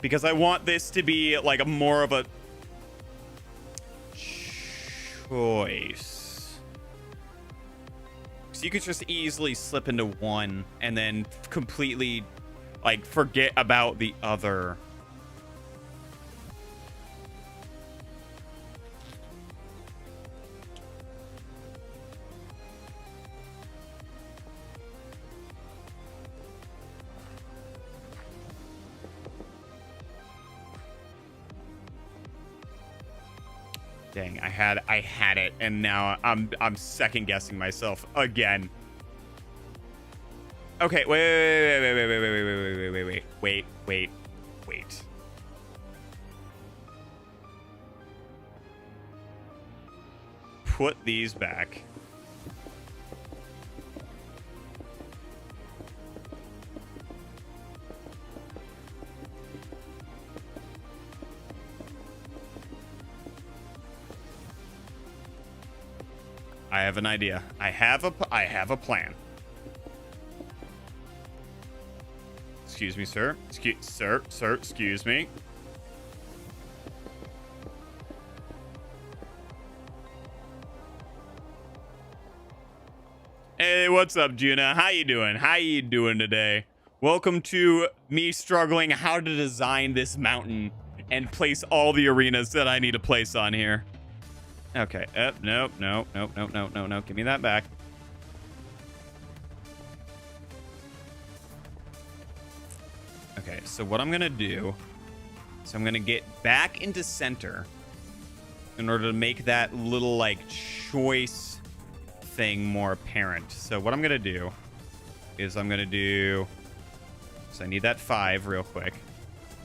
Because I want this to be like a more of a choice. So you could just easily slip into one and then completely like forget about the other. Dang, I had it, and now I'm second guessing myself again. Okay, wait. Put these back. I have an idea. I have a plan. Excuse me, sir. Excuse me. Hey, what's up, Juna? How you doing? How you doing today? Welcome to me struggling how to design this mountain and place all the arenas that I need to place on here. Okay. Nope. Give me that back. Okay, so what I'm gonna do is I'm gonna get back into center in order to make that little like choice thing more apparent. So what I'm gonna do is I'm gonna do, so I need that 5 real quick.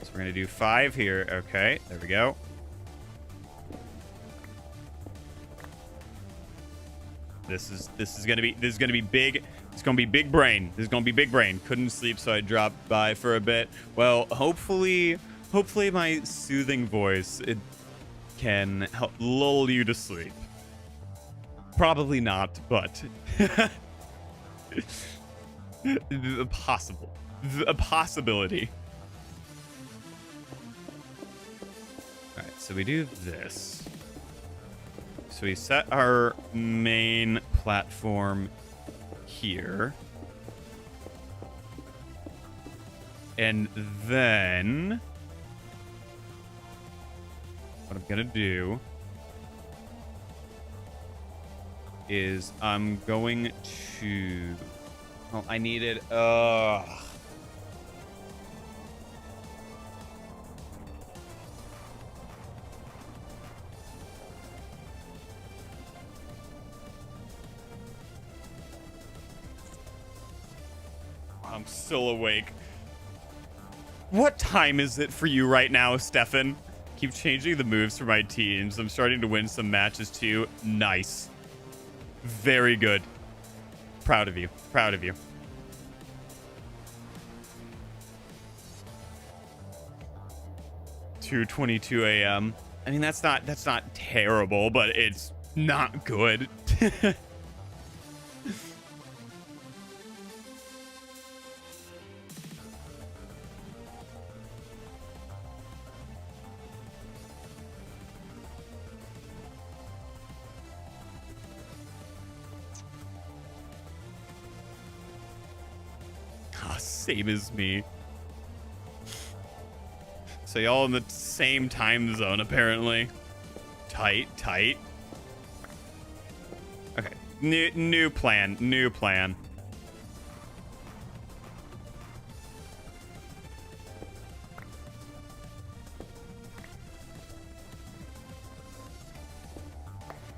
So we're gonna do 5 here. Okay, there we go. This is gonna be big. It's gonna be big brain. This is gonna be big brain. Couldn't sleep, so I dropped by for a bit. Well, hopefully my soothing voice can help lull you to sleep. Probably not, but a possibility. All right, so we do this. So we set our main platform here. And then what I'm gonna do is I'm going to, well, I needed, I'm still awake. What time is it for you right now, Stefan? Keep changing the moves for my teams. I'm starting to win some matches too. Nice. Very good. Proud of you. Proud of you. (2:22 a.m.) I mean, that's not terrible, but it's not good. Same as me. So y'all in the same time zone, apparently. Tight. Okay. New plan. New plan.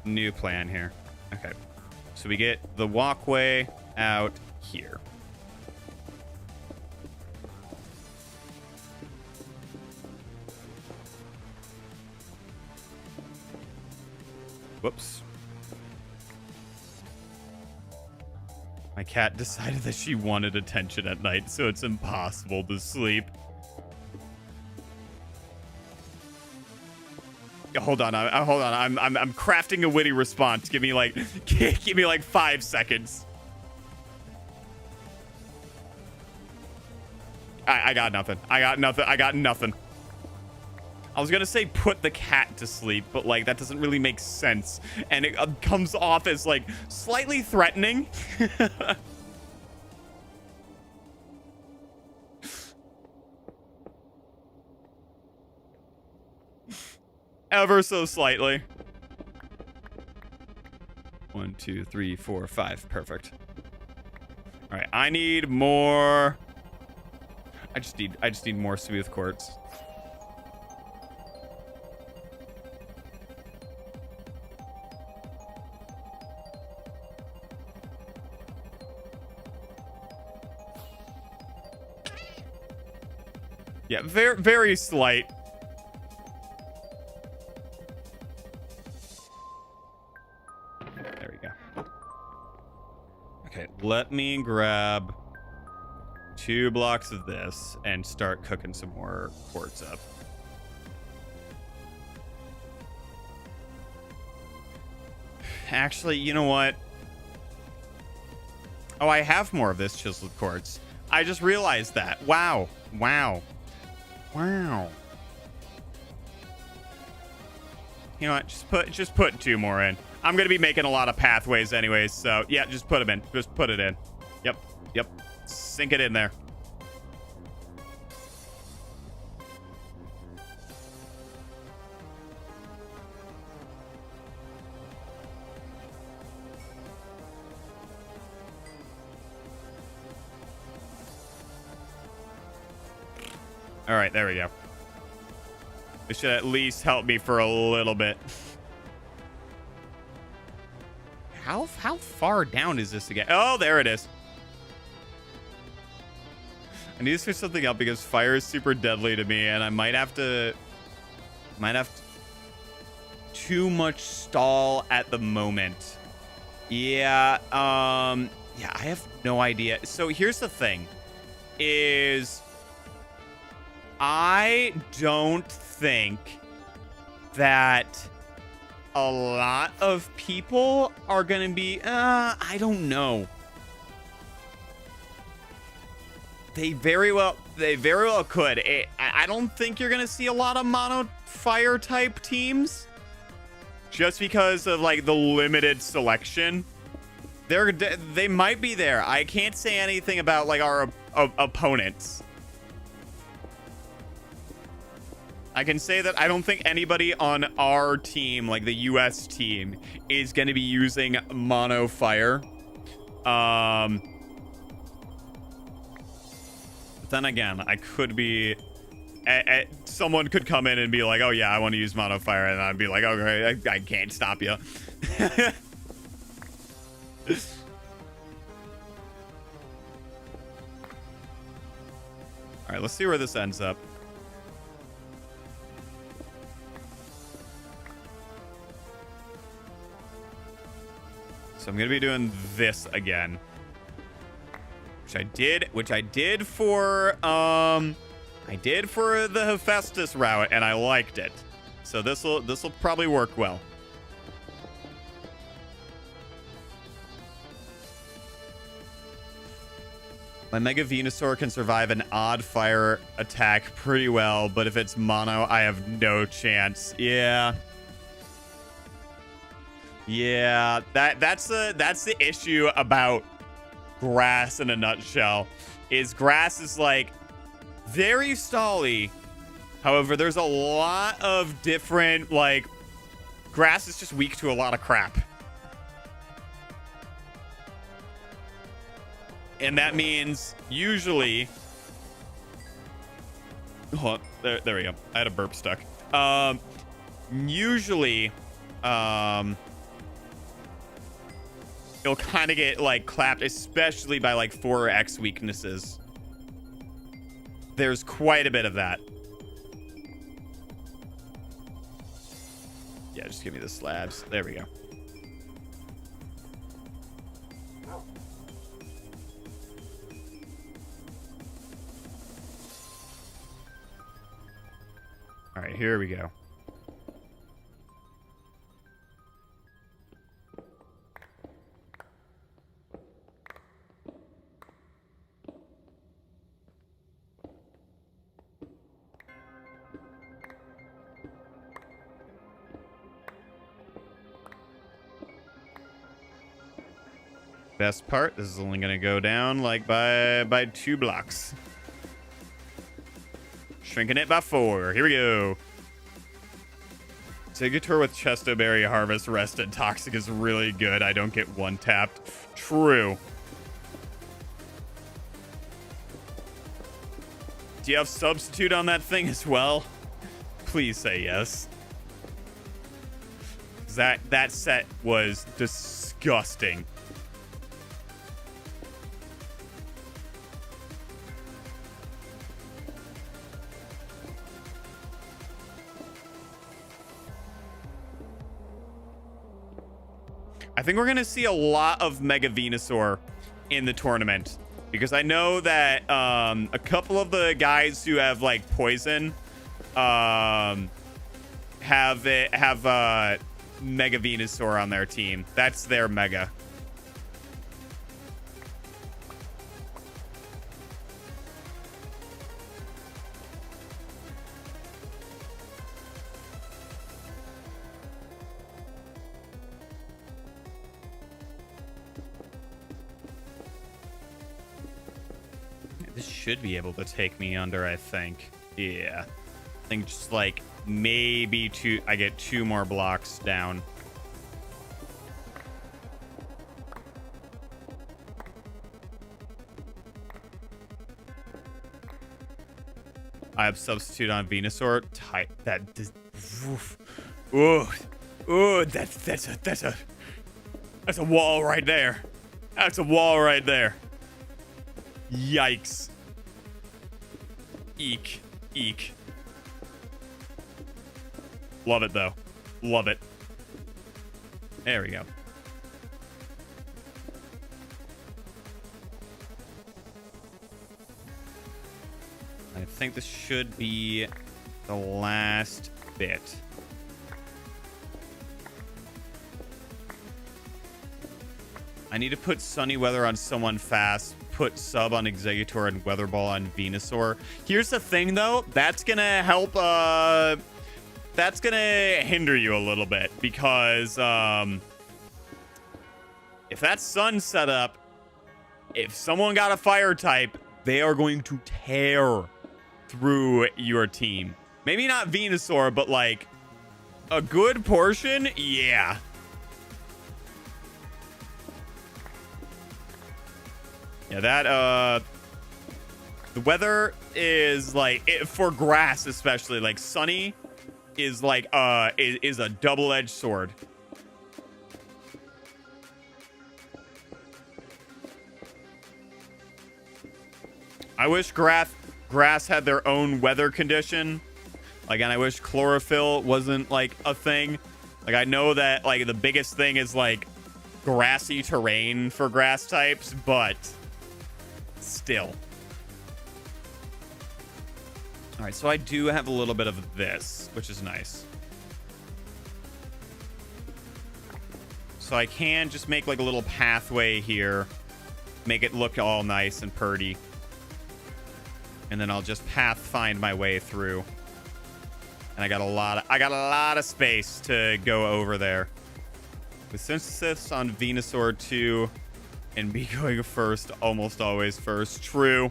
New plan here. Okay. So we get the walkway out here. Whoops. My cat decided that she wanted attention at night, so it's impossible to sleep. Hold on, hold on. I'm crafting a witty response. Give me like 5 seconds. I got nothing. I got nothing. I was gonna say put the cat to sleep, but like that doesn't really make sense, and it comes off as like slightly threatening. Ever so slightly. 1, 2, 3, 4, 5. Perfect. All right, I need more. I just need more smooth quartz. Yeah, very, very slight. There we go. Okay, let me grab 2 blocks of this and start cooking some more quartz up. Actually, you know what? Oh, I have more of this chiseled quartz. I just realized that. Wow. You know what? Just put 2 more in. I'm going to be making a lot of pathways anyways. So, yeah, just put them in. Just put it in. Yep. Yep. Sink it in there. All right, there we go. This should at least help me for a little bit. How far down is this again? Oh, there it is. I need to switch something up because fire is super deadly to me, and I might have to too much stall at the moment. Yeah, yeah, I have no idea. So here's the thing is I don't think that a lot of people are going to be, I don't know. They very well could. I don't think you're going to see a lot of mono fire type teams just because of like the limited selection. They might be there. I can't say anything about like our opponents. I can say that I don't think anybody on our team, like the US team, is going to be using mono fire. But then again, I could be... someone could come in and be like, oh yeah, I want to use mono fire. And I'd be like, okay, I can't stop you. All right, let's see where this ends up. So I'm going to be doing this again. Which I did for the Hephaestus route, and I liked it. So this'll probably work well. My Mega Venusaur can survive an odd fire attack pretty well, but if it's mono, I have no chance. Yeah. Yeah, that's the issue about grass in a nutshell. Is grass is like very stally. However, there's a lot of different, like, grass is just weak to a lot of crap. And that means usually, hold on, there we go. I had a burp stuck. Usually, it'll kind of get like clapped, especially by like 4x weaknesses. There's quite a bit of that. Yeah, just give me the slabs. There we go. All right, here we go. Best part, this is only going to go down like by 2 blocks. Shrinking it by 4. Here we go. Sigatour with Chestoberry Harvest Rest and Toxic is really good. I don't get one tapped. True. Do you have Substitute on that thing as well? Please say yes. That set was disgusting. I think we're going to see a lot of Mega Venusaur in the tournament because I know that a couple of the guys who have like poison have Mega Venusaur on their team. That's their Mega. This should be able to take me under, I think. Yeah. I think just like maybe I get 2 more blocks down. I have substitute on Venusaur. Tight. That. Oof. Ooh. Ooh. That's a wall right there. That's a wall right there. Yikes. Eek. Eek. Love it, though. Love it. There we go. I think this should be the last bit. I need to put Sunny Weather on someone fast, put Sub on Exeggutor and Weather Ball on Venusaur. Here's the thing, though. That's going to help... that's going to hinder you a little bit because if that Sun set up, if someone got a Fire type, they are going to tear through your team. Maybe not Venusaur, but like a good portion. Yeah. Yeah, that the weather is like for grass, especially like Sunny is like is a double-edged sword. I wish grass had their own weather condition. Like, and I wish chlorophyll wasn't like a thing. Like, I know that like the biggest thing is like grassy terrain for grass types, but still. All right, so I do have a little bit of this, which is nice. So I can just make like a little pathway here, make it look all nice and purty. And then I'll just find my way through. And I got a lot of space to go over there. With Synthesis on Venusaur 2 and me going first, almost always first. True.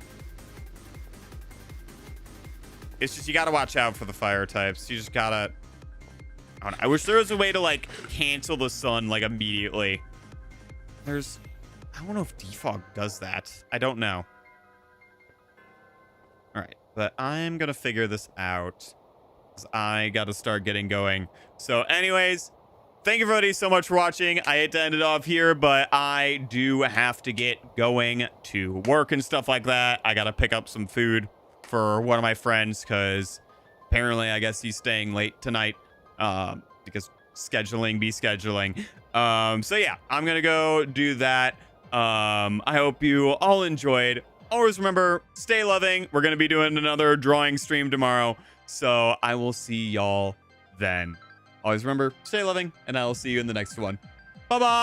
It's just you gotta watch out for the fire types. You just gotta... I wish there was a way to like cancel the sun like immediately. I don't know if Defog does that. I don't know. All right, but I'm gonna figure this out. I gotta start getting going. So anyways, thank you everybody so much for watching. I hate to end it off here, but I do have to get going to work and stuff like that. I gotta pick up some food for one of my friends because apparently I guess he's staying late tonight because scheduling be scheduling. So yeah, I'm gonna go do that. I hope you all enjoyed. Always remember, stay loving. We're gonna be doing another drawing stream tomorrow, so I will see y'all then. Always remember, stay loving, and I will see you in the next one. Bye bye.